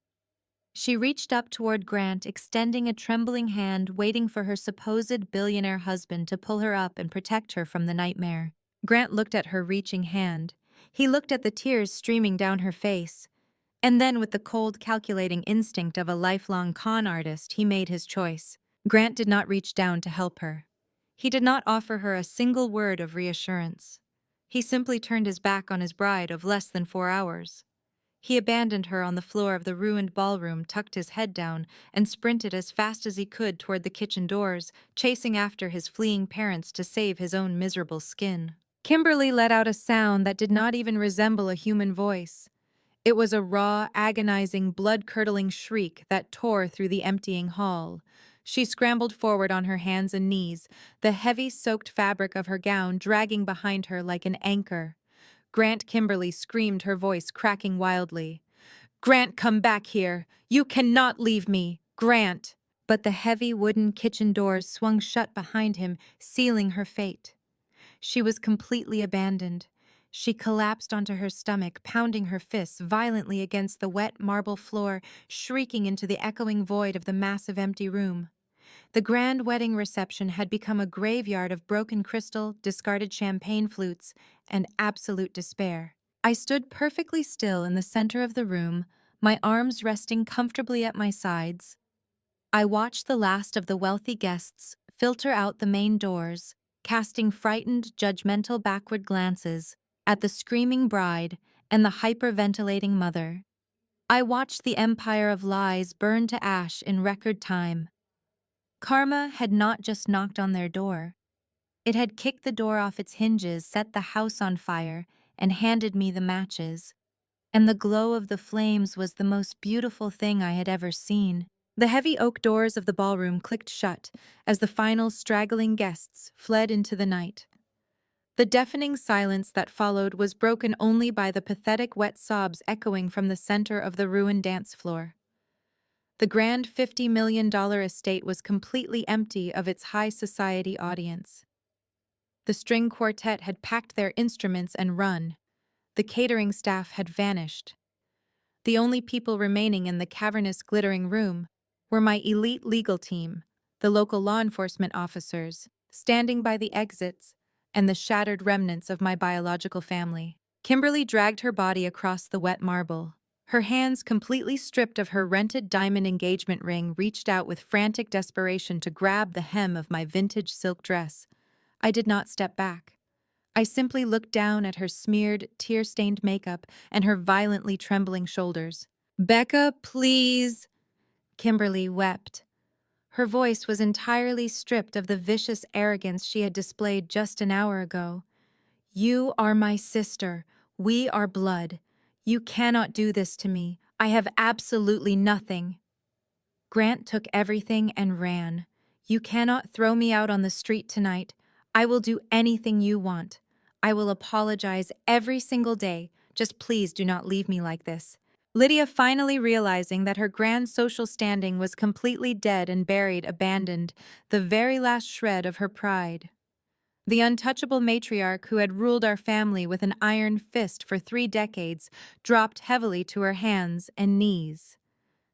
She reached up toward Grant, extending a trembling hand, waiting for her supposed billionaire husband to pull her up and protect her from the nightmare. Grant looked at her reaching hand. He looked at the tears streaming down her face. And then, with the cold, calculating instinct of a lifelong con artist, he made his choice. Grant did not reach down to help her. He did not offer her a single word of reassurance. He simply turned his back on his bride of less than 4 hours. He abandoned her on the floor of the ruined ballroom, tucked his head down, and sprinted as fast as he could toward the kitchen doors, chasing after his fleeing parents to save his own miserable skin. Kimberly let out a sound that did not even resemble a human voice. It was a raw, agonizing, blood-curdling shriek that tore through the emptying hall. She scrambled forward on her hands and knees, the heavy, soaked fabric of her gown dragging behind her like an anchor. Grant Kimberly screamed, her voice cracking wildly. "Grant, come back here! You cannot leave me! Grant!" But the heavy wooden kitchen doors swung shut behind him, sealing her fate. She was completely abandoned. She collapsed onto her stomach, pounding her fists violently against the wet marble floor, shrieking into the echoing void of the massive empty room. The grand wedding reception had become a graveyard of broken crystal, discarded champagne flutes, and absolute despair. I stood perfectly still in the center of the room, my arms resting comfortably at my sides. I watched the last of the wealthy guests filter out the main doors, casting frightened, judgmental backward glances at the screaming bride and the hyperventilating mother. I watched the empire of lies burn to ash in record time. Karma had not just knocked on their door. It had kicked the door off its hinges, set the house on fire, and handed me the matches. And the glow of the flames was the most beautiful thing I had ever seen. The heavy oak doors of the ballroom clicked shut as the final straggling guests fled into the night. The deafening silence that followed was broken only by the pathetic wet sobs echoing from the center of the ruined dance floor. The grand $50 million estate was completely empty of its high society audience. The string quartet had packed their instruments and run. The catering staff had vanished. The only people remaining in the cavernous, glittering room were my elite legal team, the local law enforcement officers, standing by the exits, and the shattered remnants of my biological family. Kimberly dragged her body across the wet marble. Her hands, completely stripped of her rented diamond engagement ring, reached out with frantic desperation to grab the hem of my vintage silk dress. I did not step back. I simply looked down at her smeared, tear-stained makeup and her violently trembling shoulders. "Becca, please," Kimberly wept. Her voice was entirely stripped of the vicious arrogance she had displayed just an hour ago. "You are my sister. We are blood. You cannot do this to me. I have absolutely nothing." Grant took everything and ran. "You cannot throw me out on the street tonight. I will do anything you want. I will apologize every single day. Just please do not leave me like this." Lydia, finally realizing that her grand social standing was completely dead and buried, abandoned the very last shred of her pride. The untouchable matriarch who had ruled our family with an iron fist for 3 decades dropped heavily to her hands and knees.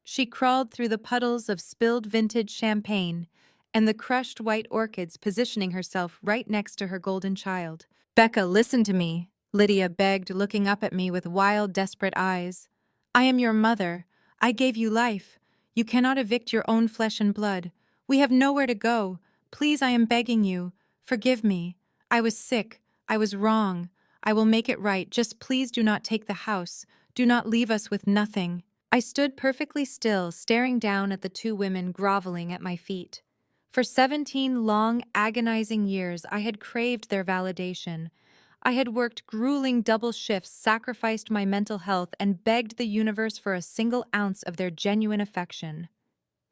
She crawled through the puddles of spilled vintage champagne and the crushed white orchids, positioning herself right next to her golden child. "Becca, listen to me," Lydia begged, looking up at me with wild, desperate eyes. "I am your mother. I gave you life. You cannot evict your own flesh and blood. We have nowhere to go. Please, I am begging you. Forgive me. I was sick. I was wrong. I will make it right. Just please do not take the house. Do not leave us with nothing." I stood perfectly still, staring down at the two women groveling at my feet. For 17 long, agonizing years, I had craved their validation. I had worked grueling double shifts, sacrificed my mental health, and begged the universe for a single ounce of their genuine affection.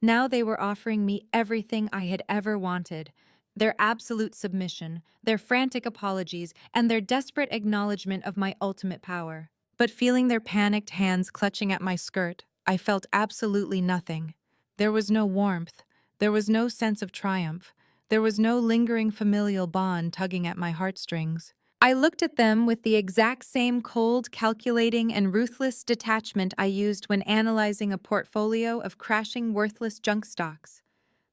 Now they were offering me everything I had ever wanted: their absolute submission, their frantic apologies, and their desperate acknowledgement of my ultimate power. But feeling their panicked hands clutching at my skirt, I felt absolutely nothing. There was no warmth. There was no sense of triumph. There was no lingering familial bond tugging at my heartstrings. I looked at them with the exact same cold, calculating, and ruthless detachment I used when analyzing a portfolio of crashing, worthless junk stocks.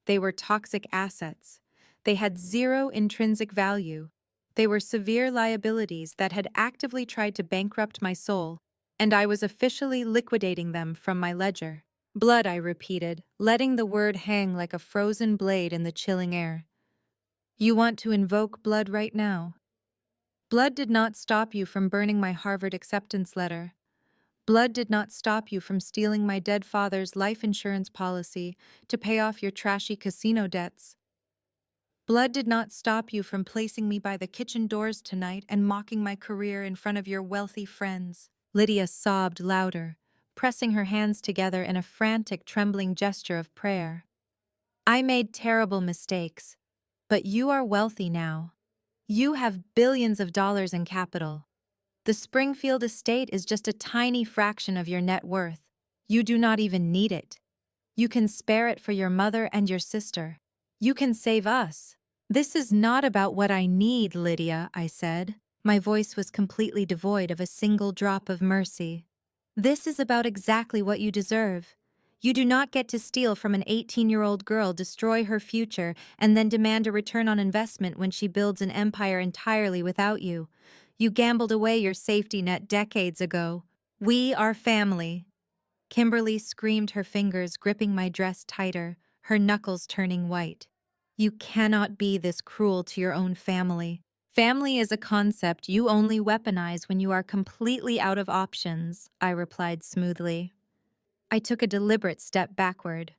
They were toxic assets. They had zero intrinsic value. They were severe liabilities that had actively tried to bankrupt my soul, and I was officially liquidating them from my ledger. "Blood," I repeated, letting the word hang like a frozen blade in the chilling air. "You want to invoke blood right now?" Blood did not stop you from burning my Harvard acceptance letter. Blood did not stop you from stealing my dead father's life insurance policy to pay off your trashy casino debts. Blood did not stop you from placing me by the kitchen doors tonight and mocking my career in front of your wealthy friends. Lydia sobbed louder, pressing her hands together in a frantic, trembling gesture of prayer. "I made terrible mistakes, but you are wealthy now. You have billions of dollars in capital. The Springfield estate is just a tiny fraction of your net worth. You do not even need it. You can spare it for your mother and your sister. You can save us." "This is not about what I need, Lydia," I said. My voice was completely devoid of a single drop of mercy. "This is about exactly what you deserve. You do not get to steal from an 18-year-old girl, destroy her future, and then demand a return on investment when she builds an empire entirely without you. You gambled away your safety net decades ago. We are family." Kimberly screamed, her fingers gripping my dress tighter, her knuckles turning white. "You cannot be this cruel to your own family. Family is a concept you only weaponize when you are completely out of options," I replied smoothly. I took a deliberate step backward.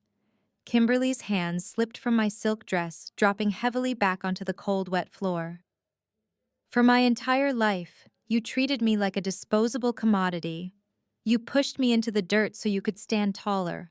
Kimberly's hands slipped from my silk dress, dropping heavily back onto the cold, wet floor. "For my entire life, you treated me like a disposable commodity. You pushed me into the dirt so you could stand taller.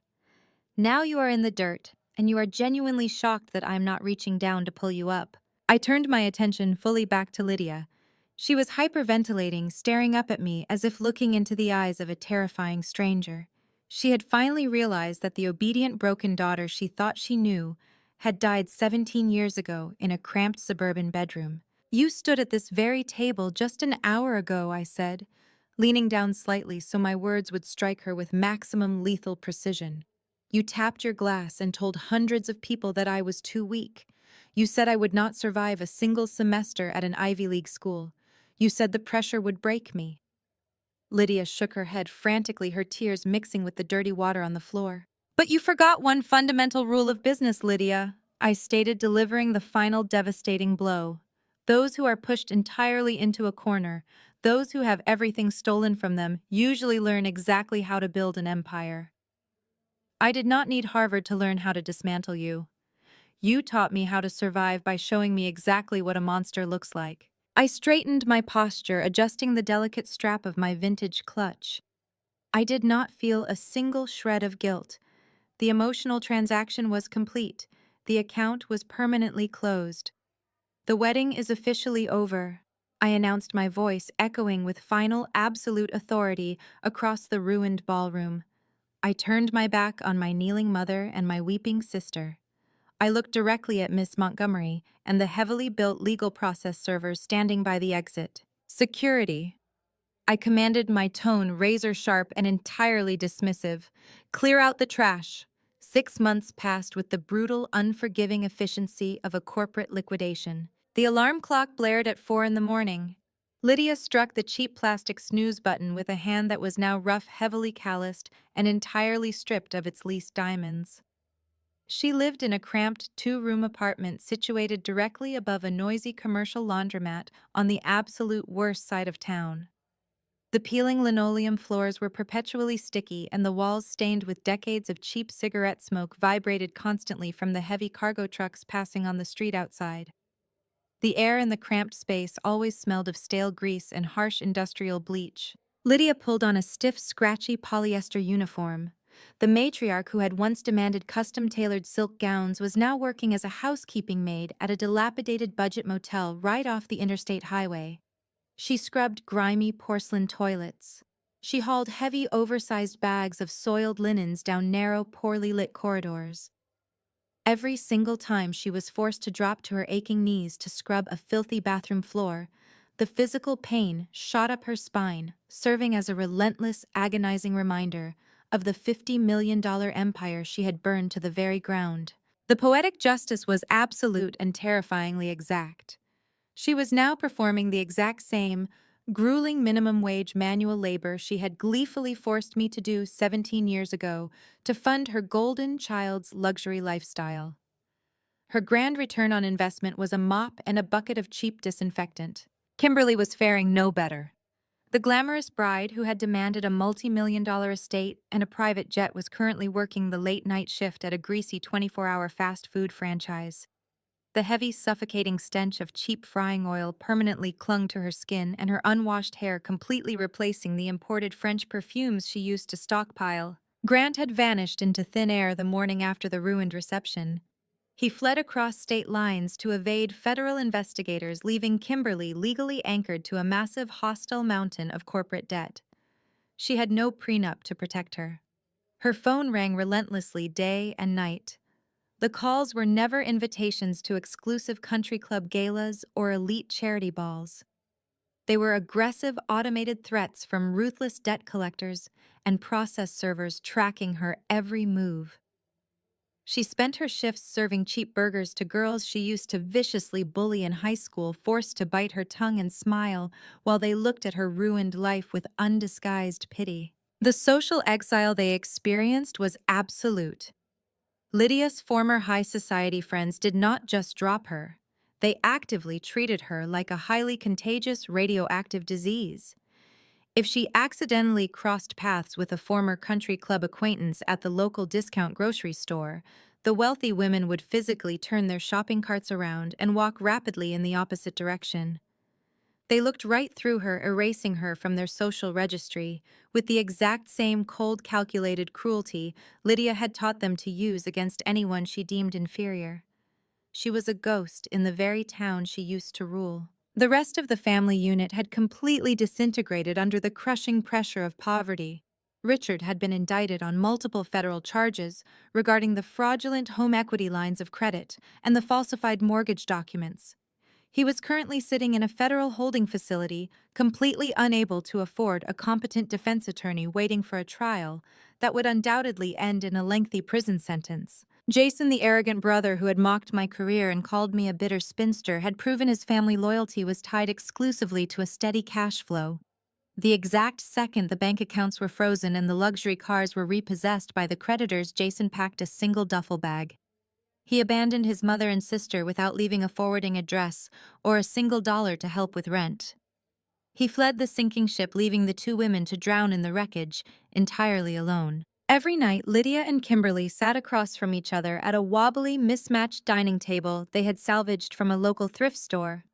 Now you are in the dirt, and you are genuinely shocked that I'm not reaching down to pull you up." I turned my attention fully back to Lydia. She was hyperventilating, staring up at me as if looking into the eyes of a terrifying stranger. She had finally realized that the obedient, broken daughter she thought she knew had died 17 years ago in a cramped suburban bedroom. "You stood at this very table just an hour ago," I said, leaning down slightly so my words would strike her with maximum lethal precision. "You tapped your glass and told hundreds of people that I was too weak. You said I would not survive a single semester at an Ivy League school. You said the pressure would break me. Lydia shook her head frantically, her tears mixing with the dirty water on the floor. But you forgot one fundamental rule of business, Lydia, I stated, delivering the final devastating blow. Those who are pushed entirely into a corner, those who have everything stolen from them, usually learn exactly how to build an empire. I did not need Harvard to learn how to dismantle you. You taught me how to survive by showing me exactly what a monster looks like. I straightened my posture, adjusting the delicate strap of my vintage clutch. I did not feel a single shred of guilt. The emotional transaction was complete. The account was permanently closed. The wedding is officially over, I announced, my voice echoing with final, absolute authority across the ruined ballroom. I turned my back on my kneeling mother and my weeping sister. I looked directly at Miss Montgomery and the heavily built legal process servers standing by the exit. Security. I commanded, my tone razor-sharp and entirely dismissive. Clear out the trash. 6 months passed with the brutal, unforgiving efficiency of a corporate liquidation. The alarm clock blared at 4 in the morning. Lydia struck the cheap plastic snooze button with a hand that was now rough, heavily calloused, and entirely stripped of its leased diamonds. She lived in a cramped 2-room apartment situated directly above a noisy commercial laundromat on the absolute worst side of town. The peeling linoleum floors were perpetually sticky, and the walls, stained with decades of cheap cigarette smoke, vibrated constantly from the heavy cargo trucks passing on the street outside. The air in the cramped space always smelled of stale grease and harsh industrial bleach. Lydia pulled on a stiff, scratchy polyester uniform. The matriarch who had once demanded custom-tailored silk gowns was now working as a housekeeping maid at a dilapidated budget motel right off the interstate highway. She scrubbed grimy porcelain toilets. She hauled heavy, oversized bags of soiled linens down narrow, poorly lit corridors. Every single time she was forced to drop to her aching knees to scrub a filthy bathroom floor, the physical pain shot up her spine, serving as a relentless, agonizing reminder of the $50 million empire she had burned to the very ground. The poetic justice was absolute and terrifyingly exact. She was now performing the exact same, grueling minimum wage manual labor she had gleefully forced me to do 17 years ago to fund her golden child's luxury lifestyle. Her grand return on investment was a mop and a bucket of cheap disinfectant. Kimberly was faring no better. The glamorous bride who had demanded a multi-million-dollar estate and a private jet was currently working the late-night shift at a greasy 24-hour fast food franchise. The heavy, suffocating stench of cheap frying oil permanently clung to her skin, and her unwashed hair completely replacing the imported French perfumes she used to stockpile. Grant had vanished into thin air the morning after the ruined reception. He fled across state lines to evade federal investigators, leaving Kimberly legally anchored to a massive, hostile mountain of corporate debt. She had no prenup to protect her. Her phone rang relentlessly day and night. The calls were never invitations to exclusive country club galas or elite charity balls. They were aggressive, automated threats from ruthless debt collectors and process servers tracking her every move. She spent her shifts serving cheap burgers to girls she used to viciously bully in high school, forced to bite her tongue and smile while they looked at her ruined life with undisguised pity. The social exile they experienced was absolute. Lydia's former high society friends did not just drop her. They actively treated her like a highly contagious radioactive disease. If she accidentally crossed paths with a former country club acquaintance at the local discount grocery store, the wealthy women would physically turn their shopping carts around and walk rapidly in the opposite direction. They looked right through her, erasing her from their social registry, with the exact same cold, calculated cruelty Lydia had taught them to use against anyone she deemed inferior. She was a ghost in the very town she used to rule. The rest of the family unit had completely disintegrated under the crushing pressure of poverty. Richard had been indicted on multiple federal charges regarding the fraudulent home equity lines of credit and the falsified mortgage documents. He was currently sitting in a federal holding facility, completely unable to afford a competent defense attorney, waiting for a trial that would undoubtedly end in a lengthy prison sentence. Jason, the arrogant brother who had mocked my career and called me a bitter spinster, had proven his family loyalty was tied exclusively to a steady cash flow. The exact second the bank accounts were frozen and the luxury cars were repossessed by the creditors, Jason packed a single duffel bag. He abandoned his mother and sister without leaving a forwarding address or a single dollar to help with rent. He fled the sinking ship, leaving the two women to drown in the wreckage, entirely alone. Every night, Lydia and Kimberly sat across from each other at a wobbly, mismatched dining table they had salvaged from a local thrift store.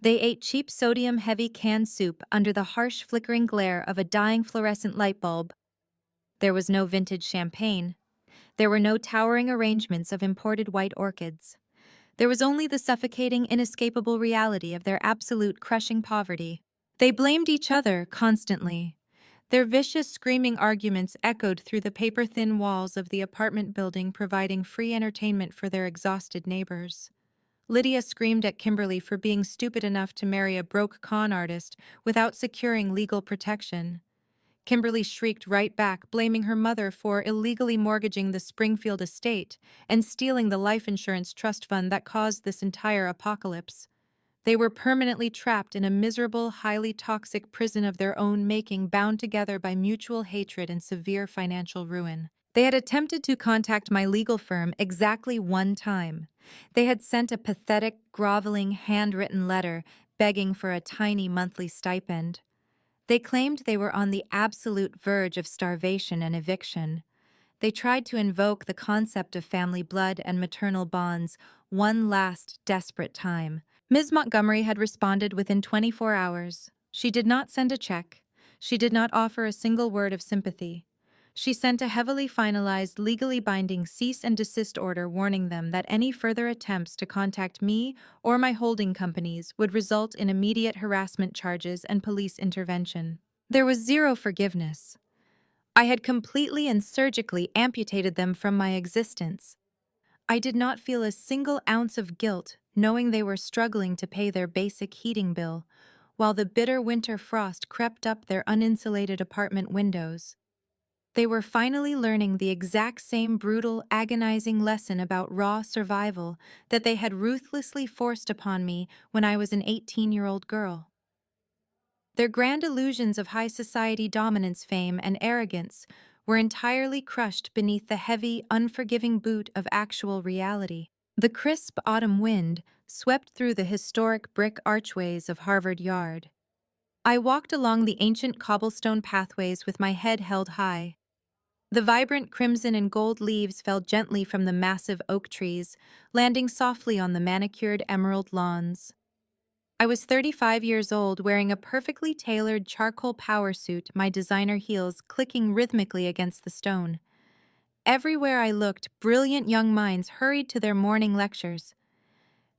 They ate cheap sodium-heavy canned soup under the harsh, flickering glare of a dying fluorescent light bulb. There was no vintage champagne. There were no towering arrangements of imported white orchids. There was only the suffocating, inescapable reality of their absolute, crushing poverty. They blamed each other constantly. Their vicious, screaming arguments echoed through the paper-thin walls of the apartment building, providing free entertainment for their exhausted neighbors. Lydia screamed at Kimberly for being stupid enough to marry a broke con artist without securing legal protection. Kimberly shrieked right back, blaming her mother for illegally mortgaging the Springfield estate and stealing the life insurance trust fund that caused this entire apocalypse. They were permanently trapped in a miserable, highly toxic prison of their own making, bound together by mutual hatred and severe financial ruin. They had attempted to contact my legal firm exactly one time. They had sent a pathetic, groveling, handwritten letter begging for a tiny monthly stipend. They claimed they were on the absolute verge of starvation and eviction. They tried to invoke the concept of family blood and maternal bonds one last desperate time. Ms. Montgomery had responded within 24 hours. She did not send a check. She did not offer a single word of sympathy. She sent a heavily finalized, legally binding cease and desist order warning them that any further attempts to contact me or my holding companies would result in immediate harassment charges and police intervention. There was zero forgiveness. I had completely and surgically amputated them from my existence. I did not feel a single ounce of guilt knowing they were struggling to pay their basic heating bill, while the bitter winter frost crept up their uninsulated apartment windows. They were finally learning the exact same brutal, agonizing lesson about raw survival that they had ruthlessly forced upon me when I was an 18-year-old girl. Their grand illusions of high society dominance, fame, and arrogance were entirely crushed beneath the heavy, unforgiving boot of actual reality. The crisp autumn wind swept through the historic brick archways of Harvard Yard. I walked along the ancient cobblestone pathways with my head held high. The vibrant crimson and gold leaves fell gently from the massive oak trees, landing softly on the manicured emerald lawns. I was 35 years old, wearing a perfectly tailored charcoal power suit, my designer heels clicking rhythmically against the stone. Everywhere I looked, brilliant young minds hurried to their morning lectures.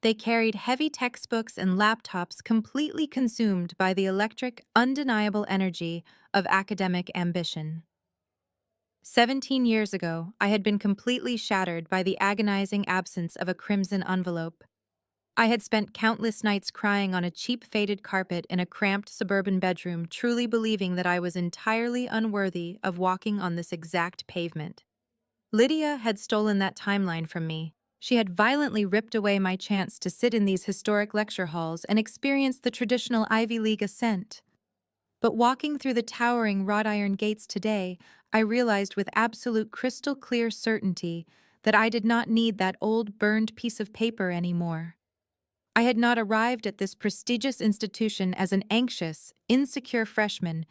They carried heavy textbooks and laptops, completely consumed by the electric, undeniable energy of academic ambition. 17 years ago, I had been completely shattered by the agonizing absence of a crimson envelope. I had spent countless nights crying on a cheap faded carpet in a cramped suburban bedroom, truly believing that I was entirely unworthy of walking on this exact pavement. Lydia had stolen that timeline from me. She had violently ripped away my chance to sit in these historic lecture halls and experience the traditional Ivy League ascent. But walking through the towering wrought iron gates today, I realized with absolute crystal clear certainty that I did not need that old burned piece of paper anymore. I had not arrived at this prestigious institution as an anxious, insecure freshman,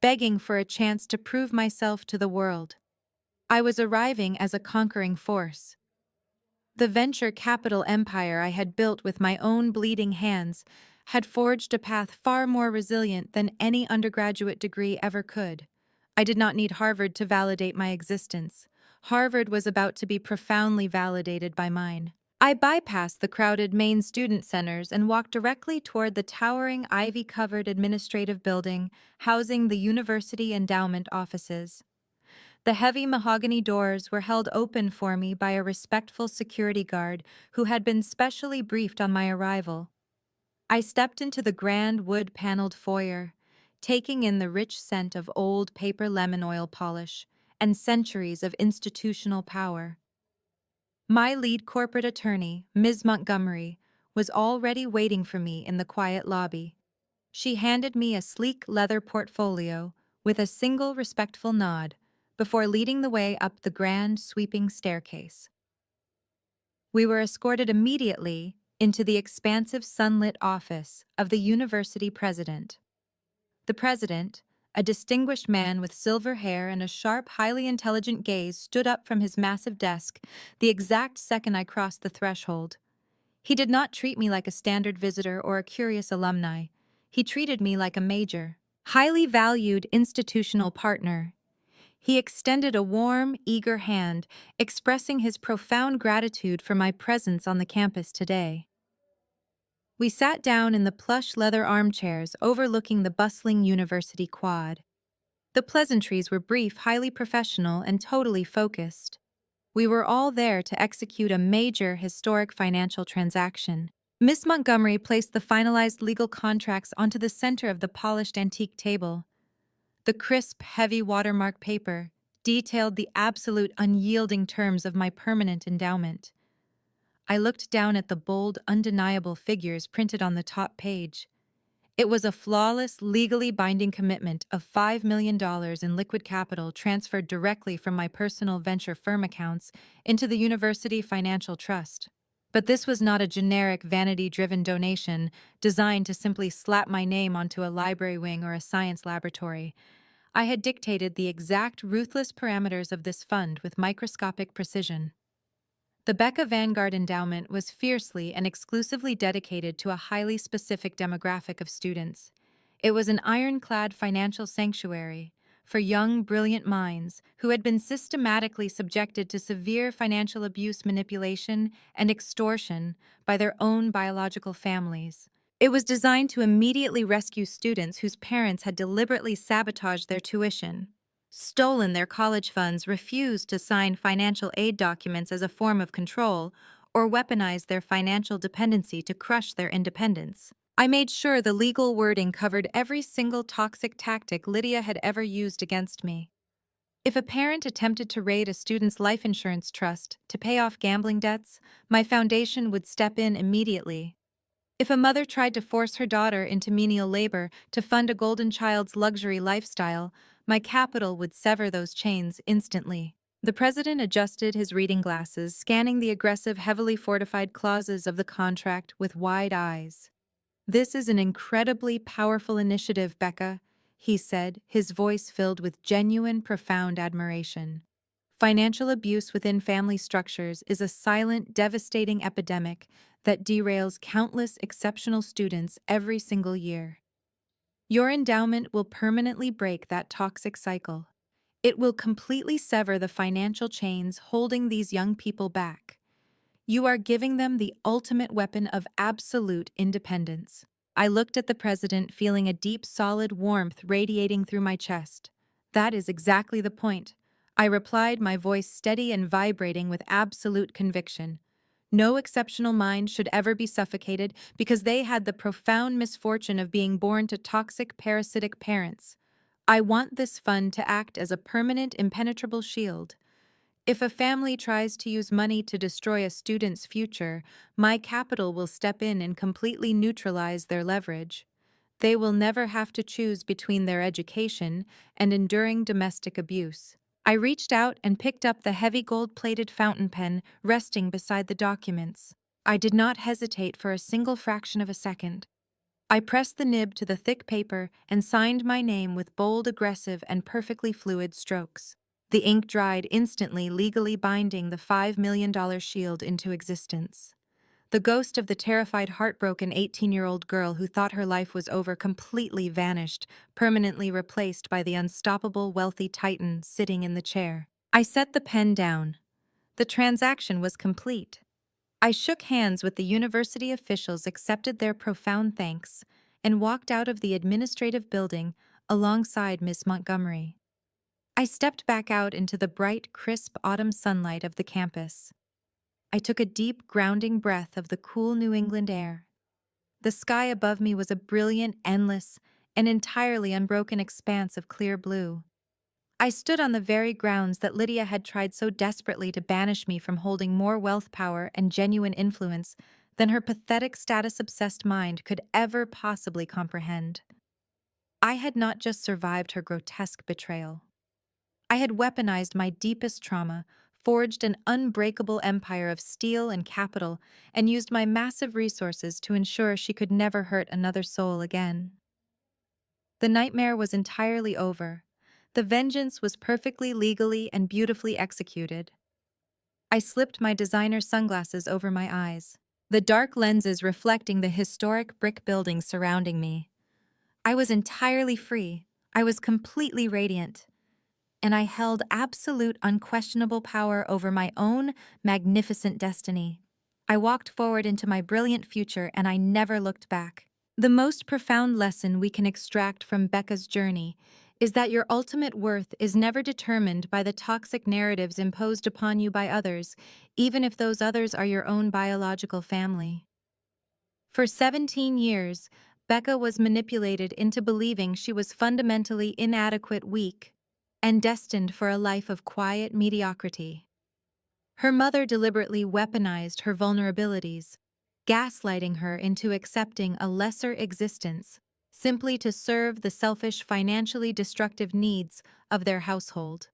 begging for a chance to prove myself to the world. I was arriving as a conquering force. The venture capital empire I had built with my own bleeding hands had forged a path far more resilient than any undergraduate degree ever could. I did not need Harvard to validate my existence. Harvard was about to be profoundly validated by mine. I bypassed the crowded main student centers and walked directly toward the towering ivy-covered administrative building housing the university endowment offices. The heavy mahogany doors were held open for me by a respectful security guard who had been specially briefed on my arrival. I stepped into the grand wood-paneled foyer, taking in the rich scent of old paper lemon oil polish and centuries of institutional power. My lead corporate attorney, Ms. Montgomery, was already waiting for me in the quiet lobby. She handed me a sleek leather portfolio with a single respectful nod before leading the way up the grand, sweeping staircase. We were escorted immediately into the expansive sunlit office of the university president. The president, a distinguished man with silver hair and a sharp, highly intelligent gaze, stood up from his massive desk the exact second I crossed the threshold. He did not treat me like a standard visitor or a curious alumni. He treated me like a major, highly valued institutional partner. He extended a warm, eager hand, expressing his profound gratitude for my presence on the campus today. We sat down in the plush leather armchairs overlooking the bustling university quad. The pleasantries were brief, highly professional, and totally focused. We were all there to execute a major historic financial transaction. Miss Montgomery placed the finalized legal contracts onto the center of the polished antique table. The crisp, heavy watermark paper detailed the absolute unyielding terms of my permanent endowment. I looked down at the bold, undeniable figures printed on the top page. It was a flawless, legally binding commitment of $5 million in liquid capital transferred directly from my personal venture firm accounts into the University Financial Trust. But this was not a generic, vanity-driven donation designed to simply slap my name onto a library wing or a science laboratory. I had dictated the exact ruthless parameters of this fund with microscopic precision. The Becca Vanguard Endowment was fiercely and exclusively dedicated to a highly specific demographic of students. It was an ironclad financial sanctuary for young, brilliant minds who had been systematically subjected to severe financial abuse, manipulation, and extortion by their own biological families. It was designed to immediately rescue students whose parents had deliberately sabotaged their tuition, stolen their college funds, refused to sign financial aid documents as a form of control, or weaponized their financial dependency to crush their independence. I made sure the legal wording covered every single toxic tactic Lydia had ever used against me. If a parent attempted to raid a student's life insurance trust to pay off gambling debts, my foundation would step in immediately. If a mother tried to force her daughter into menial labor to fund a golden child's luxury lifestyle, my capital would sever those chains instantly. The president adjusted his reading glasses, scanning the aggressive, heavily fortified clauses of the contract with wide eyes. "This is an incredibly powerful initiative, Becca," he said, his voice filled with genuine, profound admiration. "Financial abuse within family structures is a silent, devastating epidemic that derails countless exceptional students every single year. Your endowment will permanently break that toxic cycle. It will completely sever the financial chains holding these young people back. You are giving them the ultimate weapon of absolute independence." I looked at the president, feeling a deep, solid warmth radiating through my chest. "That is exactly the point," I replied, my voice steady and vibrating with absolute conviction. "No exceptional mind should ever be suffocated because they had the profound misfortune of being born to toxic, parasitic parents. I want this fund to act as a permanent, impenetrable shield. If a family tries to use money to destroy a student's future, my capital will step in and completely neutralize their leverage. They will never have to choose between their education and enduring domestic abuse." I reached out and picked up the heavy gold-plated fountain pen resting beside the documents. I did not hesitate for a single fraction of a second. I pressed the nib to the thick paper and signed my name with bold, aggressive, and perfectly fluid strokes. The ink dried instantly, legally binding the $5 million shield into existence. The ghost of the terrified, heartbroken 18-year-old girl who thought her life was over completely vanished, permanently replaced by the unstoppable, wealthy titan sitting in the chair. I set the pen down. The transaction was complete. I shook hands with the university officials, accepted their profound thanks, and walked out of the administrative building alongside Miss Montgomery. I stepped back out into the bright, crisp autumn sunlight of the campus. I took a deep, grounding breath of the cool New England air. The sky above me was a brilliant, endless, and entirely unbroken expanse of clear blue. I stood on the very grounds that Lydia had tried so desperately to banish me from holding more wealth, power, and genuine influence than her pathetic status-obsessed mind could ever possibly comprehend. I had not just survived her grotesque betrayal. I had weaponized my deepest trauma, forged an unbreakable empire of steel and capital, and used my massive resources to ensure she could never hurt another soul again. The nightmare was entirely over. The vengeance was perfectly legally and beautifully executed. I slipped my designer sunglasses over my eyes, the dark lenses reflecting the historic brick buildings surrounding me. I was entirely free. I was completely radiant. And I held absolute unquestionable power over my own magnificent destiny. I walked forward into my brilliant future and I never looked back. The most profound lesson we can extract from Becca's journey is that your ultimate worth is never determined by the toxic narratives imposed upon you by others, even if those others are your own biological family. For 17 years, Becca was manipulated into believing she was fundamentally inadequate, weak, and destined for a life of quiet mediocrity. Her mother deliberately weaponized her vulnerabilities, gaslighting her into accepting a lesser existence simply to serve the selfish, financially destructive needs of their household.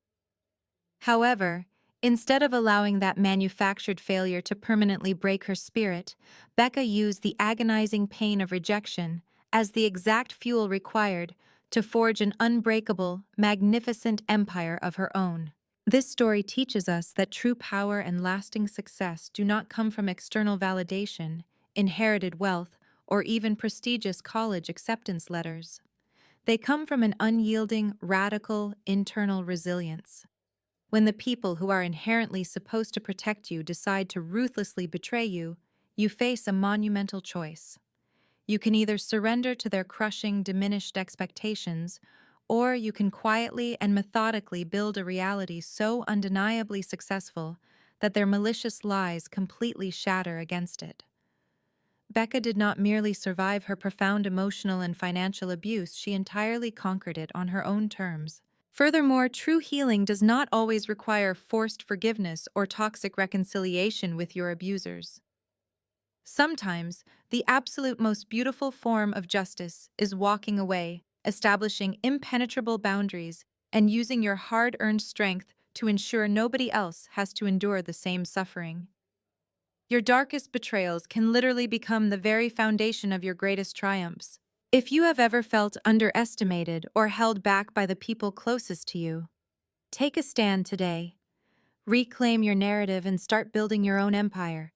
However, instead of allowing that manufactured failure to permanently break her spirit, Becca used the agonizing pain of rejection as the exact fuel required to forge an unbreakable, magnificent empire of her own. This story teaches us that true power and lasting success do not come from external validation, inherited wealth, or even prestigious college acceptance letters. They come from an unyielding, radical, internal resilience. When the people who are inherently supposed to protect you decide to ruthlessly betray you, you face a monumental choice. You can either surrender to their crushing, diminished expectations, or you can quietly and methodically build a reality so undeniably successful that their malicious lies completely shatter against it. Becca did not merely survive her profound emotional and financial abuse, she entirely conquered it on her own terms. Furthermore, true healing does not always require forced forgiveness or toxic reconciliation with your abusers. Sometimes, the absolute most beautiful form of justice is walking away, establishing impenetrable boundaries, and using your hard-earned strength to ensure nobody else has to endure the same suffering. Your darkest betrayals can literally become the very foundation of your greatest triumphs. If you have ever felt underestimated or held back by the people closest to you, take a stand today. Reclaim your narrative and start building your own empire.